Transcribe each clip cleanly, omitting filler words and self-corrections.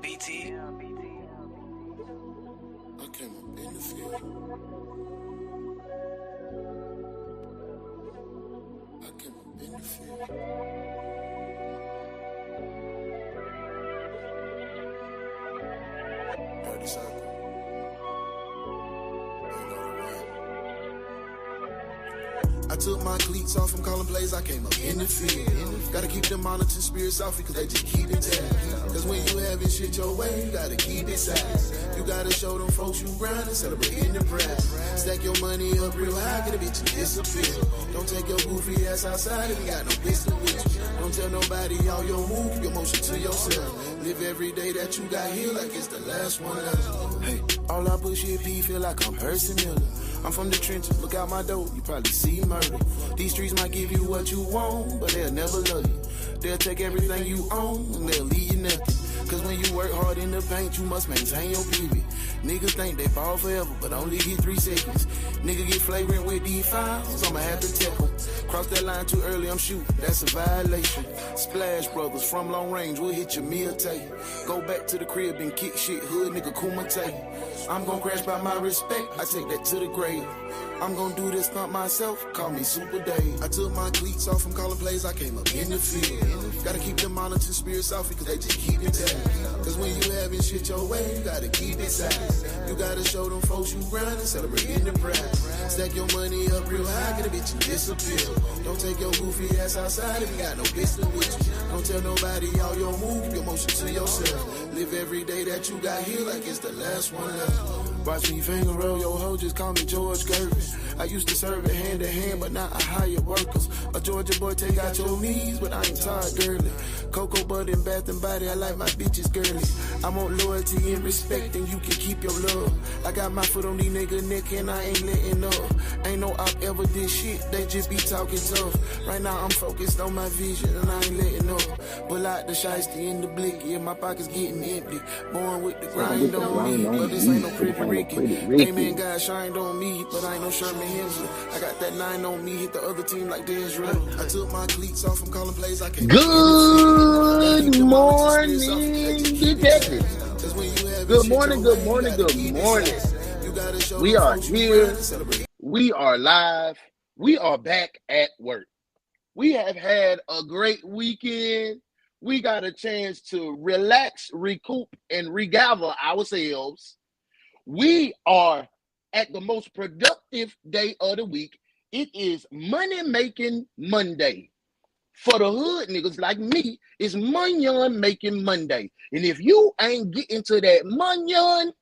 BT. I came up in the field. I came up in the field. 30 seconds. I took my cleats off from calling plays, I came up in the field. Gotta keep them monitoring spirits off because they just keep it tagged. Cause when you having shit your way, you gotta keep it sad. You gotta show them folks you grind and celebrate in the press. Stack your money up real high, get a bitch and disappear. Don't take your goofy ass outside if you got no business with you. Don't tell nobody all your move, keep your motion to yourself. Live every day that you got here like it's the last one left. Hey, all I push here, P, feel like I'm Percy Miller. I'm from the trenches, look out my door, you probably see murder. These streets might give you what you want, but they'll never love you. They'll take everything you own, and they'll leave you nothing. Cause when you work hard in the paint, you must maintain your beauty. Niggas think they ball forever, but only get 3 seconds. Nigga get flagrant with these files, I'ma have to tell them. Cross that line too early, I'm shooting, that's a violation. Splash Brothers from long range, we'll hit your meal tell you. Go back to the crib and kick shit, hood nigga Kuma tell you. I'm gon' crash by my respect, I take that to the grave. I'm gon' do this stunt myself, call me Super Dave. I took my cleats off from calling plays, I came up in the field. Gotta keep them monitoring spirits off because they just keep it tagged. Cause when you having shit your way, you gotta keep it sad. You gotta show them folks you grind and celebrate in the press. Stack your money up real high, get a bitch and disappear. Don't take your goofy ass outside if you got no business with you. Don't tell nobody all your move, keep your motion to yourself. Live every day that you got here like it's the last one left. Watch me finger roll your hoe, just call me George Gervin. I used to serve it hand to hand, but now I hire workers. A Georgia boy take out your knees, but I ain't Todd Gurley. Cocoa butter and bath and body, I like my bitches girly. I want loyalty and respect, and you can keep your love. I got my foot on these nigga neck, and I ain't letting up. Ain't no op ever did shit, they just be talking tough. Right now I'm focused on my vision, and I ain't letting up. Pull out the shiesty in the blicky, and my pockets getting empty. Born with the grind on me, but this ain't no pretty Ricky. Amen, God shined on me, but I ain't no Sherman Hemsley. I got that 9 on me, hit the other team like Denzel. I took my cleats off from calling plays, I can't. Good morning, detective. Good morning, good morning, good morning. We are here. We are live. We are back at work. We have had a great weekend. We got a chance to relax, recoup, and regather ourselves. We are at the most productive day of the week. It is Money Making Monday. For the hood niggas like me, it's Munyon Making Monday. And if you ain't getting to that Munyon,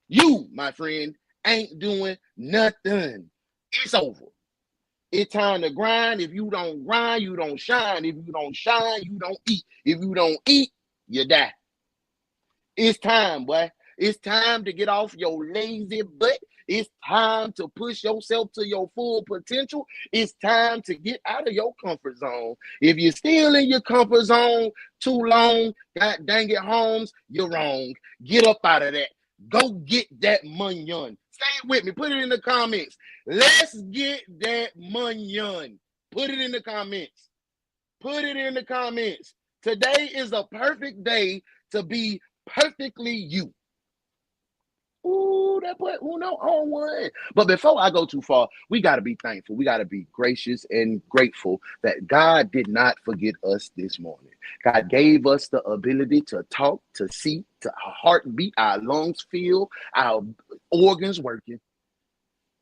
you, my friend, ain't doing nothing. It's over. It's time to grind. If you don't grind, you don't shine. If you don't shine, you don't eat. If you don't eat, you die. It's time, boy. It's time to get off your lazy butt. It's time to push yourself to your full potential. It's time to get out of your comfort zone. If you're still in your comfort zone too long, god dang it, Holmes, you're wrong. Get up out of that. Go get that munyon. Say it with me. Put it in the comments. Let's get that munyon. Put it in the comments. Put it in the comments. Today is a perfect day to be perfectly you. Ooh, that put Uno on one. But before I go too far, we got to be thankful. We got to be gracious and grateful that God did not forget us this morning. God gave us the ability to talk, to see, to our heartbeat, our lungs feel, our organs working.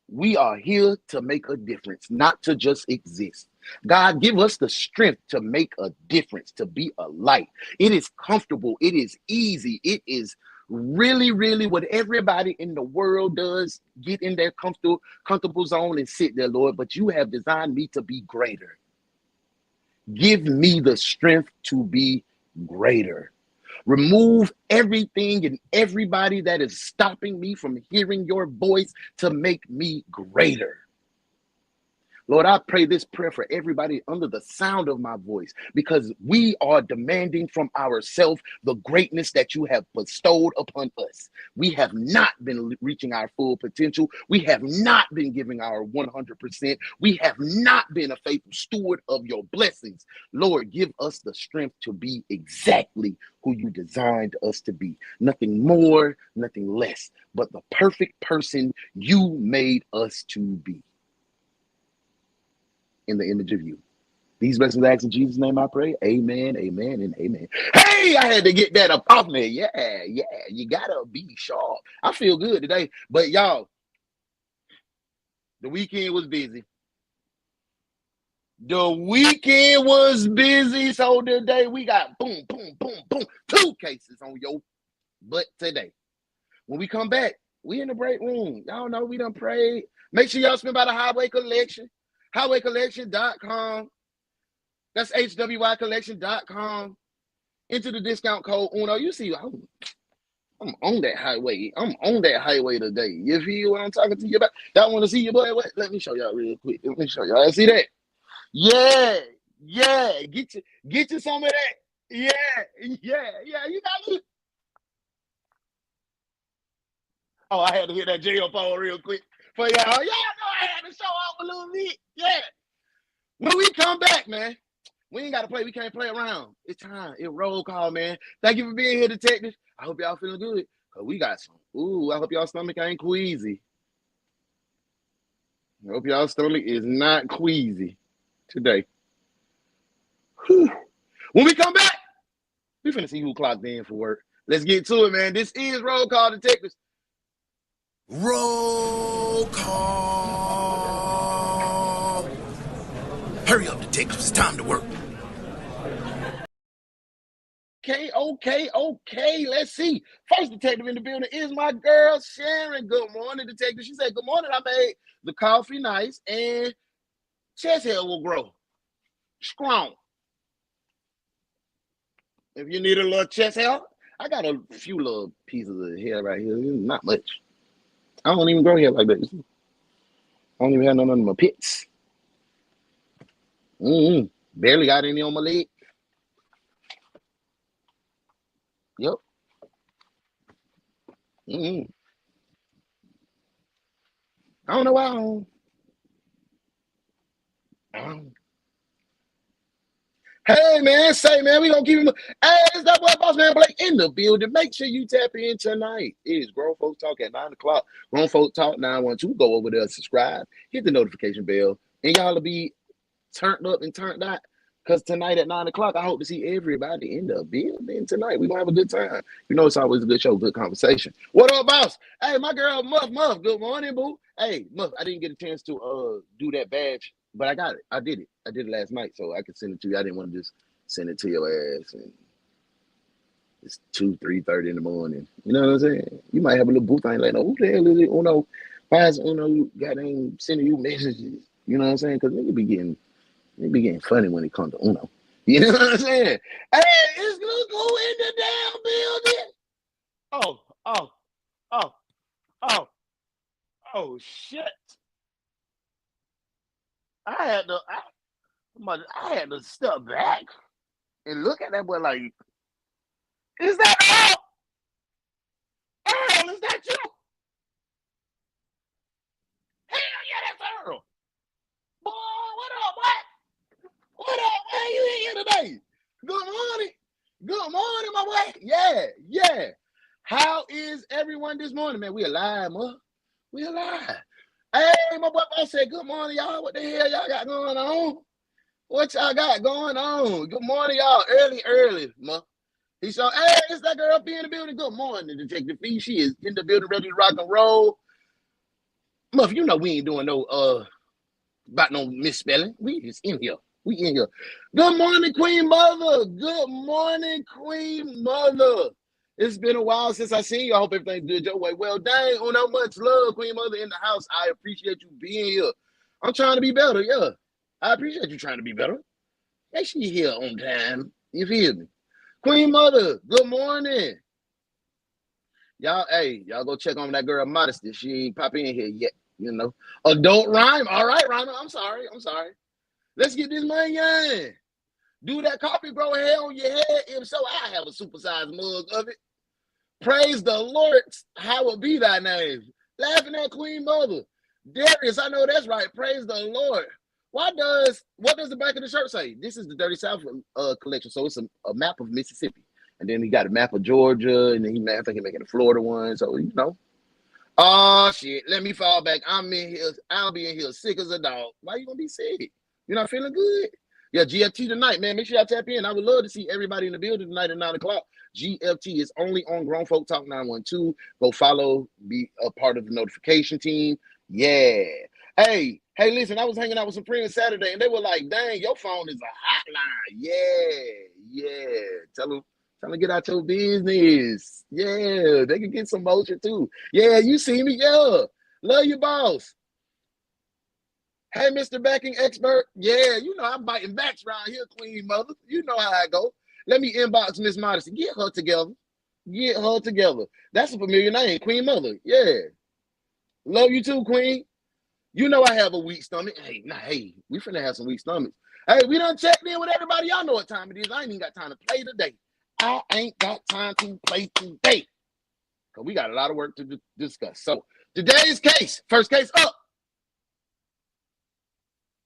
We are here to make a difference, not to just exist. God, give us the strength to make a difference, to be a light. It is comfortable. It is easy. It is really what everybody in the world does. Get in their comfortable zone and sit there, Lord. But you have designed me to be greater. Give me the strength to be greater. Remove everything and everybody that is stopping me from hearing your voice to make me greater. Lord, I pray this prayer for everybody under the sound of my voice, because we are demanding from ourselves the greatness that you have bestowed upon us. We have not been reaching our full potential. We have not been giving our 100%. We have not been a faithful steward of your blessings. Lord, give us the strength to be exactly who you designed us to be. Nothing more, nothing less, but the perfect person you made us to be. In the image of you. These blessings I ask in Jesus' name I pray. Amen, amen, and amen. Hey, I had to get that up off me. Yeah, you gotta be sharp. I feel good today. But y'all, the weekend was busy. The weekend was busy. So today we got boom, boom, boom, boom. 2 cases on your butt today. When we come back, we in the break room. Y'all know we done prayed. Make sure y'all spend by the Highway Collection. Highwaycollection.com. That's HWYcollection.com. Enter the discount code UNO. You see, I'm on that highway. I'm on that highway today. You feel what I'm talking to you about? Y'all want to see your boy? Wait, let me show y'all real quick. Let me show y'all. See that? Yeah. Get you some of that. Yeah. You got it. Oh, I had to hit that jail phone real quick for y'all. Y'all know I had to show off a little bit. Yeah. When we come back, man, we ain't got to play. We can't play around. It's time. It's roll call, man. Thank you for being here, detectives. I hope y'all feeling good. Because we got some. Ooh, I hope y'all stomach ain't queasy. I hope y'all stomach is not queasy today. Whew. When we come back, we finna see who clocked in for work. Let's get to it, man. This is Roll Call Detectives. Roll call. Hurry up, detectives. It's time to work. Okay. Let's see. First detective in the building is my girl, Sharon. Good morning, detective. She said, good morning. I made the coffee nice and chest hair will grow strong. If you need a little chest hair, I got a few little pieces of hair right here. Not much. I don't even grow hair like that. I don't even have none of my pits. Barely got any on my leg. Yep. I don't know why I don't. Hey, man, we gonna keep him. Hey, it's that boy Boss Man Blake in the building. Make sure you tap in tonight. It is Grown Folks Talk at 9 o'clock. Grown Folks Talk 912. Go over there, subscribe, hit the notification bell, and y'all will be turned up and turned out. Because tonight at 9 o'clock, I hope to see everybody in the building tonight. We're going to have a good time. You know, it's always a good show, good conversation. What up, boss? Hey, my girl, Muff, good morning, boo. Hey, Muff, I didn't get a chance to do that badge, but I got it. I did it last night, so I could send it to you. I didn't want to just send it to your ass. And it's 2-3:30 in the morning. You know what I'm saying? You might have a little booth. I ain't like, no, who the hell is it? Uno, why is Uno goddamn sending you messages? You know what I'm saying? Because nigga be getting funny when it comes to Uno. You know what I'm saying? Hey, it's Luco in the damn building. Oh, shit. I had to step back and look at that boy like, is that Earl? Earl, is that you? Hell yeah, that's Earl. Boy, what up, what? What up, man? You in here today? Good morning, my boy. Yeah. How is everyone this morning, man? We alive, man. We alive. Hey, my boy, I said, good morning, y'all. What the hell y'all got going on? What y'all got going on? Good morning, y'all. Early, man. He saw, hey, it's that girl up in the building. Good morning, Detective Fee. She is in the building, ready to rock and roll. Muff, you know we ain't doing no about no misspelling. We just in here. We in here. Good morning, Queen Mother. Good morning, Queen Mother. It's been a while since I seen you. I hope everything's good your way. Well, dang, on how much love, Queen Mother in the house. I appreciate you being here. I'm trying to be better, yeah. I appreciate you trying to be better. Make sure you here on time. You feel me? Queen Mother, good morning. Y'all, hey, y'all go check on that girl Modesty. She ain't pop in here yet. You know, adult rhyme. All right, Rhymer. I'm sorry. Let's get this money in. Do that coffee grow hair on your head? If so, I have a supersized mug of it. Praise the Lord. Hallowed be thy name. Laughing at Queen Mother. Darius, I know that's right. Praise the Lord. What does the back of the shirt say? This is the Dirty South collection. So it's a map of Mississippi. And then he got a map of Georgia. And then I think he's making a Florida one. So, you know. Oh, shit. Let me fall back. I'm in here. I'll be in here sick as a dog. Why you going to be sick? You're not feeling good? Yeah, GFT tonight, man. Make sure y'all tap in. I would love to see everybody in the building tonight at 9 o'clock. GFT is only on Grown Folk Talk 912. Go follow, be a part of the notification team. Yeah. Hey, listen, I was hanging out with some friends Saturday, and they were like, dang, your phone is a hotline. Yeah. Tell them get out your business. Yeah, they can get some motion too. Yeah, you see me. Yeah. Love your boss. Hey, Mr. Backing Expert. Yeah, you know I'm biting backs around here, Queen Mother. You know how I go. Let me inbox Miss Modesty. Get her together. That's a familiar name, Queen Mother. Yeah. Love you too, Queen. You know I have a weak stomach. Hey, we finna have some weak stomachs. Hey, we done checked in with everybody. Y'all know what time it is. I ain't even got time to play today. I ain't got time to play today. Because we got a lot of work to discuss. So, today's case. First case up.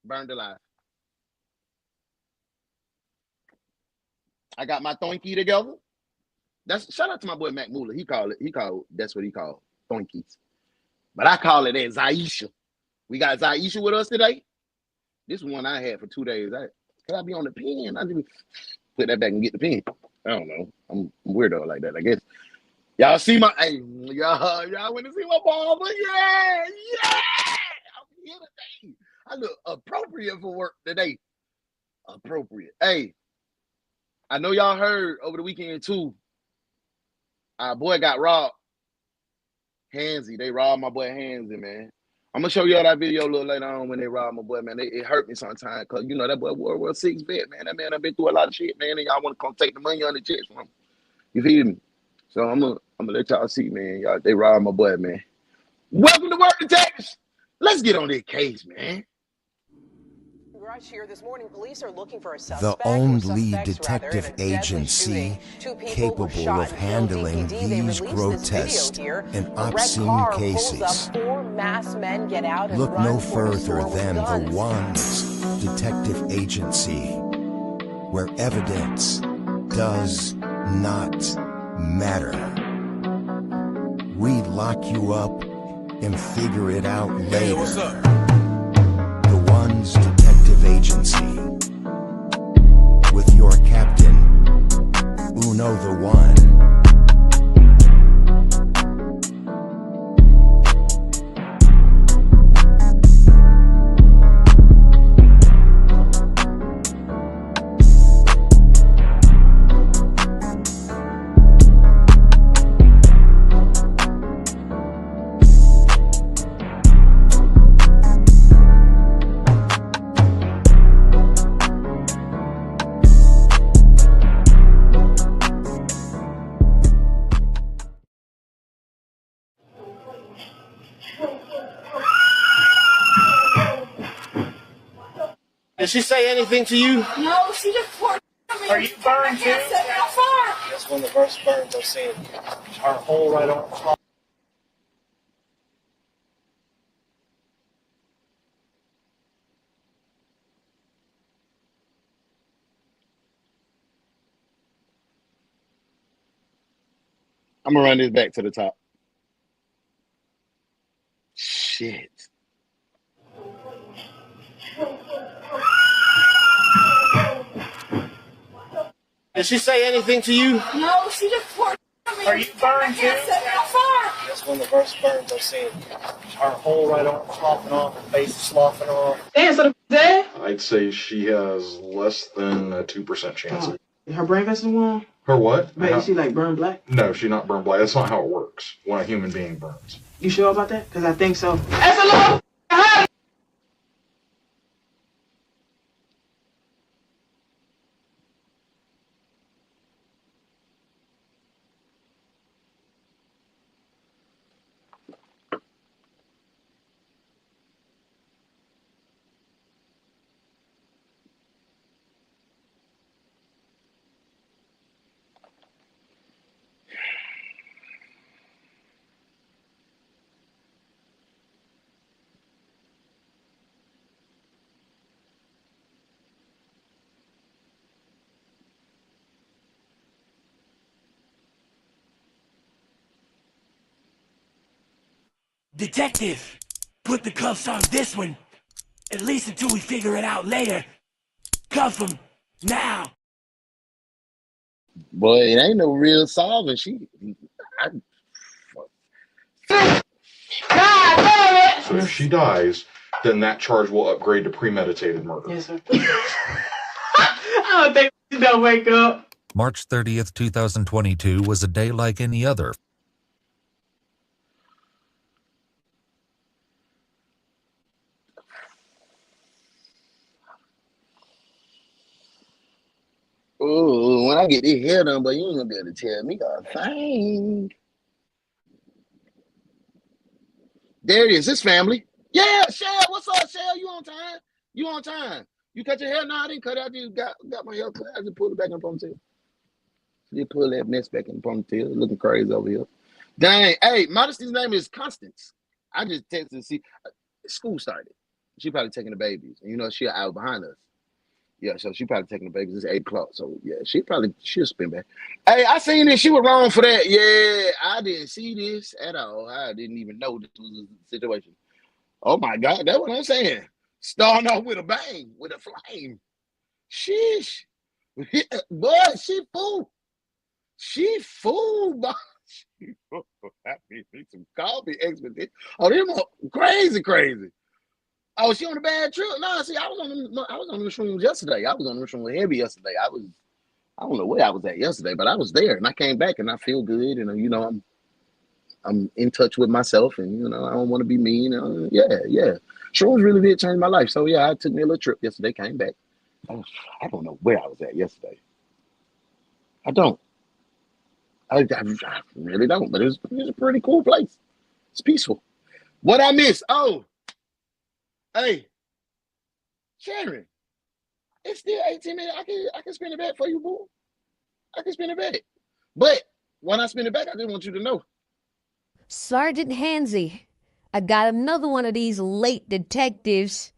Burned alive. I got my Thoinky together. Shout out to my boy Mac Muller. That's what he called Thoinkies. But I call it as Zaisha. We got Zaisha with us today. This one I had for 2 days. Could I be on the pen? I just put that back and get the pen. I don't know. I'm weirdo like that, I guess. Y'all see my y'all went to see my barber? Yeah. I'm here today. I look appropriate for work today. Appropriate. Hey, I know y'all heard over the weekend too. Our boy got robbed. Hansy, they robbed my boy Hansy, man. I'm gonna show y'all that video a little later on when they robbed my boy, man. It hurt me sometimes because you know that boy World War VI vet, man. That man, I've been through a lot of shit, man. And y'all want to come take the money on the checks from him. You feel me? So I'm gonna let y'all see, man. Y'all, they robbed my boy, man. Welcome to Work Detectives. Let's get on this case, man. Here this morning, police are looking for a the only detective agency capable of handling these grotesque and obscene cases. Look no further than the Ones Detective Agency, where evidence does not matter. We lock you up and figure it out later. Hey, what's up? The Ones Detective Agency, with your captain, Uno the One. Did she say anything to you? No, she just poured. Are you burned too? How far? That's one of the first burns I've seen. Our hole right on top. I'm gonna run this back to the top. Shit. Did she say anything to you? No, she just poured. Are you burned too? How far? That's one of the first burns I've seen. Our hole right on, sloughing off, her face is sloughing off. Damn, so the dead? I'd say she has less than a 2% chance. Her brain vessel wound? Her what? Maybe she like burned black? No, she's not burned black. That's not how it works when a human being burns. You sure about that? Because I think so. That's a little. Detective, put the cuffs on this one. At least until we figure it out later. Cuff him, now. Boy, it ain't no real solving. God damn it! So if she dies, then that charge will upgrade to premeditated murder. Yes, sir. I don't think she don't wake up. March 30th, 2022 was a day like any other. Oh, when I get this hair done, but you ain't gonna be able to tell me a thing. There it is, this family. Yeah, Shell, what's up, Shell? You on time? You on time? You cut your hair? No, I didn't cut it. I just got my hair cut. I just pulled it back in the ponytail. Just pull that mess back in the ponytail. Looking crazy over here. Dang. Hey, Modesty's name is Constance. I just texted to see. School started. She probably taking the babies. And you know, she an hour behind us. Yeah, so she probably taking the babies. It's 8 o'clock. So yeah, she'll spin back. Hey, I seen this. She was wrong for that. Yeah, I didn't see this at all. I didn't even know this was a situation. Oh my God, that's what I'm saying. Starting off with a bang, with a flame. Sheesh. Boy, she fool. She fool, boy. I need some coffee expedition. Oh, them crazy. Oh, she on a bad trip? No, see, I was on the shrooms yesterday. I was on the shrooms heavy yesterday. I don't know where I was at yesterday, but I was there and I came back and I feel good. And you know, I'm in touch with myself, and you know, I don't want to be mean. Yeah. Shrooms really did change my life. So yeah, I took me a little trip yesterday, came back. I don't know where I was at yesterday. I don't. I really don't, but it's a pretty cool place. It's peaceful. What I miss? Oh, hey, Sharon, it's still 18 minutes. I can spin it back for you, boo. I can spin it back. But when I spin it back, I just want you to know. Sergeant Hansy, I got another one of these late detectives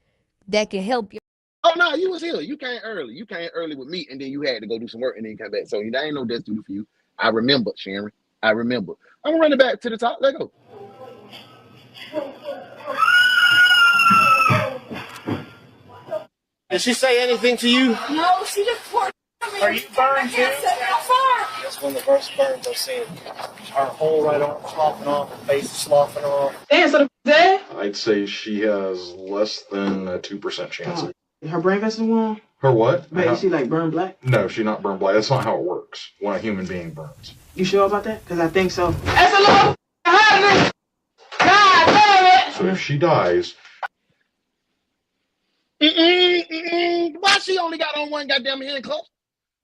that can help you. Oh, no, you was here. You came early. You came early with me, and then you had to go do some work, and then you come back. So that ain't no death duty for you. I remember, Sharon. I remember. I'm going to run it back to the top. Let go. Did she say anything to you? No, she just poured. Are you burned too? How far? That's one of the first burns I've seen. Her whole right arm sloughing off, her face is sloughing off. Damn, so the dead? I'd say she has less than a 2% chance. Her brain vessel wound? Her what? Man, is she like burned black? No, she's not burned black. That's not how it works when a human being burns. You sure about that? Because I think so. That's a little happening! God damn it! So if she dies... Why she only got on one goddamn handcuff?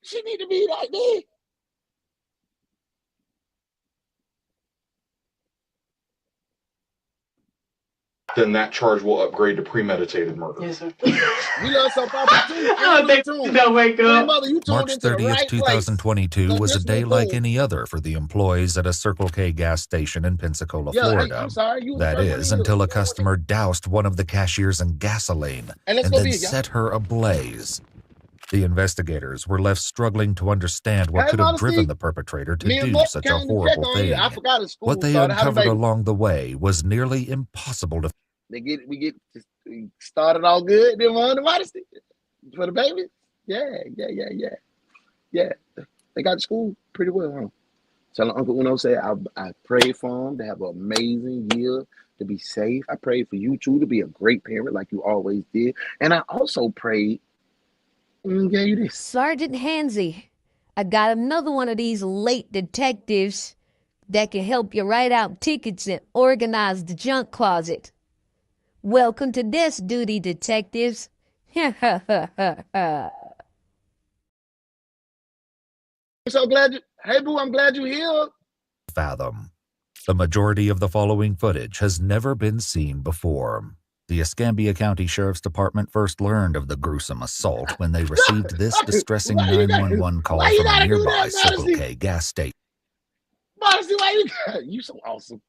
She need to be like this. Then that charge will upgrade to premeditated murder. Yes, sir. We love soap opera too. I don't think she don't wake up. Mother, you tuned March into the 30th, right 2022 place. was a So day this like was any other for the employees at a Circle K gas station in Pensacola, Yeah, hey, Florida. I'm sorry. You That is, until a customer doused one of the cashiers in gasoline And and let's go then big, y'all. set her ablaze. The investigators were left struggling to understand what Hey, could have Modesty. driven the perpetrator to Me and do Mark such a came to check horrible on you. thing. I forgot his school What they started. How the uncovered baby? along the way was nearly impossible to We started all good. Then on the modesty for the baby. Yeah. They got to school pretty well, huh? Tell Uncle Uno say I prayed for him to have an amazing year, to be safe. I prayed for you too to be a great parent like you always did, and I also prayed. Gave you this. Sergeant Hansy, I got another one of these late detectives that can help you write out tickets and organize the junk closet. Welcome to Desk Duty, detectives. I'm so glad you. Hey, boo, I'm glad you're here. fathom. The majority of the following footage has never been seen before. The Escambia County Sheriff's Department first learned of the gruesome assault when they received this distressing 911 call from a nearby Circle K gas station. Modesty, you so awesome.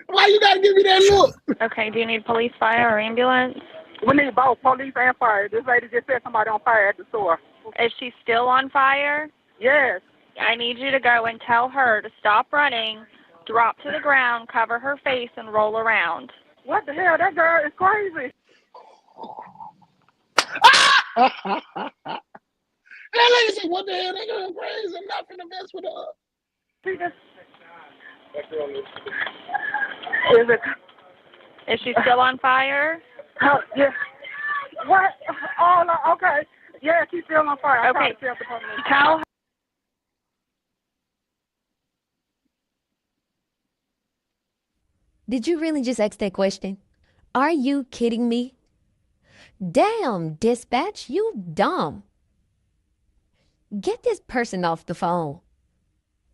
Why you gotta give me that look? Okay, do you need police, fire, or ambulance? We need both police and fire. This lady just said somebody on fire at the store. Is she still on fire? Yes. I need you to go and tell her to stop running, Drop to the ground, cover her face, and roll around. What the hell? That girl is crazy. That lady said, what the hell? That girl crazy. I'm not finna mess with her. She just... Is she still on fire? Yeah. What? Oh, no, okay. Yeah, she's still on fire. Okay. Tell her. Did you really just ask that question? Are you kidding me? Damn, dispatch, you dumb. Get this person off the phone.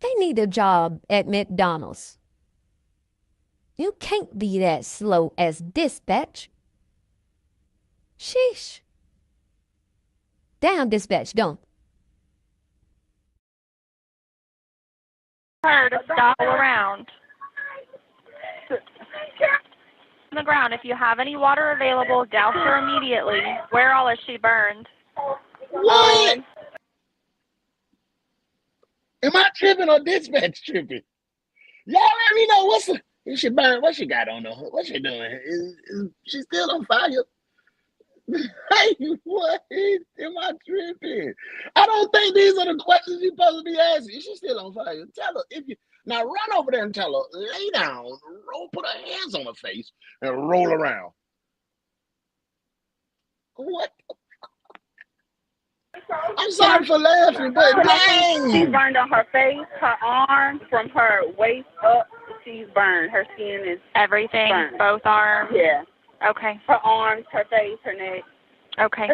They need a job at McDonald's. You can't be that slow as dispatch. Sheesh. Damn, dispatch, don't. Her to stop around. On the ground. If you have any water available, douse her immediately. Where all is she burned? What? Am I tripping or dispatch tripping? Y'all let me know what's she burn? What she got on her? What she doing? Is she still on fire? Hey, what? Am I tripping? I don't think these are the questions you're supposed to be asking. Is she still on fire? Tell her if you now run over there and tell her, lay down, put her hands on her face, and roll around. What? I'm sorry for laughing, but dang! She's burned on her face, her arms, from her waist up. She's burned. Her skin is everything. burned. Both arms. Yeah. Okay. Her arms, her face, her neck. Okay.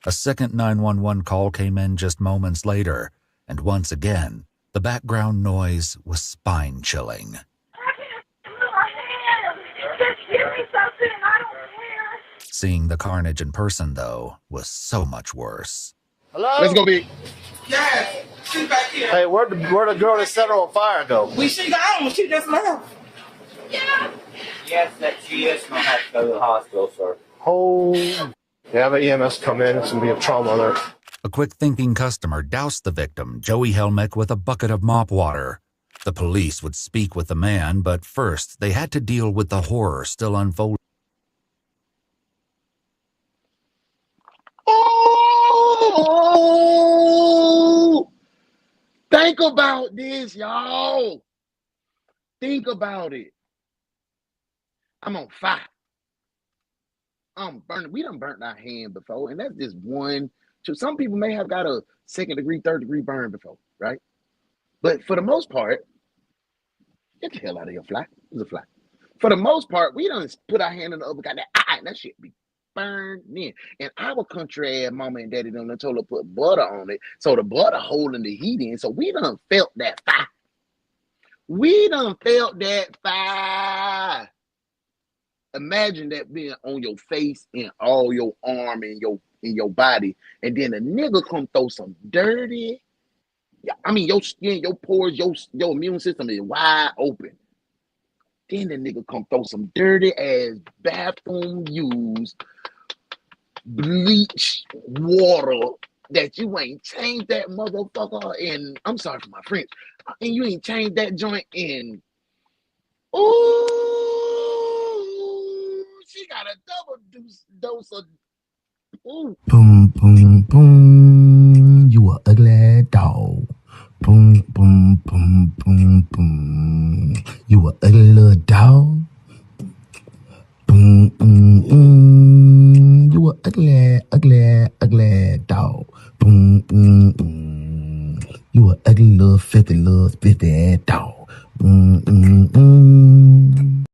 A second 911 call came in just moments later, and once again, the background noise was spine-chilling. Seeing the carnage in person, though, was so much worse. Hello? Let's go, big. Yes, she's back here. Hey, where'd the girl that set her on fire go? She gone. She just left. Yeah. Yes, that she is going to have to go to the hospital, sir. Oh. Yeah, have an EMS come in. It's going to be a trauma alert. A quick-thinking customer doused the victim, Joey Helmick, with a bucket of mop water. The police would speak with the man, but first they had to deal with the horror still unfolding. Oh! Think about this, y'all. Think about it. I'm on fire. I'm burning. We done burnt our hand before, and that's just one. So some people may have got a second degree, third degree burn before, right? But for the most part, get the hell out of here, fly. It's a fly. For the most part, we done put our hand in the oven, got that eye, and that shit be burned in. And our country ass mama and daddy done told her to put butter on it, so the butter holding the heat in. So we done felt that fire. We done felt that fire. Imagine that being on your face and all your arm and your body, and then a nigga come throw some dirty. I mean, your skin, your pores, your immune system is wide open. Then the nigga come throw some dirty ass bathroom used bleach water that you ain't changed that motherfucker in. I'm sorry for my French. And you ain't changed that joint in. Ooh, she got a double dose of. Ooh. Boom, boom, boom. You a ugly dog. Boom, boom, boom, boom, boom. You a ugly little dog. Boom, boom, boom. You a ugly, ugly, ugly dog. Boom, boom, boom. You a ugly little filthy ass dog. Boom, boom, boom.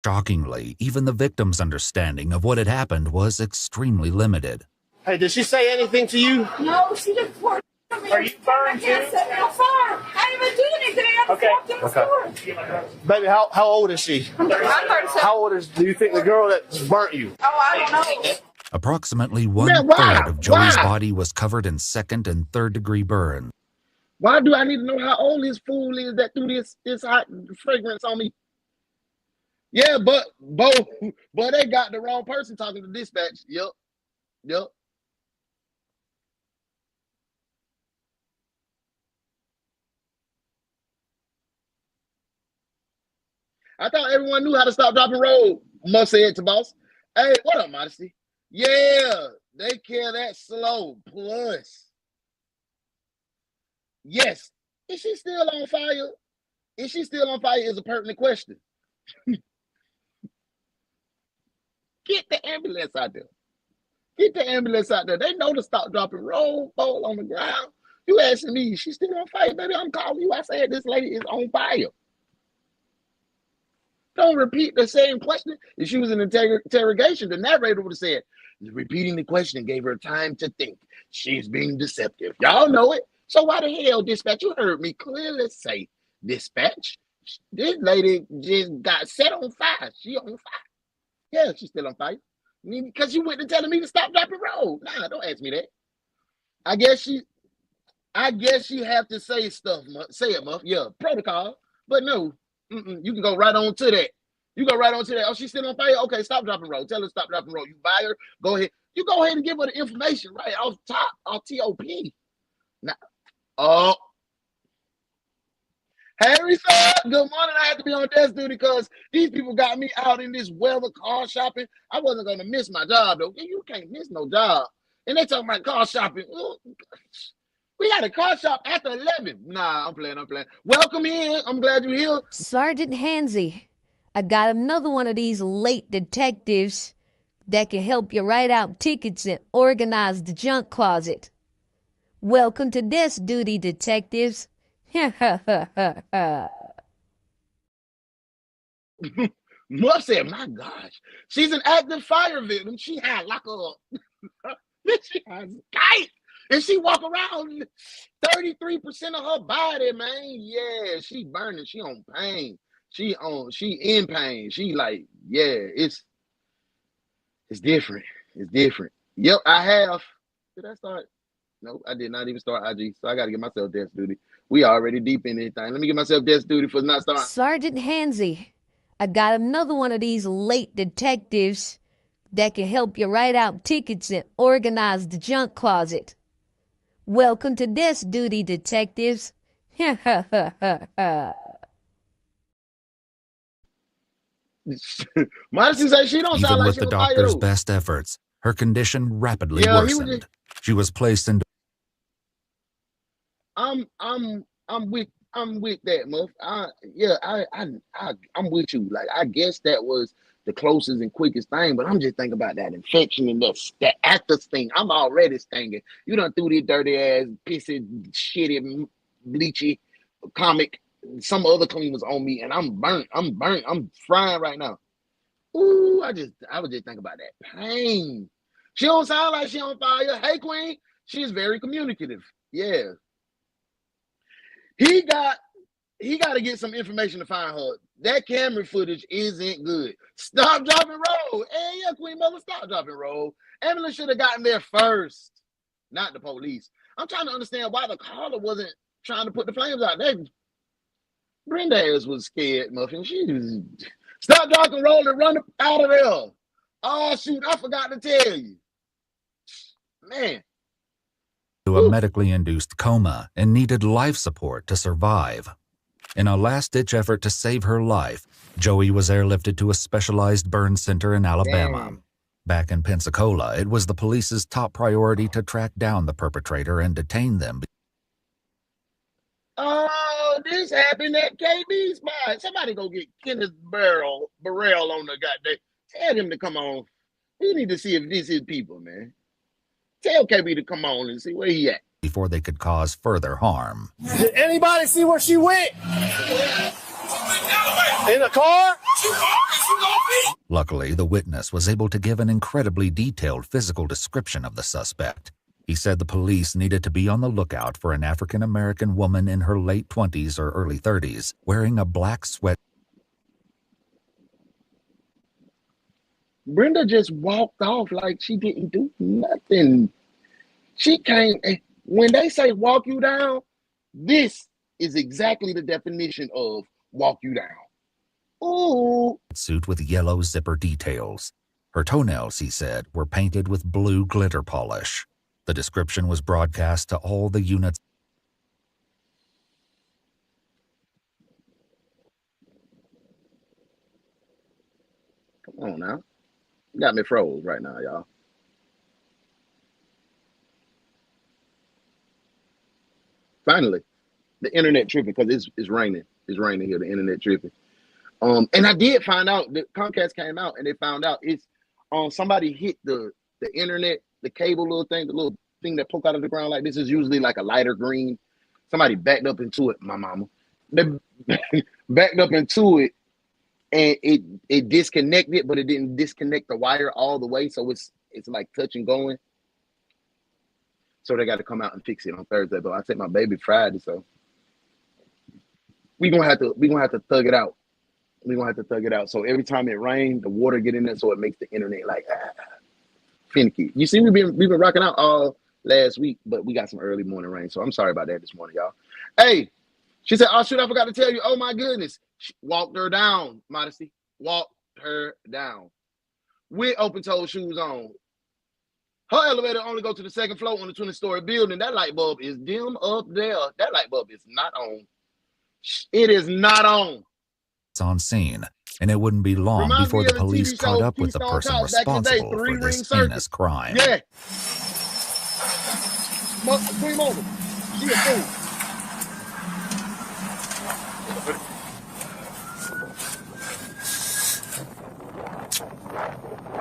Shockingly, even the victim's understanding of what had happened was extremely limited. Hey, did she say anything to you? No, she just poured. Are you burned too? I can't set me on fire. I didn't even do anything. I just walked in the store. Baby, how old is she? I'm 37. How old do you think the girl that burnt you? Oh, I don't know. Approximately one-third of Joey's body was covered in second and third degree burns. Why do I need to know how old this fool is that threw this hot fragrance on me? Yeah, but they got the wrong person talking to dispatch. Yep. I thought everyone knew how to stop, drop, and roll. Muff said to boss. Hey, what up, Modesty? Yeah, they kill that slow. Plus, yes, is she still on fire? Is she still on fire is a pertinent question. Get the ambulance out there. Get the ambulance out there. They know to stop, drop, and roll, fall on the ground. You asking me, she's still on fire, baby? I'm calling you. I said this lady is on fire. Don't repeat the same question. If she was in interrogation, the narrator would have said, repeating the question gave her time to think. She's being deceptive. Y'all know it. So why the hell, dispatch? You heard me clearly say, dispatch. This lady just got set on fire. She on fire. Yeah, she's still on fire. Because you went to telling me to stop, drop, and roll. Nah, don't ask me that. I guess she have to say stuff. Say it, Muff. Yeah, protocol. But no, you can go right on to that. You go right on to that. Oh, she's still on fire? Okay, stop, drop, and roll. Tell her to stop, drop, and roll. You buy her, go ahead. You go ahead and give her the information right off top, off TOP. Now, oh. Harry said, good morning. I had to be on desk duty because these people got me out in this weather car shopping. I wasn't going to miss my job, though. You can't miss no job. And they talking about car shopping. Ooh, we got a car shop after 11. Nah, I'm playing. Welcome in. I'm glad you're here. Sergeant Hansy, I got another one of these late detectives that can help you write out tickets and organize the junk closet. Welcome to desk duty, detectives. Muff said, my gosh, she's an active fire victim. She had like she has kite. And she walk around 33% of her body, man. Yeah, she burning. She on pain. She in pain. She like, yeah, it's different. It's different. Yep, I have. Did I start? No, I did not even start IG. So I got to get myself desk duty. We already deep in anything. Let me get myself desk duty for not starting. Sergeant Hansy, I got another one of these late detectives that can help you write out tickets and organize the junk closet. Welcome to desk duty, detectives. Modesty say she don't Even sound like with she the was doctor's fired. best efforts, her condition rapidly Yeah, worsened. She was placed into. I'm with that, Muff. I'm with you. Like, I guess that was the closest and quickest thing, but I'm just thinking about that infection and that after sting. I'm already stinging. You done threw this dirty ass, pissy, shitty, bleachy comic, some other cleaners on me, and I'm burnt. I'm frying right now. Ooh, I was just thinking about that pain. She don't sound like she on fire. Hey, Queen. She's very communicative. Yeah. He got to get some information to find her. That camera footage isn't good. Stop, drop, and roll. Hey, yeah, Queen Mother, stop, drop, and roll. Ambulance should have gotten there first, not the police. I'm trying to understand why the caller wasn't trying to put the flames out. Brenda ass was scared, Muffin. She was stop, drop, and roll and run out of there. Oh, shoot, I forgot to tell you. Man. To a medically induced coma and needed life support to survive. In a last-ditch effort to save her life, Joey was airlifted to a specialized burn center in Alabama. Damn. Back in Pensacola, it was the police's top priority to track down the perpetrator and detain them. Oh, this happened at KB's spot. Somebody go get Kenneth Burrell on the goddamn. Tell him to come on. We need to see if this is people, man. Tell KB to come on and see where he at. Before they could cause further harm. Did anybody see where she went? In a car? Luckily, the witness was able to give an incredibly detailed physical description of the suspect. He said the police needed to be on the lookout for an African-American woman in her late 20s or early 30s, wearing a black sweat. Brenda just walked off like she didn't do nothing. She came, when they say walk you down, this is exactly the definition of walk you down. Ooh. Suit with yellow zipper details. Her toenails, he said, were painted with blue glitter polish. The description was broadcast to all the units. Come on now. You got me froze right now, y'all. Finally, the internet tripping because it's raining. It's raining here. The internet tripping. And I did find out that Comcast came out and they found out it's somebody hit the internet, the cable little thing, the little thing that poke out of the ground like this is usually like a lighter green. Somebody backed up into it, my mama. They backed up into it and it disconnected, but it didn't disconnect the wire all the way. So it's like touch and going. So they got to come out and fix it on Thursday. But I take my baby Friday, so we're gonna have to thug it out. We're gonna have to thug it out. So every time it rains, the water get in there, so it makes the internet like finicky. You see, we've been rocking out all last week, but we got some early morning rain. So I'm sorry about that this morning, y'all. Hey, she said, "Oh shoot, I forgot to tell you. Oh my goodness." She walked her down, Modesty. Walked her down. With open-toe shoes on. Her elevator only go to the second floor on the 20-story building. That light bulb is dim up there. That light bulb is not on. It is not on. It's on scene, and it wouldn't be long before the police caught up with the person responsible for this heinous crime. Yeah. Cream over. She a fool.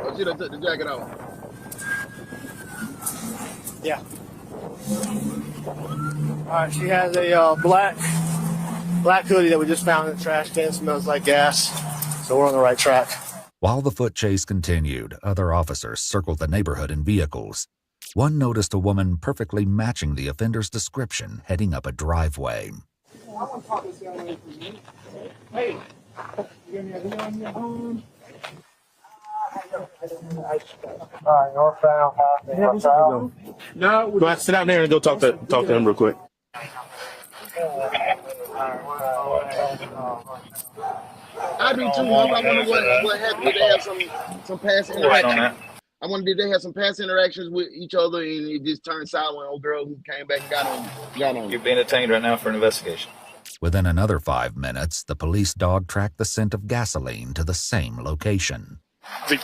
Oh, she done took the jacket off. Yeah. All right, she has a black hoodie that we just found in the trash can. Smells like gas, so we're on the right track. While the foot chase continued, other officers circled the neighborhood in vehicles. One noticed a woman perfectly matching the offender's description heading up a driveway. I want to talk to this young lady for a minute. Hey, you got any idea on your home? All right, northbound. No, Go ahead, sit down there and go talk to him real quick. I do too. I wonder what happened. Did they have some past interactions? I wonder did they have some past interactions with each other and it just turned sour when old girl who came back and got on. You're being detained right now for an investigation. Within another 5 minutes, the police dog tracked the scent of gasoline to the same location. That's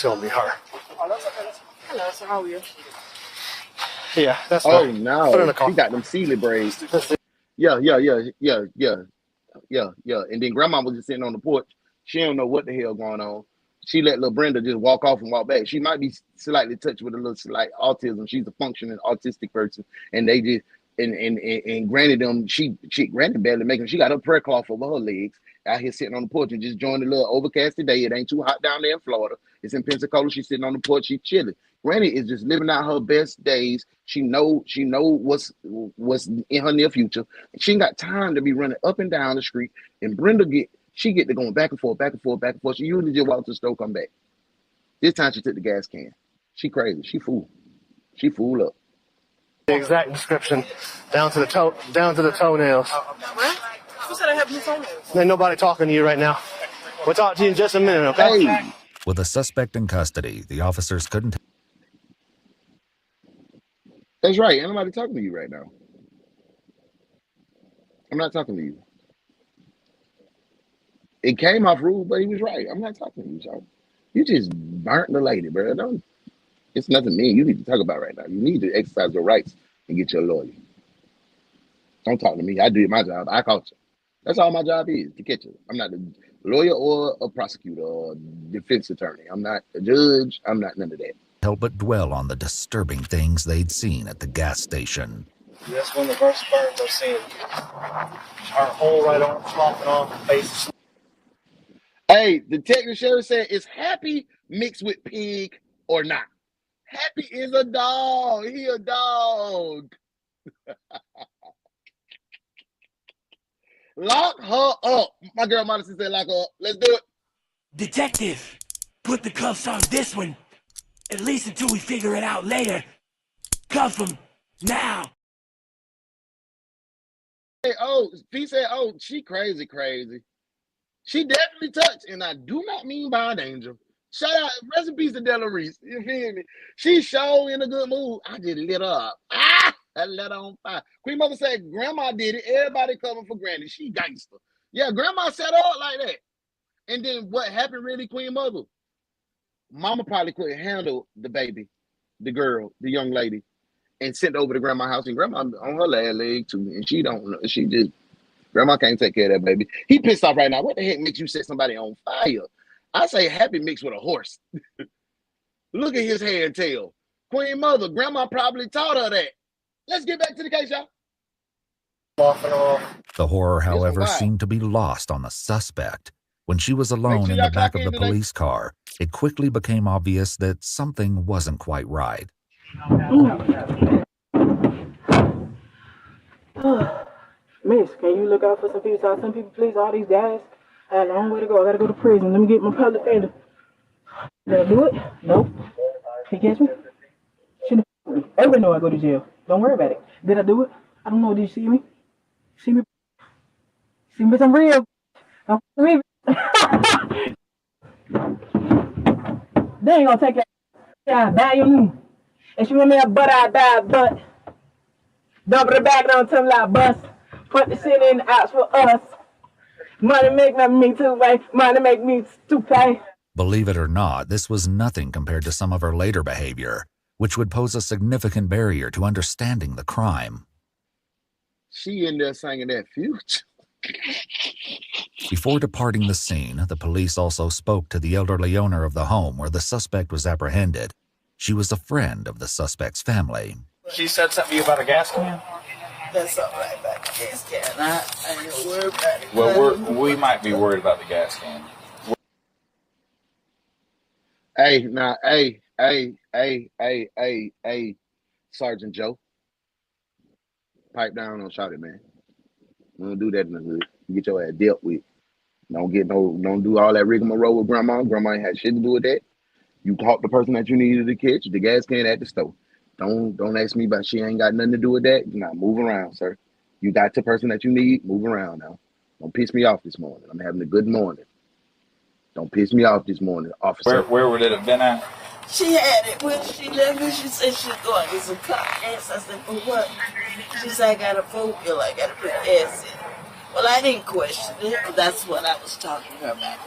gonna be her. Oh, that's okay. Hello, sir. How are you? Yeah, that's oh her. no, Put her in the car. she got them Sealy braids. Yeah. And then grandma was just sitting on the porch. She don't know what the hell going on. She let little Brenda just walk off and walk back. She might be slightly touched with a little slight autism. She's a functioning autistic person, and they just and granted them she granted barely making. She got her prayer cloth over her legs out here sitting on the porch and just joined the little overcast day. It ain't too hot down there in Florida. It's in Pensacola. She's sitting on the porch. She's chilling. Granny is just living out her best days. She know what's in her near future. She ain't got time to be running up and down the street. And Brenda get to going back and forth. She usually just walk to the store, come back. This time she took the gas can. She crazy. She fool. She fool up. The exact description, down to the toenails. What? Who said I have blue toenails? Ain't nobody talking to you right now. We'll talk to you in just a minute, okay? Hey. With the suspect in custody, the officers couldn't. That's right. Ain't nobody talking to you right now. I'm not talking to you. It came off rude, but he was right. I'm not talking to you, so you just burnt the lady, bro. It's nothing mean you need to talk about right now. You need to exercise your rights and get your lawyer. Don't talk to me. I do my job. I caught you. That's all my job is, to catch you. I'm not a lawyer or a prosecutor or a defense attorney. I'm not a judge. I'm not none of that. Help but dwell on the disturbing things they'd seen at the gas station. That's one of the worst burns I've seen. Her whole right arm flopping off, her face. Hey, Detective Sheriff said, is Happy mixed with pig or not? Happy is a dog. He a dog. Lock her up. My girl Modesty said lock her up. Let's do it. Detective, put the cuffs on this one. At least until we figure it out later. Cuff him, now. Hey, he said, she crazy. She definitely touched, and I do not mean by an angel. Shout out, rest in peace to Della Reese. You feel me? She sure in a good mood. I just lit her up. I let her on fire. Queen Mother said, Grandma did it. Everybody coming for Granny. She gangster. Yeah, Grandma set her up like that. And then what happened really, Queen Mother? Mama probably couldn't handle the baby, the girl, the young lady, and sent over to grandma's house. And grandma on her last leg too. And she don't know. She just, grandma can't take care of that baby. He pissed off right now. What the heck makes you set somebody on fire? I say happy mixed with a horse. Look at his hair and tail. Queen Mother, grandma probably taught her that. Let's get back to the case, y'all. The horror, however, seemed to be lost on the suspect. When she was alone in the back of the police car, it quickly became obvious that something wasn't quite right. Miss, can you look out for some people? Some people, please, all these guys. I had a long way to go. I gotta go to prison. Let me get my public defender. Did I do it? Nope. He catch me? Everybody know I go to jail. Don't worry about it. Did I do it? I don't know. Did you see me? See me? See me? I'm real. I'm real. They ain't gonna take that. I value me. And she want me a butt, I die, but double the back on them like bus. Put the shit in the outs for us. Money make me too, right? Money make me stupid. Believe it or not, this was nothing compared to some of her later behavior, which would pose a significant barrier to understanding the crime. She in there singing that Future. Before departing the scene, the police also spoke to the elderly owner of the home where the suspect was apprehended. She was a friend of the suspect's family. She said something to you about a gas can? That's something like that. Gas can. I ain't worried about it. Well, we might be worried about the gas can. Hey, now, hey, Sergeant Joe. Pipe down on shot it, man. We don't do that in the hood. You get your ass dealt with. Don't do all that rigmarole with grandma. Grandma ain't had shit to do with that. You caught the person that you needed to catch, the gas can at the store. Don't ask me about she ain't got nothing to do with that. Now move around, sir. You got the person that you need, move around now. Don't piss me off this morning. I'm having a good morning. Don't piss me off this morning, officer. Where would it have been at? She had it when she left me. She said she's going to get some gas. I said, for what? She said, I got a phobia. I got to put gas in. Well, I didn't question it. That's what I was talking to her about.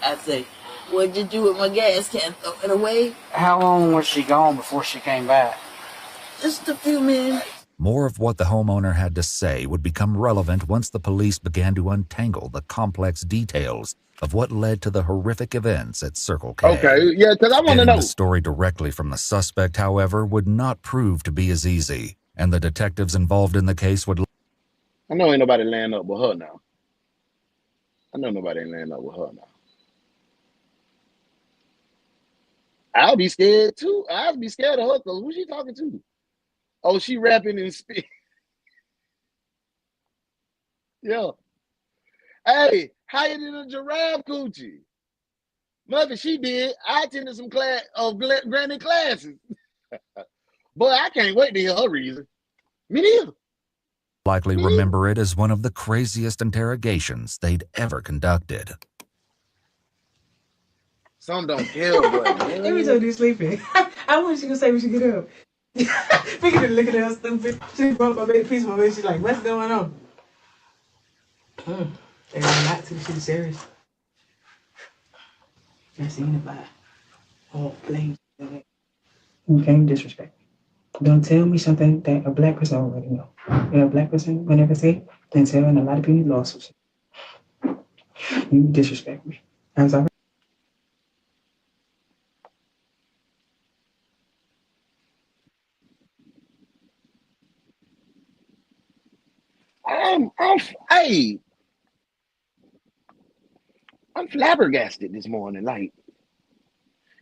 I said, what'd you do with my gas can? Throw it away? How long was she gone before she came back? Just a few minutes. More of what the homeowner had to say would become relevant once the police began to untangle the complex details of what led to the horrific events at Circle K. Okay, yeah, because I want to know. The story directly from the suspect, however, would not prove to be as easy, and the detectives involved in the case would... I know ain't nobody laying up with her now. I know nobody ain't laying up with her now. I'll be scared too. I'll be scared of her because who's she talking to? Oh, she rapping and spit. Yeah. Hey, higher than a giraffe coochie. Mother, she did. I attended some granny classes. Boy, I can't wait to hear her reason. Me neither. Likely remember it as one of the craziest interrogations they'd ever conducted. Some don't care, boy. Every time you're sleeping, I want you to say when she get up. Figure to look at her stupid. She broke my baby piece of my baby. She's like, what's going on? And not too she's serious. I seen it by all plain. You can't disrespect me. Don't tell me something that a black person already know. A black person will never say and tell, and a lot of people lost some shit. You disrespect me. I'm sorry. I'm flabbergasted this morning. Like,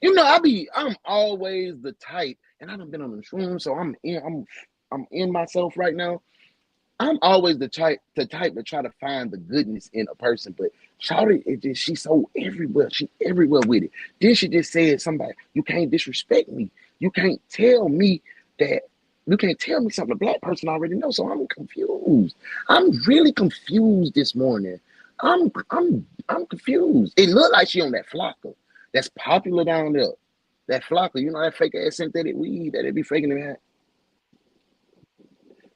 you know, I'm always the type, and I done been on the shrooms, so I'm in myself right now. I'm always the type to try to find the goodness in a person, but Shawty, she's so everywhere. She everywhere with it. Then she just said, somebody, you can't disrespect me. You can't tell me that. You can't tell me something a black person already knows. So I'm confused. I'm really confused this morning. I'm confused. It looked like she on that flocker that's popular down there. That flocker, you know, that fake ass synthetic weed that they be faking them at.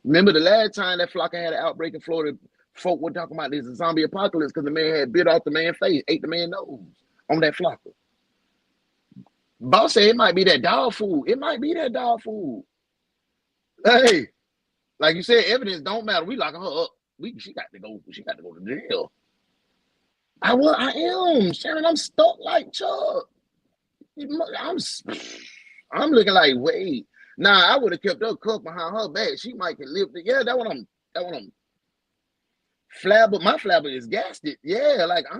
Remember the last time that flocker had an outbreak in Florida, folk were talking about this zombie apocalypse because the man had bit off the man's face, ate the man's nose on that flocker. Boss said it might be that dog food. It might be that dog food. Hey, like you said, evidence don't matter. We locking her up. She got to go to jail. I am, Sharon. I'm stuck like Chuck. I'm looking like, wait. Nah, I would have kept her cuff behind her back. She might can lift it. Yeah, that one I'm flabber. My flabber is gasted. Yeah, like I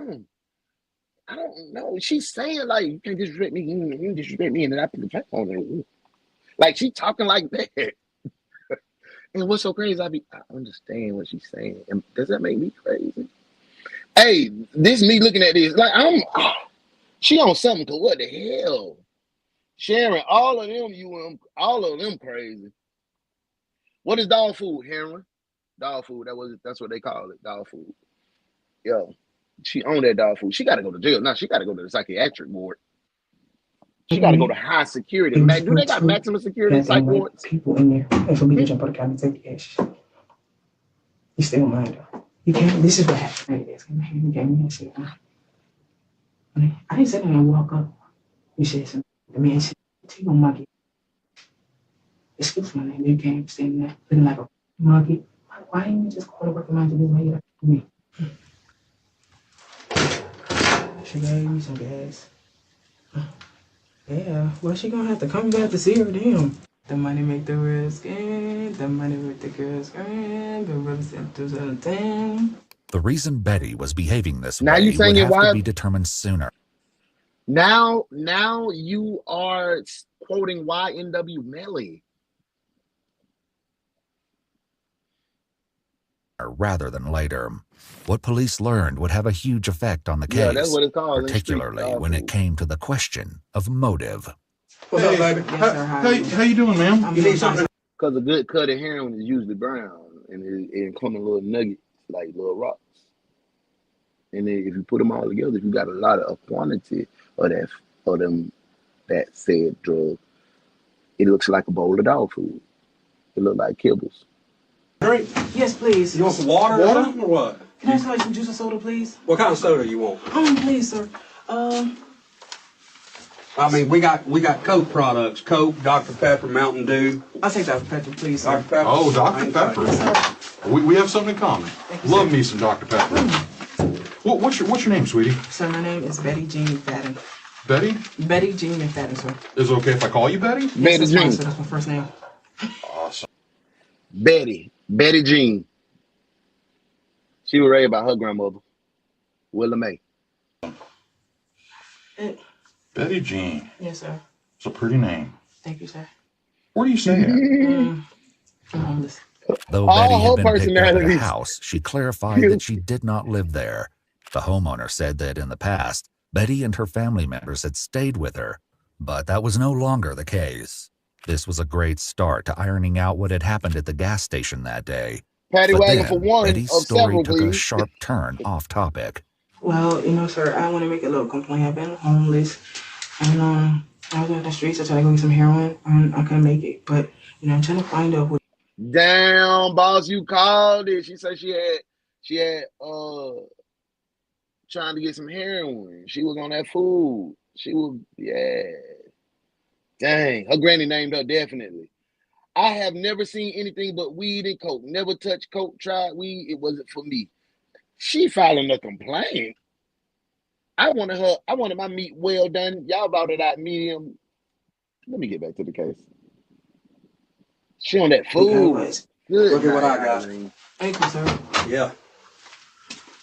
don't know. She's saying like you can't disrespect me, you disrespect me, and then I put the pack on her. Like she talking like that. And what's so crazy? I understand what she's saying. And does that make me crazy? Hey, this me looking at this. Like she on something, cause what the hell? Sharon, all of them crazy. What is dog food, heroin? Dog food, that's what they call it, dog food. Yo, she owned that dog food. She gotta go to jail. Now she gotta go to the psychiatric ward. She gotta go to high security. Do they got maximum security psych wards? People in there. And for me to jump on the couch and take the cash. You still mind though. You can't. This is what happened. You gave me that shit. I didn't say that when I walk up. You said something. The man said, "You gonna monkey." Excuse my name. You came standing there looking like a monkey. Why didn't you just call to work around to this way like me? She gave me some gas. Yeah, well, she gonna have to come back to see her. Damn. The money make the real skin. The money make the girl scream. The represent 2010. The reason Betty was behaving this now way you saying would have why? to be determined sooner. Now you are quoting YNW Melly. Rather than later. What police learned would have a huge effect on the case, Yeah, that's what it's called. particularly when it came to the question of motive. What's up, baby? Yes, sir. How you doing, ma'am? You need something? Because a good cut of heroin is usually brown, and it come in little nuggets, like little rocks. And then if you put them all together, if you got a lot of a quantity of that said drug, it looks like a bowl of dog food. It looks like kibbles. Drink? Yes, please. You want some water or what? Can I have some juice and soda, please? What kind of soda you want? Please, sir. I mean, we got Coke products. Coke, Dr. Pepper, Mountain Dew. I'll take Dr. Pepper, please, sir. Dr. Pepper. Oh, Dr. Pepper. We have something in common. Love me some Dr. Pepper. What's your name, sweetie? Sir, my name is Betty Jean McFadden. Betty? Betty Jean McFadden, sir. Is it okay if I call you Betty? Betty Jean. That's my first name. Awesome. Betty Jean. She was raised by her grandmother, Willa Mae. Betty Jean. Yes, sir. It's a pretty name. Thank you, sir. Where do you stay at? I'm homeless. Though All Betty had her been picked up at a personalities. house, she clarified that she did not live there. The homeowner said that in the past, Betty and her family members had stayed with her, but that was no longer the case. This was a great start to ironing out what had happened at the gas station that day. Paddy But wagon then, for one Betty's of story several, took a please. sharp turn off topic. Well, sir, I want to make a little complaint. I've been homeless, and I was on the streets. I tried to go get some heroin, and I couldn't make it. But I'm trying to find out what. Damn, boss, you called it. She said she had trying to get some heroin. She was on that food. She was, yeah. Dang, her granny named her definitely. I have never seen anything but weed and coke. Never touched coke, tried weed. It wasn't for me. She filing a complaint. I wanted my meat well done. Y'all brought it out medium. Let me get back to the case. She on that food. Good. Look at what I got. Thank you, sir. Yeah.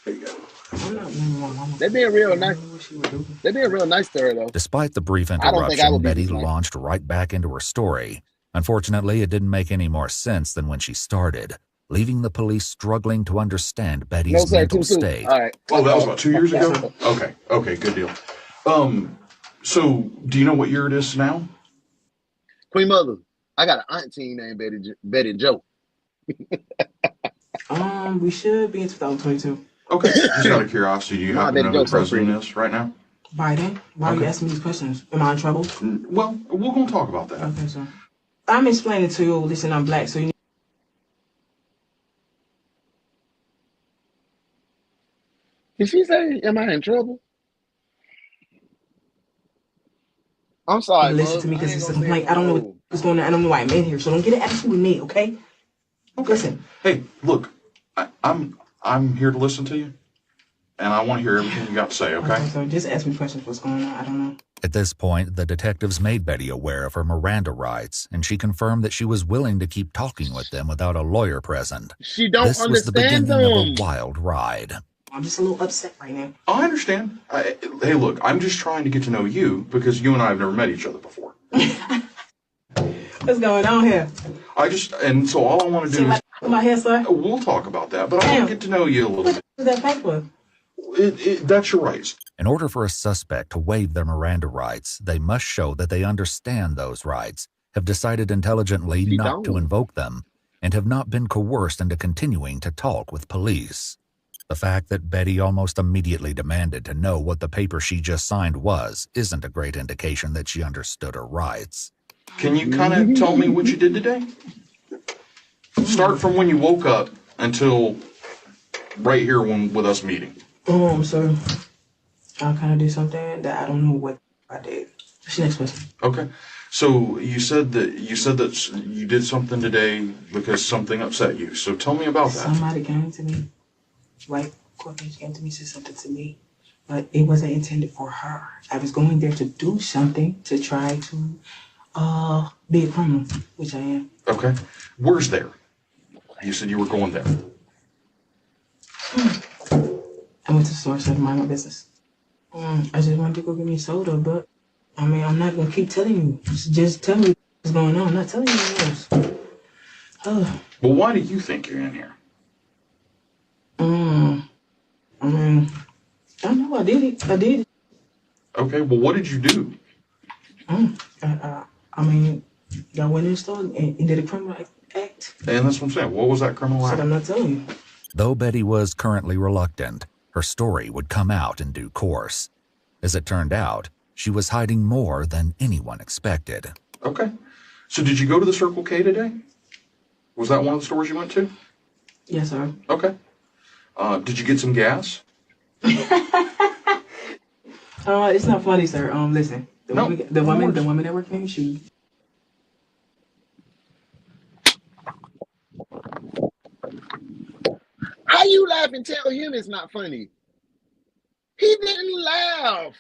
There you go. They being real nice. They being real nice to her though. Despite the brief I don't think I interruption, would be Betty this nice. launched right back into her story. Unfortunately, it didn't make any more sense than when she started, leaving the police struggling to understand Betty's No, sir, mental too soon. state. All right. Oh, that was about 2 years ago? Okay, good deal. So do you know what year it is now? Queen Mother, I got an auntie named Betty Joe. We should be in 2022. Okay, just out of curiosity, do you happen to know who the Betty Joe's so president pretty. is right now? Biden? Why are you asking me these questions? Am I in trouble? Well, we're going to talk about that. Okay, sir. I'm explaining to you. Listen, I'm black, so you. Did she say, am I in trouble? I'm sorry, Listen Mug. to me I because ain't it's a gonna say it complaint. no I don't know more. what's going on. I don't know why I'm in here. So don't get an attitude with me, okay? Listen. Hey, look, I'm here to listen to you, and I want to hear everything you got to say, okay? Okay, so just ask me questions. What's going on? I don't know. At this point, the detectives made Betty aware of her Miranda rights, and she confirmed that she was willing to keep talking with them without a lawyer present. She don't This was the understand beginning of a them. wild ride. I'm just a little upset right now. I understand. Hey, look, I'm just trying to get to know you because you and I have never met each other before. What's going on here? And so all I want to do is... My hair, sir? We'll talk about that, but I want to get to know you a little bit. What's that paper? That's your rights. In order for a suspect to waive their Miranda rights, they must show that they understand those rights, have decided intelligently not to invoke them, and have not been coerced into continuing to talk with police. The fact that Betty almost immediately demanded to know what the paper she just signed was isn't a great indication that she understood her rights. Can you kind of tell me what you did today? Start from when you woke up until right here with us meeting. So I kind of did something that I don't know what I did. What's the next question? Okay. So you said that you did something today because something upset you. So tell me about that. Somebody came to me. White corporation came to me, said something to me, but it wasn't intended for her. I was going there to do something to try to be a criminal, which I am. Okay. Where's there? You said you were going there. I went to the store, so to mind my business. I just wanted to go get me soda, but I mean, I'm not gonna keep telling you. Just tell me what's going on. I'm not telling you anything else. Well, why do you think you're in here? I mean, I don't know. I did it. Okay. Well, what did you do? I mean, I went in the store and did a criminal act. And that's what I'm saying. What was that criminal act? I'm not telling you. Though Betty was currently reluctant, her story would come out in due course. As it turned out, she was hiding more than anyone expected. Okay. So did you go to the Circle K today? Was that one of the stores you went to? Yes, sir. Okay. Did you get some gas? It's not funny, sir. Listen. The woman that worked in she. How you laugh and tell him it's not funny? He didn't laugh.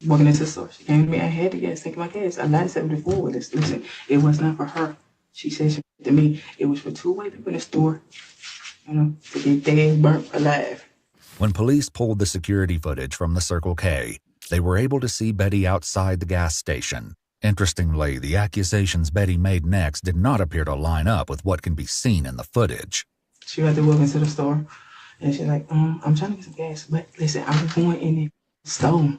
Walking into the store, she came to me. I had to take my gas. I lied to something before with this. Listen, it was not for her. She said to me, it was for two white people in the store, to get their ass burnt alive. When police pulled the security footage from the Circle K, they were able to see Betty outside the gas station. Interestingly, the accusations Betty made next did not appear to line up with what can be seen in the footage. She had to walk into the store, and she's like, I'm trying to get some gas, but listen, I was going in the store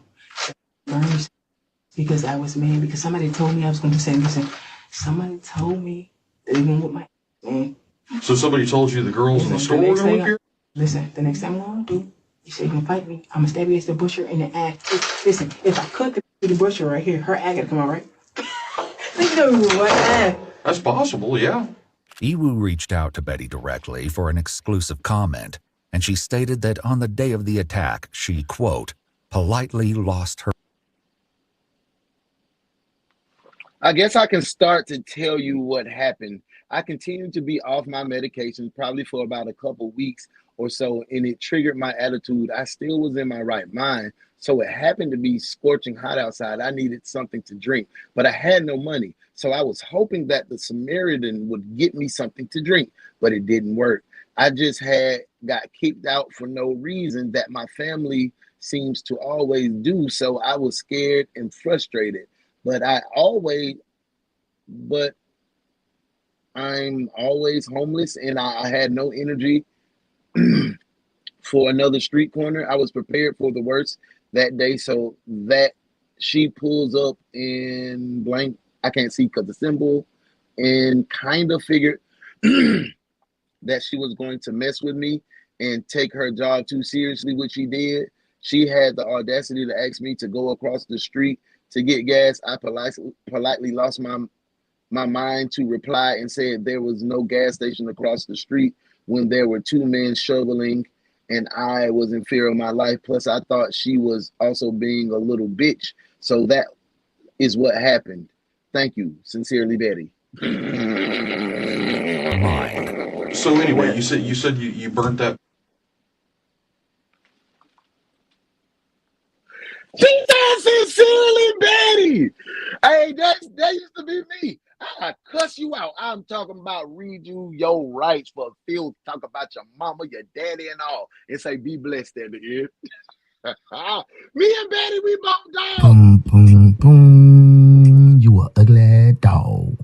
because I was mad, because somebody told me I was going to say, listen, somebody told me that they went with my man. So somebody told you the girls in the store were going to whip you? Listen, the next time I'm going to do, you say you're going to fight me, I'm going to stab you as the butcher in the eye. Listen, if I cut the butcher right here, her eye got to come out, right? That's possible, yeah. Iwu reached out to Betty directly for an exclusive comment, and she stated that on the day of the attack, she, quote, politely lost her. I guess I can start to tell you what happened. I continued to be off my medication probably for about a couple weeks or so, and it triggered my attitude. I still was in my right mind, so it happened to be scorching hot outside. I needed something to drink, but I had no money, so I was hoping that the Samaritan would get me something to drink, but it didn't work. I just got kicked out for no reason that my family seems to always do, so I was scared and frustrated. But I'm always homeless, and I had no energy for another street corner. I was prepared for the worst that day, so that she pulls up in blank, I can't see because the symbol, and kind of figured that she was going to mess with me and take her job too seriously, which she did. She had the audacity to ask me to go across the street to get gas. I politely lost my mind to reply and said there was no gas station across the street, when there were two men shoveling and I was in fear of my life. Plus, I thought she was also being a little bitch. So that is what happened. Thank you. Sincerely, Betty. So anyway, you said you burnt that. She said sincerely, Betty. Hey, that used to be me. I cuss you out. I'm talking about read you your rights for filth. Talk about your mama, your daddy, and all, and say be blessed at the end. Me and Betty, we both dogs. Boom, boom, boom. You a ugly dog.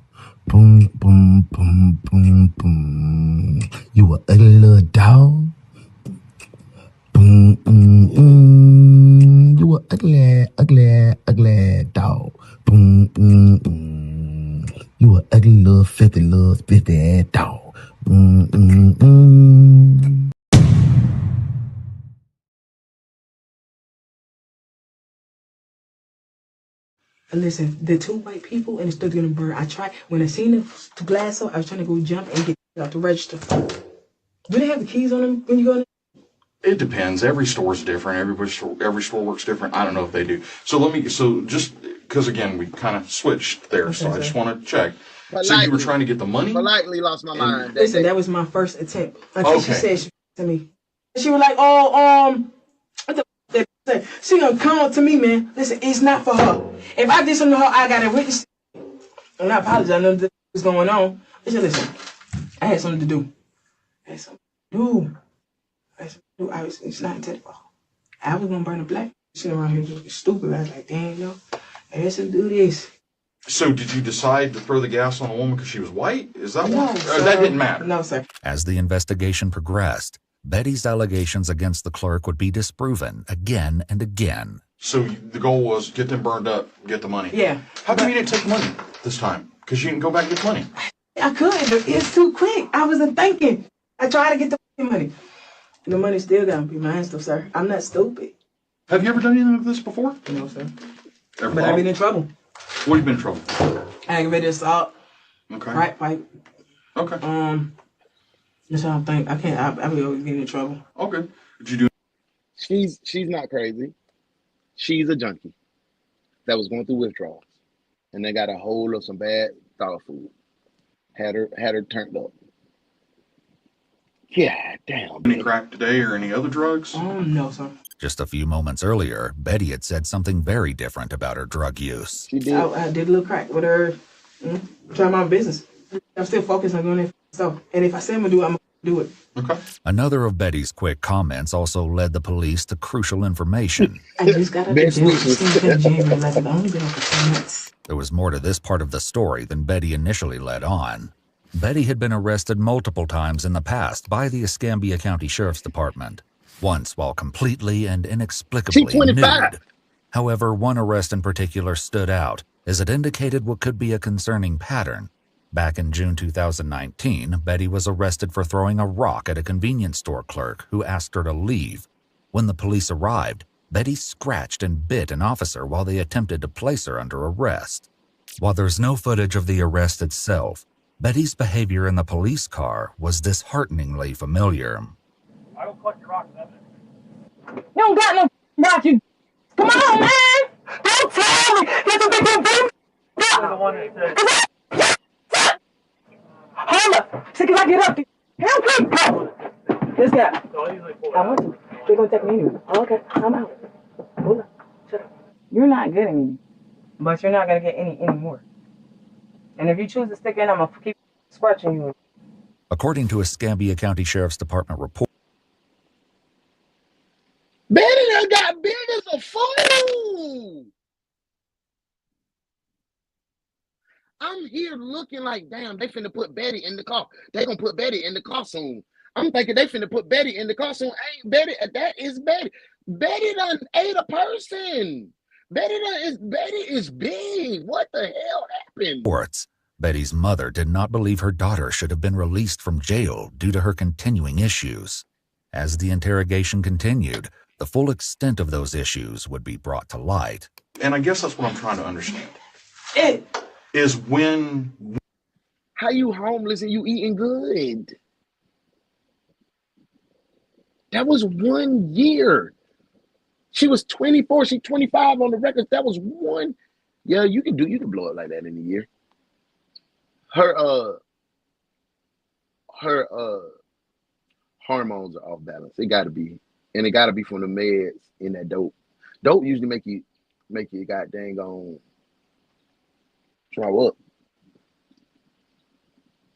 Boom, boom, boom, boom, boom. You a ugly little dog. Boom, boom, boom. You a ugly, ugly, ugly dog. Boom, boom, boom. You a ugly little filthy ass dog. Boom, boom, boom. Listen, the two white people and it's still gonna burn. I tried when I seen the glass up, I was trying to go jump and get out the register. Do they have the keys on them when you go in? It depends. Every store's different. Every store works different. I don't know if they do. So just because again we kind of switched there, so I just want to check. So you were trying to get the money? Politely lost my mind. Listen, that was my first attempt. Until she said she to me. She was like, "Oh, what the say?" She gonna come up to me, man. Listen, it's not for her. If I did something to her, I got a witness. And I apologize. I know this was going on. I said, listen, I had something to do. It's not intended for her. I was gonna burn a black. Sitting around here looking stupid. I was like, damn, yo, I had to do this. So did you decide to throw the gas on a woman because she was white? Is that No, what? sir. That didn't matter. No, sir. As the investigation progressed, Betty's allegations against the clerk would be disproven again and again. So the goal was get them burned up, get the money. Yeah. How come you didn't take money this time? Because you didn't go back and get money. I could, but it's too quick. I wasn't thinking. I tried to get the money. The money still got to be mine, still, sir. I'm not stupid. Have you ever done anything like this before? No, sir. But I've been in trouble. What have you been in trouble? Aggravated assault. Okay. Right fight. Okay. That's how I think. I can't. I be always getting in trouble. Okay. Did you do? She's not crazy. She's a junkie that was going through withdrawals, and they got a hold of some bad dog food. Had her turned up. Yeah, damn. Any crack today or any other drugs? No, sir. Just a few moments earlier, Betty had said something very different about her drug use. She did. I did a little crack with her. Try my business. I'm still focused on doing it for myself. And if I say I'm gonna do it, I'm gonna do it. Okay. Another of Betty's quick comments also led the police to crucial information. I just got out of jail. Only been over 10 months. There was more to this part of the story than Betty initially led on. Betty had been arrested multiple times in the past by the Escambia County Sheriff's Department, once while completely and inexplicably nude. However, one arrest in particular stood out, as it indicated what could be a concerning pattern. Back in June 2019, Betty was arrested for throwing a rock at a convenience store clerk who asked her to leave. When the police arrived, Betty scratched and bit an officer while they attempted to place her under arrest. While there's no footage of the arrest itself, Betty's behavior in the police car was dishearteningly familiar. I don't collect your rocks, evidence. You don't got no rock, you. Come on, man! Don't tell me! That's a big boom! You're the one that said. Hold up! See, can I get up? Help me! This guy. I want to. They're going to take me anyway. Oh, okay, I'm out. Hold up. Shut up. You're not getting any, but you're not going to get any more. And if you choose to stick in, I'm going to keep scratching you. According to a Escambia County Sheriff's Department report, Betty done got big as a fool. I'm here looking like, damn, they finna put Betty in the car. They gonna put Betty in the car soon. I'm thinking they finna put Betty in the car soon. Ain't Betty, that is Betty. Betty done ate a person. Betty is big. What the hell happened? reports, Betty's mother did not believe her daughter should have been released from jail due to her continuing issues. As the interrogation continued, the full extent of those issues would be brought to light. And I guess that's what I'm trying to understand. Is when... How you homeless and you eating good? That was 1 year. She was 24. She's 25 on the record. That was one. Yeah, you can blow it like that in a year. Her hormones are off balance. It gotta be. And it gotta be from the meds in that dope. Dope usually make you god dang on throw up.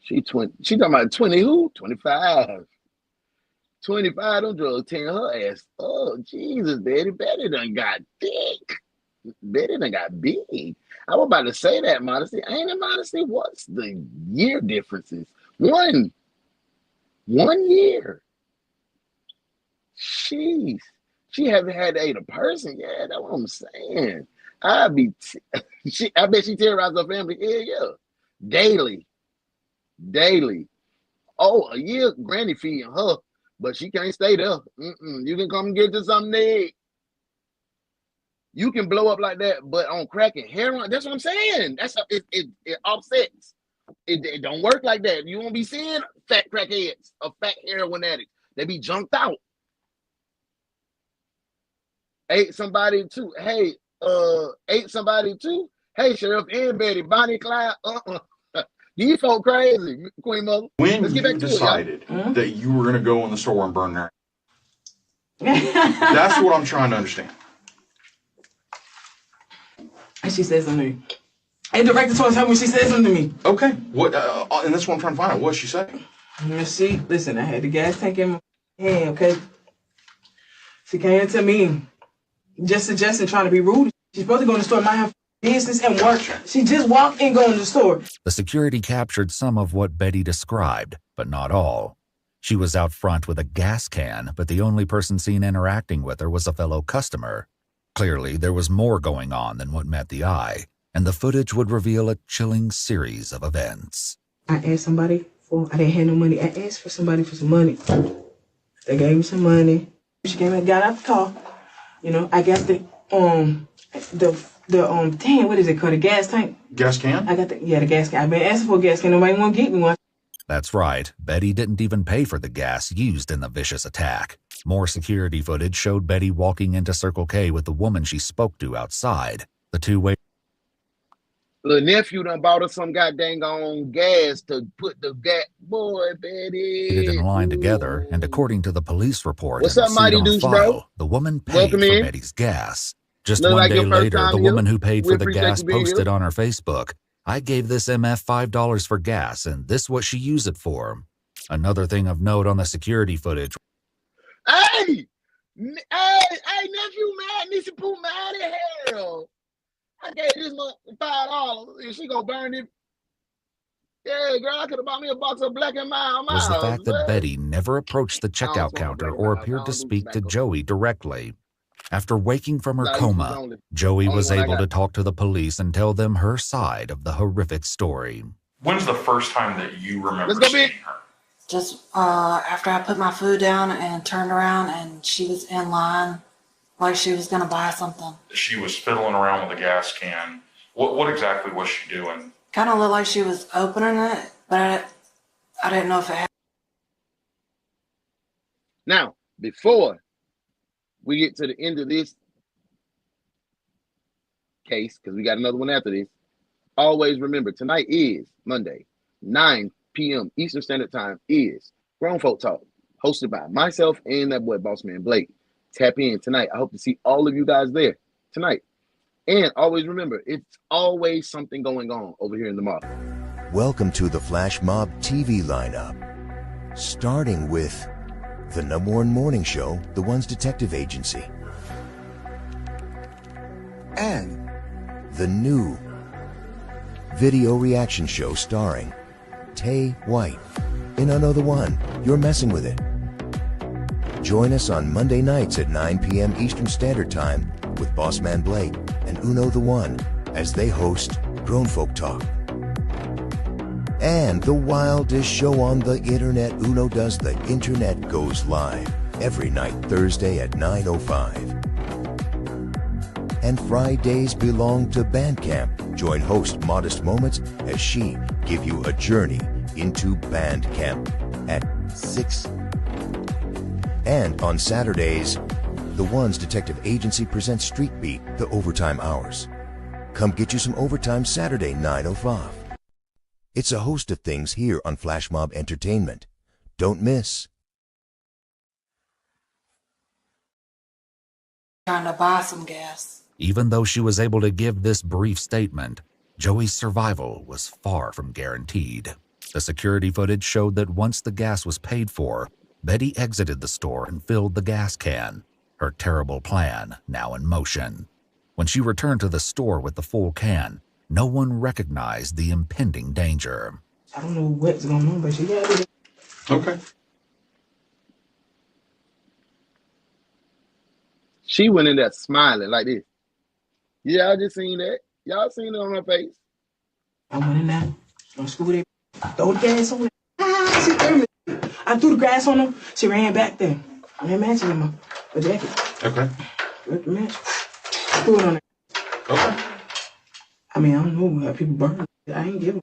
She talking about 20 who? 25. 25, them drugs tearing her ass. Oh, Jesus, Betty. Betty done got thick. Betty done got big. I was about to say that, Modesty. Ain't it, Modesty? What's the year differences? 1 year. Jeez. She haven't had to eat a person. Yeah, that's what I'm saying. I bet she terrorized her family. Yeah. Daily. Oh, a year granny feeding her, but she can't stay there. You can come and get to something to eat. You can blow up like that, but on crack and heroin, that's what I'm saying. It offsets. It don't work like that. You won't be seeing fat crackheads or fat heroin addicts. They be junked out. Ate somebody too. Hey, Sheriff and Betty, Bonnie Clyde. You folk crazy, Queen Mother. When Let's get you back to decided that you were going to go in the store and burn that, that's what I'm trying to understand. And she said something to me. And director told her when she said something to me. Okay. What? And that's what I'm trying to find out. What'd she say? Listen, I had the gas tank in my hand, okay? She came to me just suggesting trying to be rude. She's supposed to go in the store, mind her business and work. She just walked in, go in the store. The security captured some of what Betty described, but not all. She was out front with a gas can, but the only person seen interacting with her was a fellow customer. Clearly, there was more going on than what met the eye, and the footage would reveal a chilling series of events. I asked somebody I didn't have no money. I asked for somebody for some money. They gave me some money. She came and got out the car. I got the what is it called? The gas tank? Gas can? I got the gas can. I've been asking for a gas can. Nobody want to get me one. That's right. Betty didn't even pay for the gas used in the vicious attack. More security footage showed Betty walking into Circle K with the woman she spoke to outside. The two-way... Little nephew done bought her some goddamn on gas to put the gas. Boy, Betty. In line together, and according to the police report, what's up, Mighty Deuce, bro? The woman paid for Betty's gas. Just one day later, the woman who paid for the gas posted on her Facebook, "I gave this MF $5 for gas, and this what she used it for." Another thing of note on the security footage. Hey, nephew, man, needs to put mad as hell. I gave this month $5, and she gonna burn it. Yeah, girl, I could have bought me a box of Black and Mild. Was the fact that Betty never approached the checkout counter or appeared to speak to Joey directly. After waking from her coma, Joey was able to talk to the police and tell them her side of the horrific story. When's the first time that you remember seeing her? Just after I put my food down and turned around, and she was in line like she was going to buy something. She was fiddling around with a gas can. What exactly was she doing? Kind of looked like she was opening it, but I didn't know if it had. Now, before we get to the end of this case, because we got another one after this, always remember, tonight is Monday, 9 p.m. Eastern Standard Time is Grown Folk Talk, hosted by myself and that boy, Boss Man Blake. Tap in tonight. I hope to see all of you guys there tonight. And always remember, it's always something going on over here in the mob. Welcome to the Flash Mob TV lineup. Starting with the #1 morning show, The One's Detective Agency. And the new video reaction show starring Tay White in Another One, You're Messing With It. Join us on Monday nights at 9 p.m. Eastern Standard Time with Bossman Blake and Uno the One as they host Grown Folk Talk. And the wildest show on the internet, Uno Does the Internet, goes live every night Thursday at 9:05. And Fridays belong to Bandcamp. Join host Modest Moments as she give you a journey into Bandcamp at 6. And on Saturdays, the Ones Detective Agency presents Street Beat, the overtime hours. Come get you some overtime Saturday, 9:05. It's a host of things here on Flash Mob Entertainment. Don't miss. Trying to buy some gas. Even though she was able to give this brief statement, Joey's survival was far from guaranteed. The security footage showed that once the gas was paid for, Betty exited the store and filled the gas can, her terrible plan now in motion. When she returned to the store with the full can, no one recognized the impending danger. I don't know what's going on, but she got it. Okay. She went in there smiling like this. Yeah, I just seen that. Y'all seen it on her face. I went in there, on school day, throw the gas on it. She threw me. I threw the grass on her. She ran back there. I had matches in my jacket. Okay. Ripped the match. Threw it on there. Okay. I mean, I don't know how people burn. I ain't give a.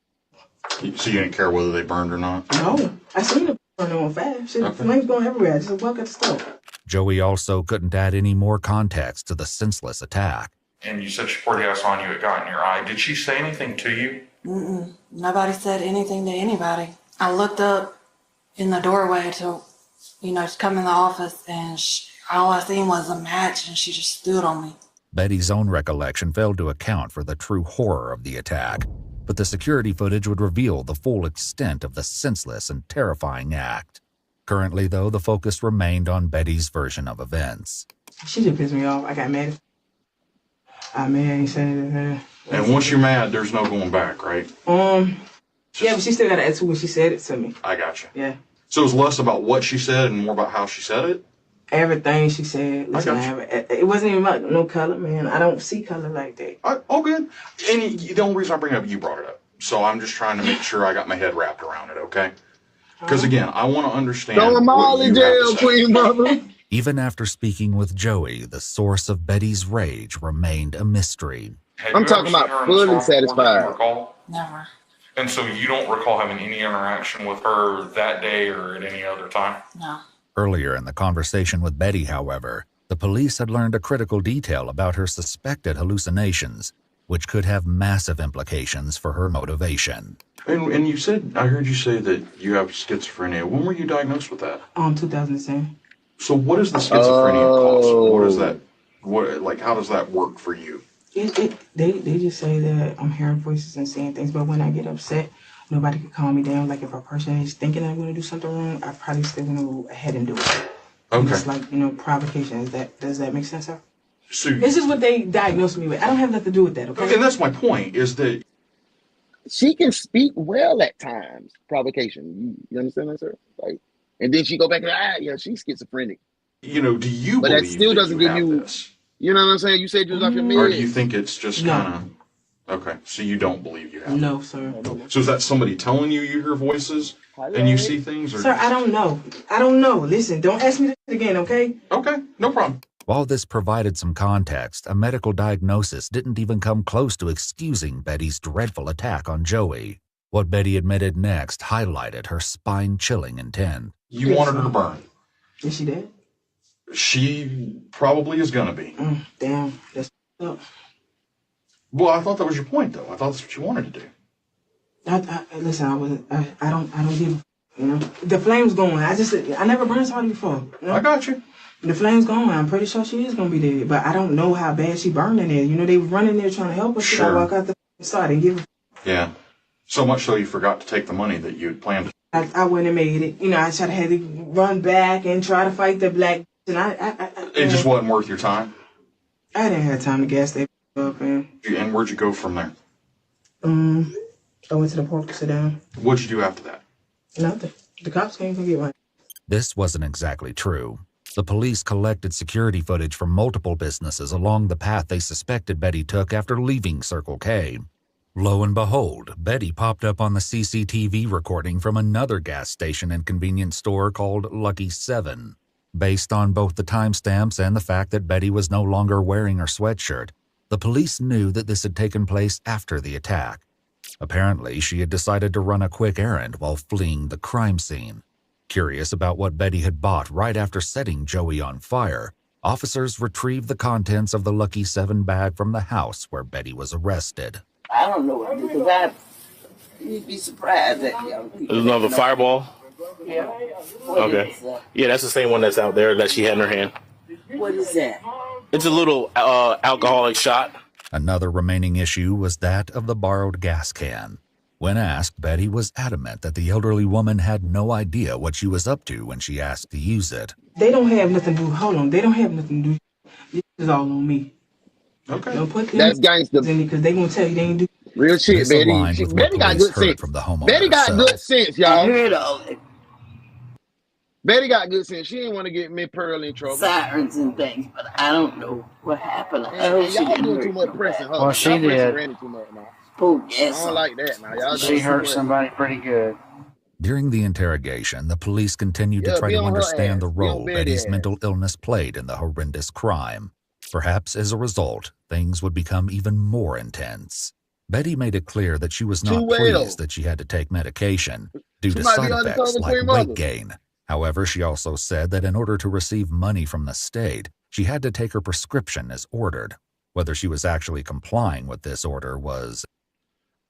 So you didn't care whether they burned or not? No. I seen it burn on fire. Shit, Okay. flames going everywhere. I just walk at the stove. Joey also couldn't add any more context to the senseless attack. And you said she poured gas on you, it got in your eye. Did she say anything to you? Mm-mm. Nobody said anything to anybody. I looked up in the doorway to, to come in the office, and all I seen was a match, and she just stood on me. Betty's own recollection failed to account for the true horror of the attack, but the security footage would reveal the full extent of the senseless and terrifying act. Currently, though, the focus remained on Betty's version of events. She just pissed me off. I got mad. I ain't saying anything. And once you're mad, there's no going back, right? Yeah, but she still got an attitude when she said it to me. I got you. Yeah. So it was less about what she said and more about how she said it? Everything she said. Listen, it wasn't even about no color, man. I don't see color like that. Oh, good. And the only reason I bring it up, you brought it up. So I'm just trying to make sure I got my head wrapped around it, okay? Because again, I want to understand. Throw them all in jail, Queen Mother. Even after speaking with Joey, the source of Betty's rage remained a mystery. I'm talking about fully satisfied. Never. And so you don't recall having any interaction with her that day or at any other time? No. Earlier in the conversation with Betty, however, the police had learned a critical detail about her suspected hallucinations, which could have massive implications for her motivation. And you said, I heard you say that you have schizophrenia. When were you diagnosed with that? 2007. So what does the schizophrenia cause? What is that? How does that work for you? They just say that I'm hearing voices and seeing things, but when I get upset, nobody can calm me down. Like if a person is thinking I'm going to do something wrong, I probably still going to go ahead and do it. Okay. It's like, provocation. Does that make sense, sir? So, this is what they diagnosed me with. I don't have nothing to do with that, okay? And that's my point, is that she can speak well at times. Provocation. You understand that, sir? And then she go back and she's schizophrenic. Do you but believe that still doesn't give you this? You know what I'm saying? You said you was off your meds. Or do you think it's just kind of okay? So you don't believe you have it? No, sir. So is that somebody telling you hear voices and you see things? Or sir, I don't know. Listen, don't ask me this again, okay? Okay, no problem. While this provided some context, a medical diagnosis didn't even come close to excusing Betty's dreadful attack on Joey. What Betty admitted next highlighted her spine-chilling intent. You wanted her to burn. Is she dead? She probably is gonna be. Damn, that's up. Well, I thought that was your point, though. I thought that's what you wanted to do. Listen, I don't give. The flame's going. I never burned somebody before. I got you. The flame's going. I'm pretty sure she is gonna be dead, but I don't know how bad she burned in there. They were running there trying to help us. Sure. I walk out the side and give. Yeah. So much so you forgot to take the money that you had planned to. I wouldn't have made it. I tried to have to run back and try to fight the black. And It just wasn't worth your time? I didn't have time to gas that up, man. And where'd you go from there? I went to the park to sit down. What'd you do after that? Nothing. The cops came to get me. This wasn't exactly true. The police collected security footage from multiple businesses along the path they suspected Betty took after leaving Circle K. Lo and behold, Betty popped up on the CCTV recording from another gas station and convenience store called Lucky 7. Based on both the timestamps and the fact that Betty was no longer wearing her sweatshirt, the police knew that this had taken place after the attack. Apparently, she had decided to run a quick errand while fleeing the crime scene. Curious about what Betty had bought right after setting Joey on fire, officers retrieved the contents of the Lucky 7 bag from the house where Betty was arrested. I don't know what because you'd be surprised at young people. There's another fireball? Yeah. Okay. Yeah, that's the same one that's out there that she had in her hand. What is that? It's a little alcoholic shot. Another remaining issue was that of the borrowed gas can. When asked, Betty was adamant that the elderly woman had no idea what she was up to when she asked to use it. They don't have nothing to do. Hold on. They don't have nothing to do. This is all on me. Okay. Don't put them That's gangster. because they gonna tell you they ain't do. Real shit, This Betty. aligned with what Betty got police good heard sense. from the homeowner Betty got herself. good sense, I y'all. heard all that. Betty got good sense. She didn't want to get me Pearl in trouble. Sirens and things, but I don't know what happened. I And, hope and she y'all didn't doing hurt too much nobody. pressing her. Well, she Y'all pressing did. Randy too much now. Oh, I yes. don't like that now. Y'all She doing too hurt much. somebody pretty good. During the interrogation, the police continued to Yeah, try be to on her understand the ass. Be on role Betty's Betty's ass. mental illness played in the horrendous crime. Perhaps as a result, things would become even more intense. Betty made it clear that she was not Too well. pleased that she had to take medication due She to might side be effects undercover like Queen weight Mother. gain. However, she also said that in order to receive money from the state, she had to take her prescription as ordered. Whether she was actually complying with this order was...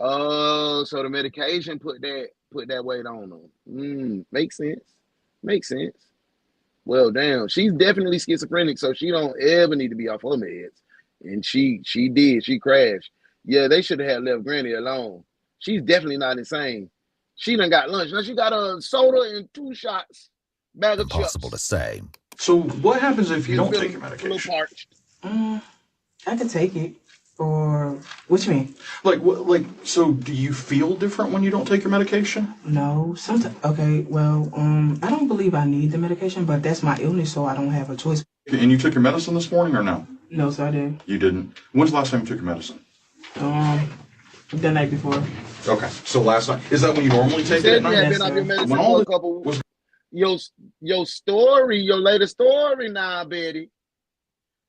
Oh, so the medication put that weight on them. Makes sense. Makes sense. Well, damn, she's definitely schizophrenic, so she don't ever need to be off her meds. And she did. She crashed. Yeah, they should have left Granny alone. She's definitely not insane. She done got lunch. Now she got a soda and 2 shots. Bag of impossible chips. to say. So what happens if you don't Feeling take your a little medication? parched. I could take it. Or what you mean? So do you feel different when you don't take your medication? No, sometimes. Okay, well, I don't believe I need the medication, but that's my illness, so I don't have a choice. And you took your medicine this morning or no? No, so I did. You didn't? When's the last time you took your medicine? The night before. Okay, so last night. Is that when you normally take it at You night? had been off your medicine When all for a this couple was your story, your latest story now, Betty.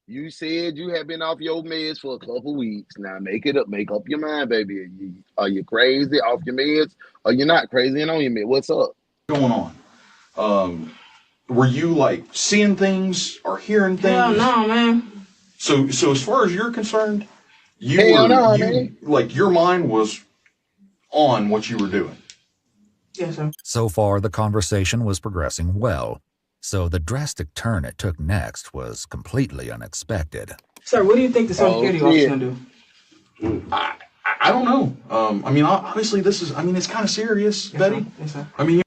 You said you had been off your meds for a couple weeks. Now make up your mind, baby. Are you crazy off your meds? Or you're not crazy and on your meds? What's up? going on? Were you like seeing things or hearing things? Hell no, man. So as far as you're concerned, like your mind was on what you were doing. Yes, sir. So far, the conversation was progressing well. So the drastic turn it took next was completely unexpected. Sir, what do you think the Social Security office is going to do? I don't know. I mean, obviously this is, it's kind of serious, Betty. Yes, sir. I mean,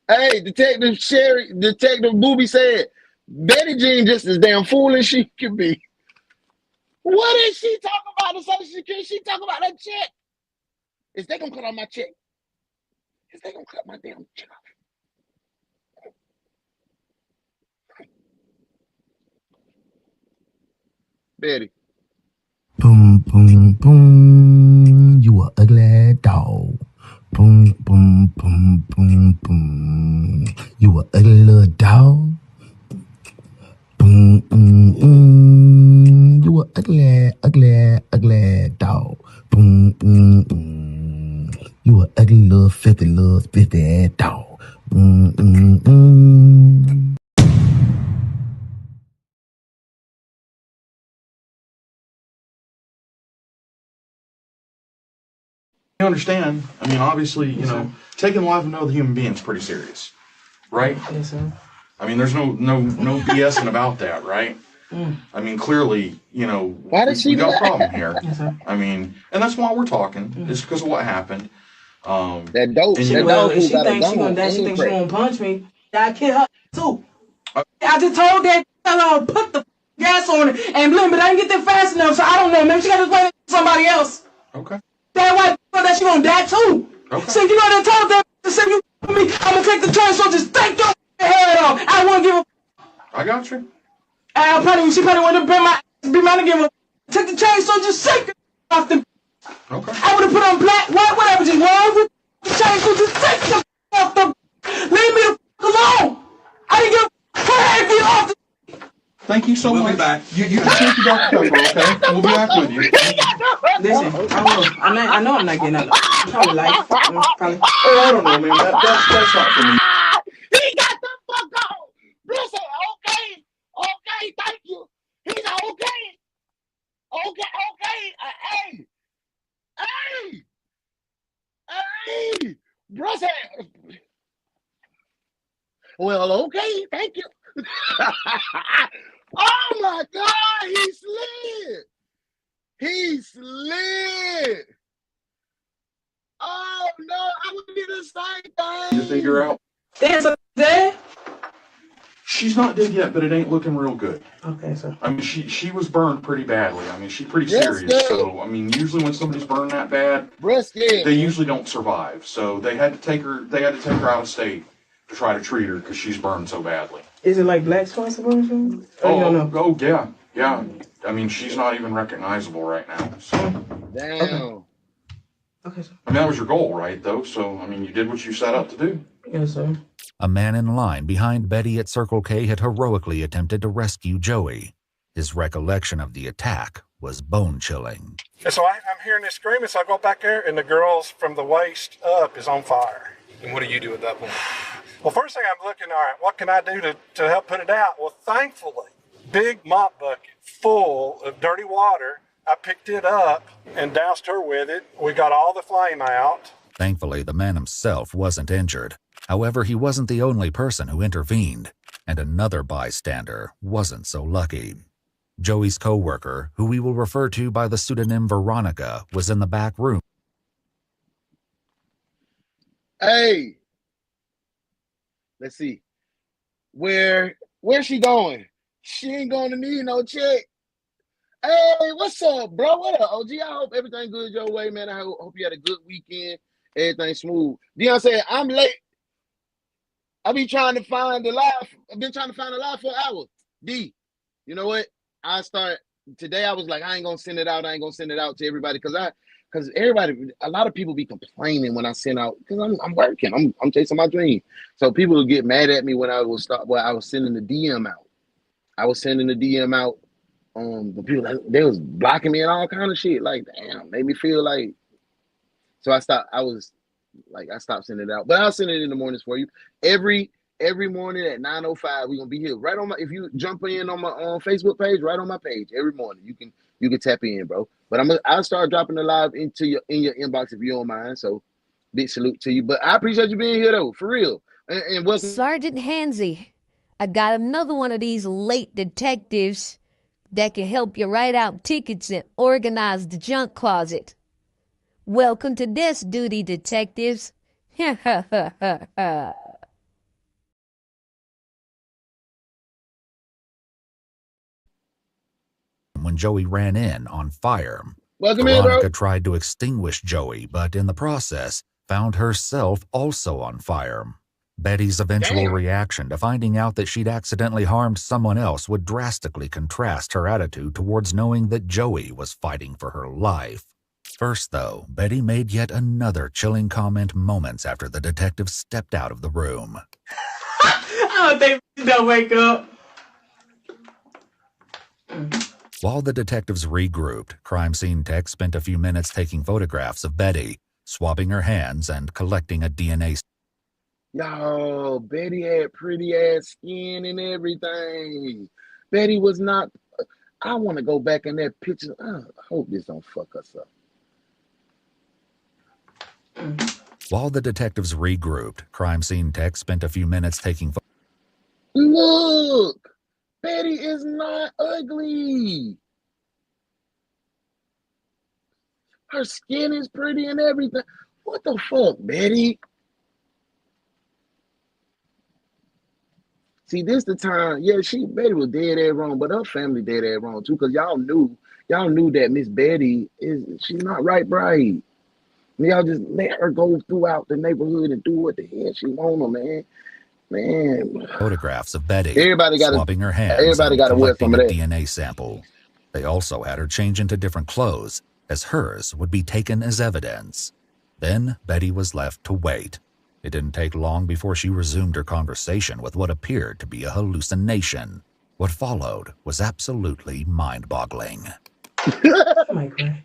Hey, Detective Booby said, Betty Jean just as damn foolish she can be. What is she talking about? The Social Security? She talking about that check. Is they gonna cut off my check? Is they gonna cut my damn check off? Betty. Boom, boom, boom. You a ugly dog. Boom, boom, boom, boom, boom. You a ugly little dog. Boom, boom, boom. You a ugly, ugly, ugly dog. Boom, boom, boom. You a ugly little filthy ass dog. Boom, boom, boom. you understand. I mean, obviously, taking the life of another human being is pretty serious, right? Yes, sir. I mean, there's no BSing about that, right? I mean, clearly, Why did she we got a lie? problem here. Yes, sir. I mean, and that's why we're talking. It's because of what happened. That dope. And That Well, dog if food she got a thinks she gun. gonna die, she Ain't thinks she crack. gonna punch me. I kill her too. I just told that girl put the gas on it and blame, but I didn't get there fast enough, so I don't know. Maybe she got to explain it to somebody else. Okay. That white girl that she gonna die too. Okay. So you know they told that to say you me, I'm gonna take the train, so just take your head off. I won't give a. I got you. She probably wanted to be mine again. Take the chain, so just shake it off the. Okay. I would have put on black, white, whatever, just wrong with the chain, so just take the off the. Leave me the alone. I didn't give a heavy off the. Thank you so much. Be back. You can take your Dr. Pepper, okay? We'll be back with you. Listen, I know I'm not getting out. Probably like, probably. Oh, I don't know, man. That's not for me. He got the fuck out. Bruce said, okay, thank you. He's okay. Hey. Bruce said, well, okay, thank you. Oh my God, he slid. Oh no, I would do the same thing. You figure out. There's a dead? She's not dead yet, but it ain't looking real good. Okay, sir. I mean, she was burned pretty badly. I mean, she's pretty Yes, serious. good. So, I mean, usually when somebody's burned that bad, Scared, they usually don't survive. So they had to take her out of state to try to treat her because she's burned so badly. Is it like black spots or something? Oh, yeah. I mean, she's not even recognizable right now. So. Damn. Okay, sir. I mean, that was your goal, right, though? So, I mean, you did what you set out to do. Yes, sir. A man in line behind Betty at Circle K had heroically attempted to rescue Joey. His recollection of the attack was bone-chilling. And so I'm hearing this screaming, so I go back there, and the girl's from the waist up is on fire. And what do you do at that point? Well, first thing I'm looking, all right, what can I do to help put it out? Well, thankfully, big mop bucket full of dirty water. I picked it up and doused her with it. We got all the flame out. Thankfully, the man himself wasn't injured. However, he wasn't the only person who intervened, and another bystander wasn't so lucky. Joey's co-worker, who we will refer to by the pseudonym Veronica, was in the back room. Hey, let's see. Where's she going? She ain't going to need no check. Hey, what's up, bro? What up, OG? I hope everything good your way, man. I hope you had a good weekend. Everything smooth. Dion said, I'm late. I've been trying to find the live. I've been trying to find the live for an hour. D, you know what? Today I was like, I ain't gonna send it out. I ain't gonna send it out to everybody because everybody, a lot of people be complaining when I send out because I'm working. I'm chasing my dream. So people will get mad at me when I was sending the DM out. I was sending the DM out. The people they was blocking me and all kind of shit. Like, damn, made me feel like. So I stopped. I stopped sending it out, but I'll send it in the mornings for you. Every morning at 9:05, we're gonna be here right on my. If you jump in on my Facebook page, right on my page every morning, you can tap in, bro. But I'll start dropping the live in your inbox if you don't mind. So big salute to you. But I appreciate you being here though, for real. And what's Sergeant Hansy, I got another one of these late detectives that can help you write out tickets and organize the junk closet. Welcome to Desk Duty, detectives. When Joey ran in on fire, Welcome Veronica in, bro. tried to extinguish Joey, but in the process, found herself also on fire. Betty's eventual reaction to finding out that she'd accidentally harmed someone else would drastically contrast her attitude towards knowing that Joey was fighting for her life. First, though, Betty made yet another chilling comment moments after the detective stepped out of the room. I don't think they'll wake up. While the detectives regrouped, crime scene tech spent a few minutes taking photographs of Betty, swabbing her hands and collecting a DNA. Yo, Betty had pretty ass skin and everything. Betty was not. I want to go back in that picture. I hope this don't fuck us up. While the detectives regrouped, crime scene tech spent a few minutes taking photographs. Look, Betty is not ugly. Her skin is pretty and everything. What the fuck, Betty? See, this the time. Yeah, Betty was dead ass wrong, but her family dead ass wrong too, because y'all knew that Miss Betty she's not right. Y'all just let her go throughout the neighborhood and do what the hell she wanna, man. Man. Photographs of Betty, swabbing her hands, everybody got to wear some of a that. DNA sample. They also had her change into different clothes, as hers would be taken as evidence. Then Betty was left to wait. It didn't take long before she resumed her conversation with what appeared to be a hallucination. What followed was absolutely mind-boggling. I might cry.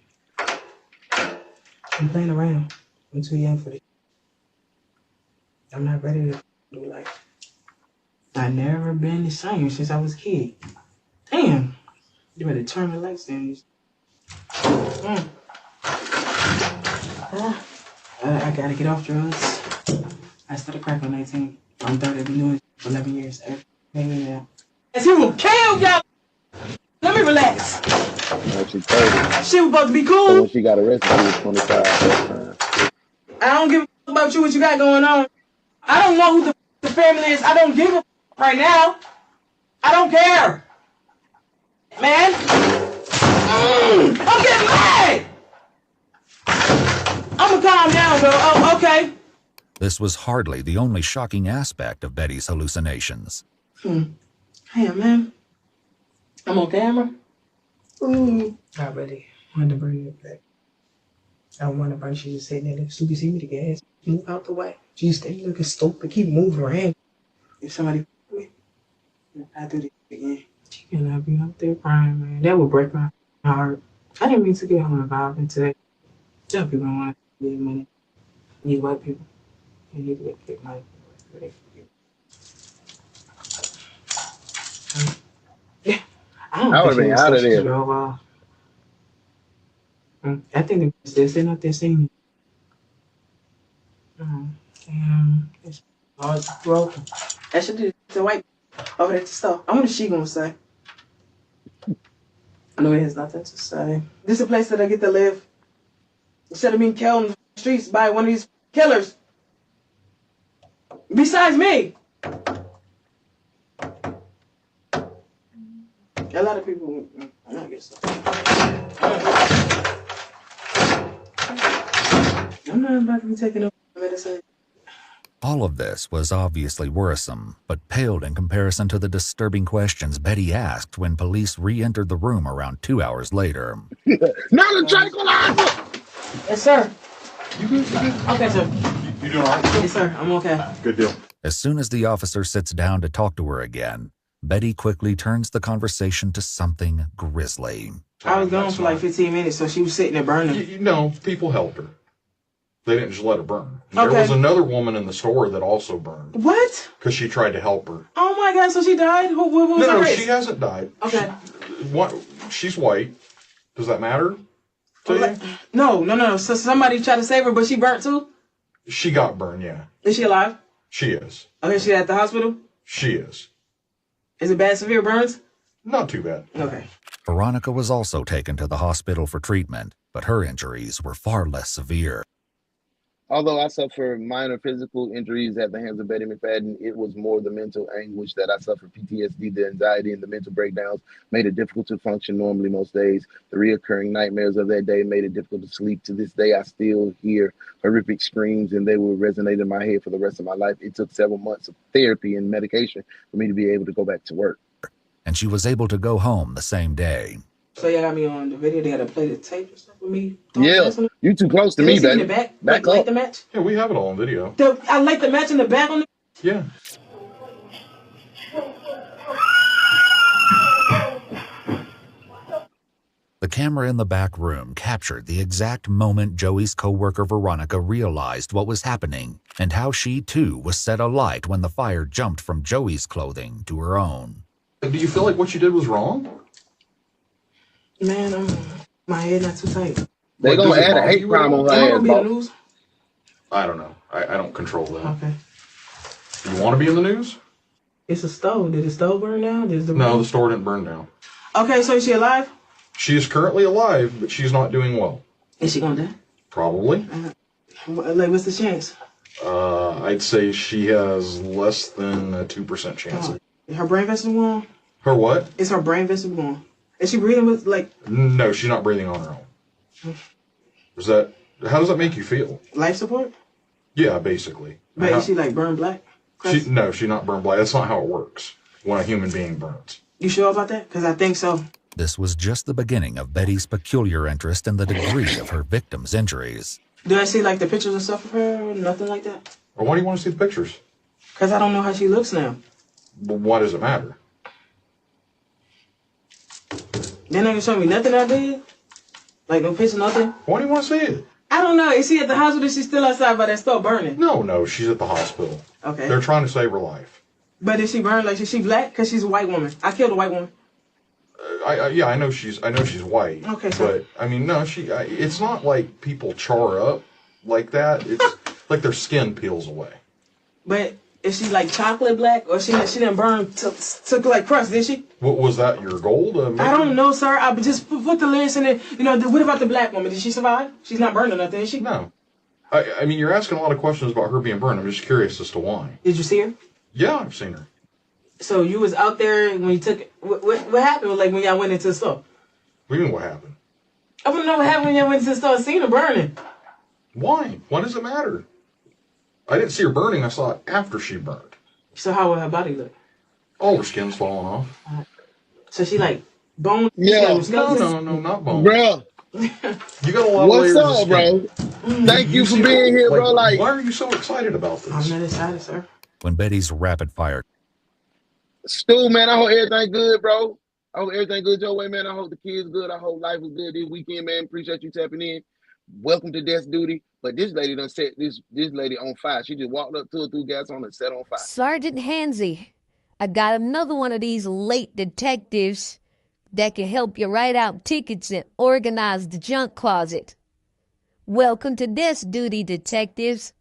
I'm playing around. I'm too young for this. I'm not ready to do life. I've never been the same since I was a kid. Damn. You better turn the lights down. I gotta get off drugs. I started crack on 19. I'm 30. I've been doing it for 11 years. He will kill y'all. Let me relax. She's 30. She was supposed to be cool. So when she got arrested, she was 25. I don't give a about you, what you got going on. I don't know who the family is. I don't give a right now. I don't care. Man. I'm getting mad. I'm gonna calm down, bro. Oh, okay. This was hardly the only shocking aspect of Betty's hallucinations. Hey, man. I'm on camera. Not ready. Wanted to bring it back. I don't want to bring. She just sitting there. So you see me the gas. Move out the way. She stay looking stupid. Keep moving around. If somebody me, I do this again. She cannot be up there crying, man. That would break my heart. I didn't mean to get her involved in today. Some people don't want to get money. These white people. They need to get money. Yeah. I would have been out of there. I think they're still sitting up there singing. Damn, it's broken. That should do the white over there at the store. I wonder what she gonna say. No, it has nothing to say. This is a place that I get to live. Instead of being killed in the streets by one of these killers. Besides me. A lot of people, I guess so. I'm not about to be taking no medicine. All of this was obviously worrisome, but paled in comparison to the disturbing questions Betty asked when police re-entered the room around 2 hours later. Not a tranquilizer! Yes, sir. You good? Okay, sir. You doing all right? Yes, sir. I'm okay. Good deal. As soon as the officer sits down to talk to her again, Betty quickly turns the conversation to something grisly. I was gone for like 15 minutes, so she was sitting there burning. You know, people helped her. They didn't just let her burn. Okay. There was another woman in the store that also burned. What? Because she tried to help her. Oh my God, so she died? What was her race? She hasn't died. Okay. She's white. Does that matter to you? No. So somebody tried to save her, but she burnt too? She got burned, yeah. Is she alive? She is. Okay, she at the hospital? She is. Is it bad, severe burns? Not too bad. Okay. Veronica was also taken to the hospital for treatment, but her injuries were far less severe. Although I suffered minor physical injuries at the hands of Betty McFadden, it was more the mental anguish that I suffered. PTSD, the anxiety, and the mental breakdowns made it difficult to function normally most days. The reoccurring nightmares of that day made it difficult to sleep. To this day, I still hear horrific screams, and they will resonate in my head for the rest of my life. It took several months of therapy and medication for me to be able to go back to work. And she was able to go home the same day. So y'all got me on the video. They had to play the tape or stuff with me. Yeah, you too close to me, baby. In the back like the match? Yeah, we have it all on video. I like the match in the back on the... Yeah. The camera in the back room captured the exact moment Joey's co-worker Veronica realized what was happening and how she too was set alight when the fire jumped from Joey's clothing to her own. Do you feel like what you did was wrong? Man, my head not too tight. They gonna add a hate crime on her ass. I don't know. I don't control that. Okay. You want to be in the news? It's a stove. Did the stove burn down? No, the store didn't burn down. Okay, so is she alive? She is currently alive, but she's not doing well. Is she gonna die? Probably. Like, what's the chance? I'd say she has less than a 2% chance. Her brain vessel gone? Her what? Is her brain vessel gone? Is she breathing with, like... No, she's not breathing on her own. How does that make you feel? Life support? Yeah, basically. But is she, like, burned black? No, she's not burned black. That's not how it works when a human being burns. You sure about that? Because I think so. This was just the beginning of Betty's peculiar interest in the degree of her victim's injuries. Do I see, like, the pictures and stuff of her or nothing like that? Or why do you want to see the pictures? Because I don't know how she looks now. Well, why does it matter? They're not gonna show me nothing I did? Like no picture, nothing? Why do you want to see it? I don't know. Is she at the hospital? Is she still outside by that stove burning? No, she's at the hospital. Okay. They're trying to save her life. But is she burned? Like, is she black? Because she's a white woman. I killed a white woman. Yeah, I know she's white. Okay, sir. But I mean, no, it's not like people char up like that. It's like their skin peels away. But is she like chocolate black, or she didn't burn took like crust? Did she? What was that? Your goal to make I don't know, sir. I just put the lens in it. You know, what about the black woman? Did she survive? She's not burned or nothing, is she? No. I mean, you're asking a lot of questions about her being burned. I'm just curious as to why. Did you see her? Yeah, I've seen her. So you was out there when you took what happened? Like when y'all went into the store? What do you mean what happened? I want to know what happened when y'all went into the store and seen her burning. Why? Why does it matter? I didn't see her burning. I saw it after she burned. So how would her body look? All her skin's falling off. So she like bone? Yeah. No, not bone. Bro. You got a lot of layers What's up, of bro? skin. Thank you for being here, bro. Like, why are you so excited about this? I'm not excited, sir. When Betty's rapid fire Stu, man, I hope everything good, bro. I hope everything good your way, man. I hope the kids good. I hope life was good this weekend, man. Appreciate you tapping in. Welcome to desk duty. But this lady done set this lady on fire. She just walked up to her, threw gas on her, and set on fire. Sergeant Hansy, I got another one of these late detectives that can help you write out tickets and organize the junk closet. Welcome to desk duty, detectives.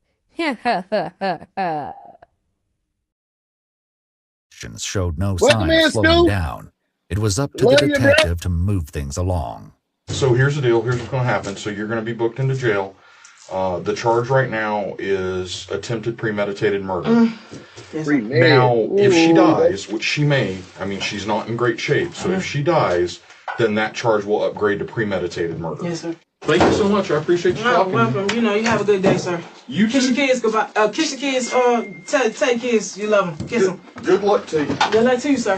showed no sign of slowing down. It was up to the detective to move things along. So here's the deal. Here's what's going to happen. So you're going to be booked into jail. The charge right now is attempted premeditated murder. Now, if she dies, which she may, I mean, she's not in great shape. So if she dies, then that charge will upgrade to premeditated murder. Yes, sir. Thank you so much. I appreciate you talking. Welcome. You know, you have a good day, sir. You kiss your kids goodbye. Kiss your kids. Tell your kids you love them. Kiss them. Good luck to you. Good luck to you, sir.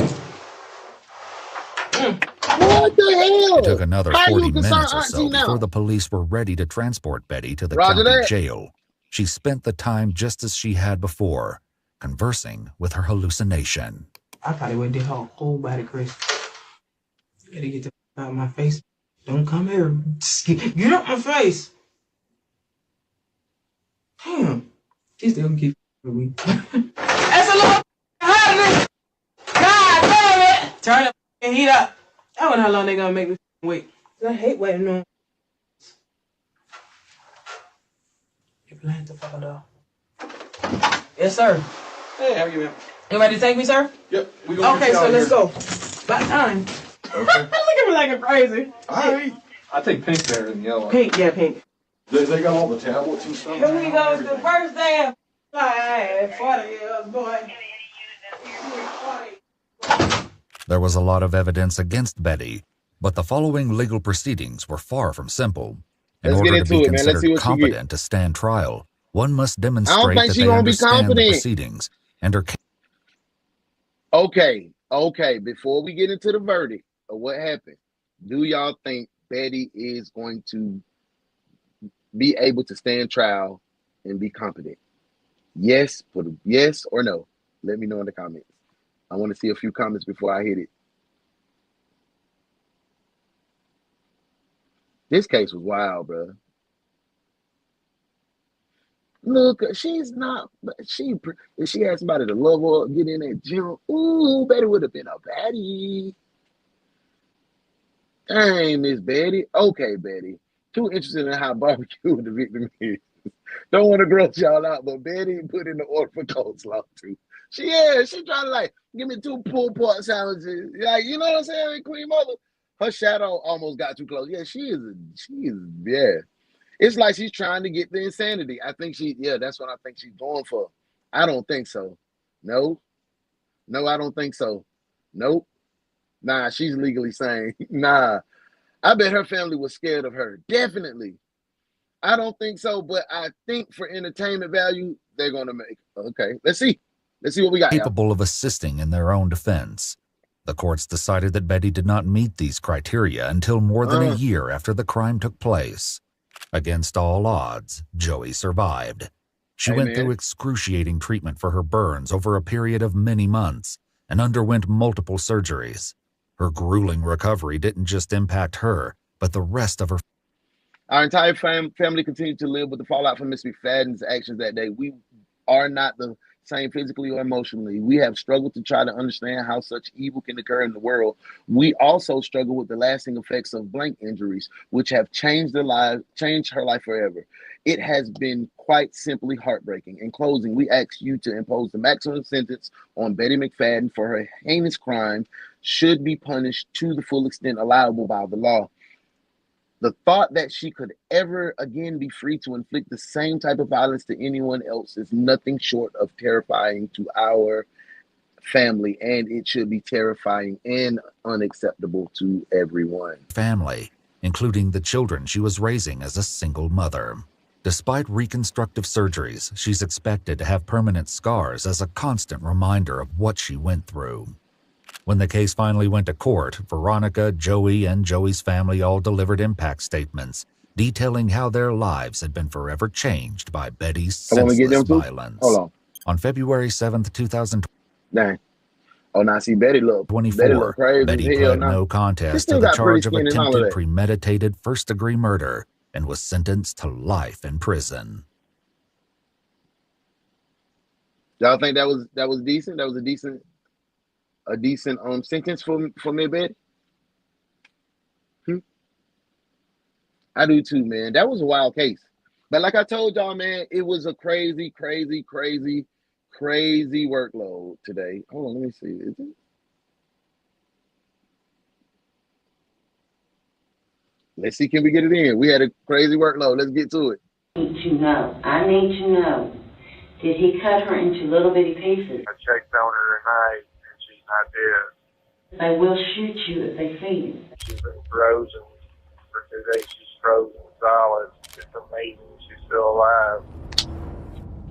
What the hell? It took another 40 minutes or so before the police were ready to transport Betty to the county jail. She spent the time just as she had before, conversing with her hallucination. I probably would have did her whole body, Chris. Gotta get the out of my face. Don't come here. Just get up my face. Damn. She still keep with me. That's a little happening. God damn it. Turn up and heat up. I wonder how long they gonna make me wait. I hate waiting on. You playing the fucking dog. Yes, sir. Hey, how you been? You ready to take me, sir? Yep. We gonna okay, so let's go. About time. Okay. Look at me like a crazy. Alright. I take pink better than yellow. Pink, yeah, pink. They got all the tablets and stuff. Here we go. It's the first day of life. 40 years, boy. There was a lot of evidence against Betty, but the following legal proceedings were far from simple. In order to be considered competent to stand trial, one must demonstrate that they understand the proceedings and are Okay, before we get into the verdict of what happened, do y'all think Betty is going to be able to stand trial and be competent? Yes, put a yes or no. Let me know in the comments. I want to see a few comments before I hit it. This case was wild, bro. Look, she's not. If she had somebody to love her, get in that gym, ooh, Betty would have been a baddie. Dang, Miss Betty. Okay, Betty. Too interested in how barbecue the victim is. Don't want to gross y'all out, but Betty put in the order for coleslaw too. She trying to like give me 2 pulled pork sandwiches. Like, you know what I'm saying, Queen Mother? Her shadow almost got too close. Yeah, she is. Yeah. It's like she's trying to get the insanity. I think that's what I think she's going for. I don't think so. No, I don't think so. Nope. Nah, she's legally sane. Nah. I bet her family was scared of her. Definitely. I don't think so, but I think for entertainment value, they're going to make. Okay, let's see. Let's see what we got. Capable of assisting in their own defense. The courts decided that Betty did not meet these criteria until more than a year after the crime took place. Against all odds, Joey survived. She went through excruciating treatment for her burns over a period of many months and underwent multiple surgeries. Her grueling recovery didn't just impact her, but the rest of her. Our entire family continued to live with the fallout from Miss McFadden's actions that day. We are not the same physically or emotionally. We have struggled to try to understand how such evil can occur in the world. We also struggle with the lasting effects of blank injuries, which have changed her life forever. It has been quite simply heartbreaking. In closing, we ask you to impose the maximum sentence on Betty McFadden for her heinous crime should be punished to the full extent allowable by the law. The thought that she could ever again be free to inflict the same type of violence to anyone else is nothing short of terrifying to our family, and it should be terrifying and unacceptable to everyone. Family, including the children she was raising as a single mother. Despite reconstructive surgeries, she's expected to have permanent scars as a constant reminder of what she went through. When the case finally went to court, Veronica, Joey, and Joey's family all delivered impact statements detailing how their lives had been forever changed by Betty's senseless violence. Hold on February 7th, 2020. Dang. Oh, now see, Betty look crazy. Betty pled no contest to the charge of attempted premeditated first-degree murder and was sentenced to life in prison. Y'all think that was decent? That was a decent sentence for me, Betty? I do too, man. That was a wild case. But like I told y'all, man, it was a crazy workload today. Hold on, let me see. Is it? Let's see, can we get it in? We had a crazy workload. Let's get to it. I need to know. Did he cut her into little bitty pieces? I checked on her tonight, and she's not dead. They will shoot you if they see you. She's been frozen for 2 days. She's frozen solid. It's amazing she's still alive.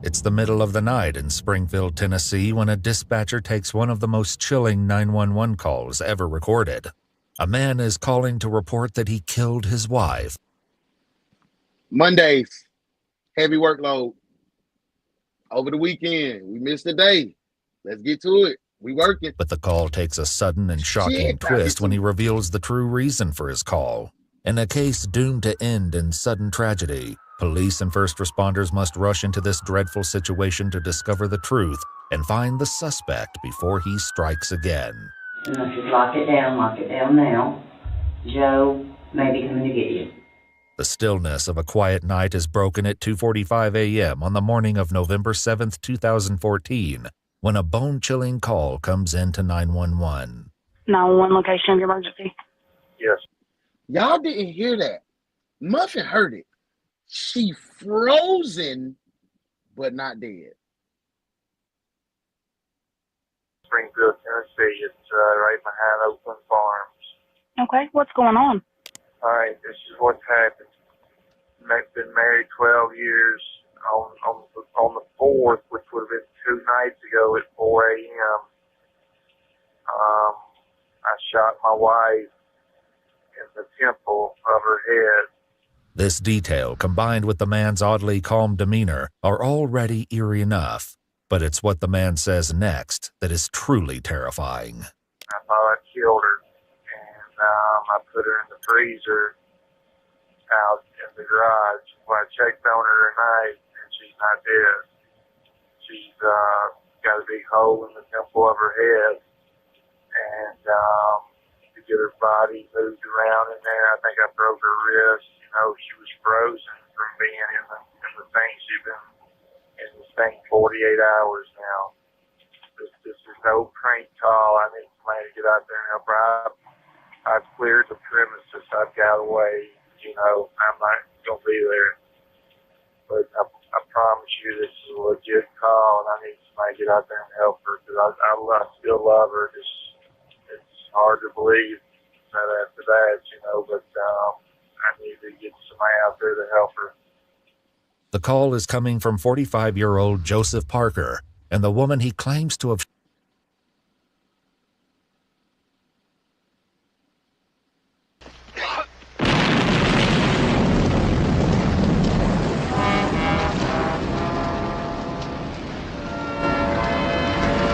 It's the middle of the night in Springfield, Tennessee, when a dispatcher takes one of the most chilling 911 calls ever recorded. A man is calling to report that he killed his wife. Mondays, heavy workload. Over the weekend, we missed a day. Let's get to it. We working. But the call takes a sudden and shocking twist when he reveals the true reason for his call. In a case doomed to end in sudden tragedy, police and first responders must rush into this dreadful situation to discover the truth and find the suspect before he strikes again. And if you lock it down now. Joe may be coming to get you. The stillness of a quiet night is broken at 2:45 a.m. on the morning of November 7th, 2014, when a bone-chilling call comes into 911. 911 location of your emergency. Yes. Y'all didn't hear that. Muffin heard it. She frozen, but not dead. Springfield, Tennessee. It's right behind Oakland Farms. Okay, what's going on? All right, this is what's happened. I've been married 12 years. On the 4th, which would have been 2 nights ago at 4 a.m., I shot my wife in the temple of her head. This detail, combined with the man's oddly calm demeanor, are already eerie enough. But it's what the man says next that is truly terrifying. I thought I killed her, and I put her in the freezer out in the garage. When I checked on her tonight, and she's not dead. She's got a big hole in the temple of her head, and to get her body moved around in there, I think I broke her wrist. You know, she was frozen from being in the thing. She's been in this thing 48 hours now. This is no prank call. I need somebody to get out there and help her out. I've cleared the premises. I've got away. You know, I'm not going to be there. But I promise you this is a legit call, and I need somebody to get out there and help her because I still love her. It's hard to believe that after that, you know, but I need to get somebody out there to help her. The call is coming from 45-year-old Joseph Parker and the woman he claims to have.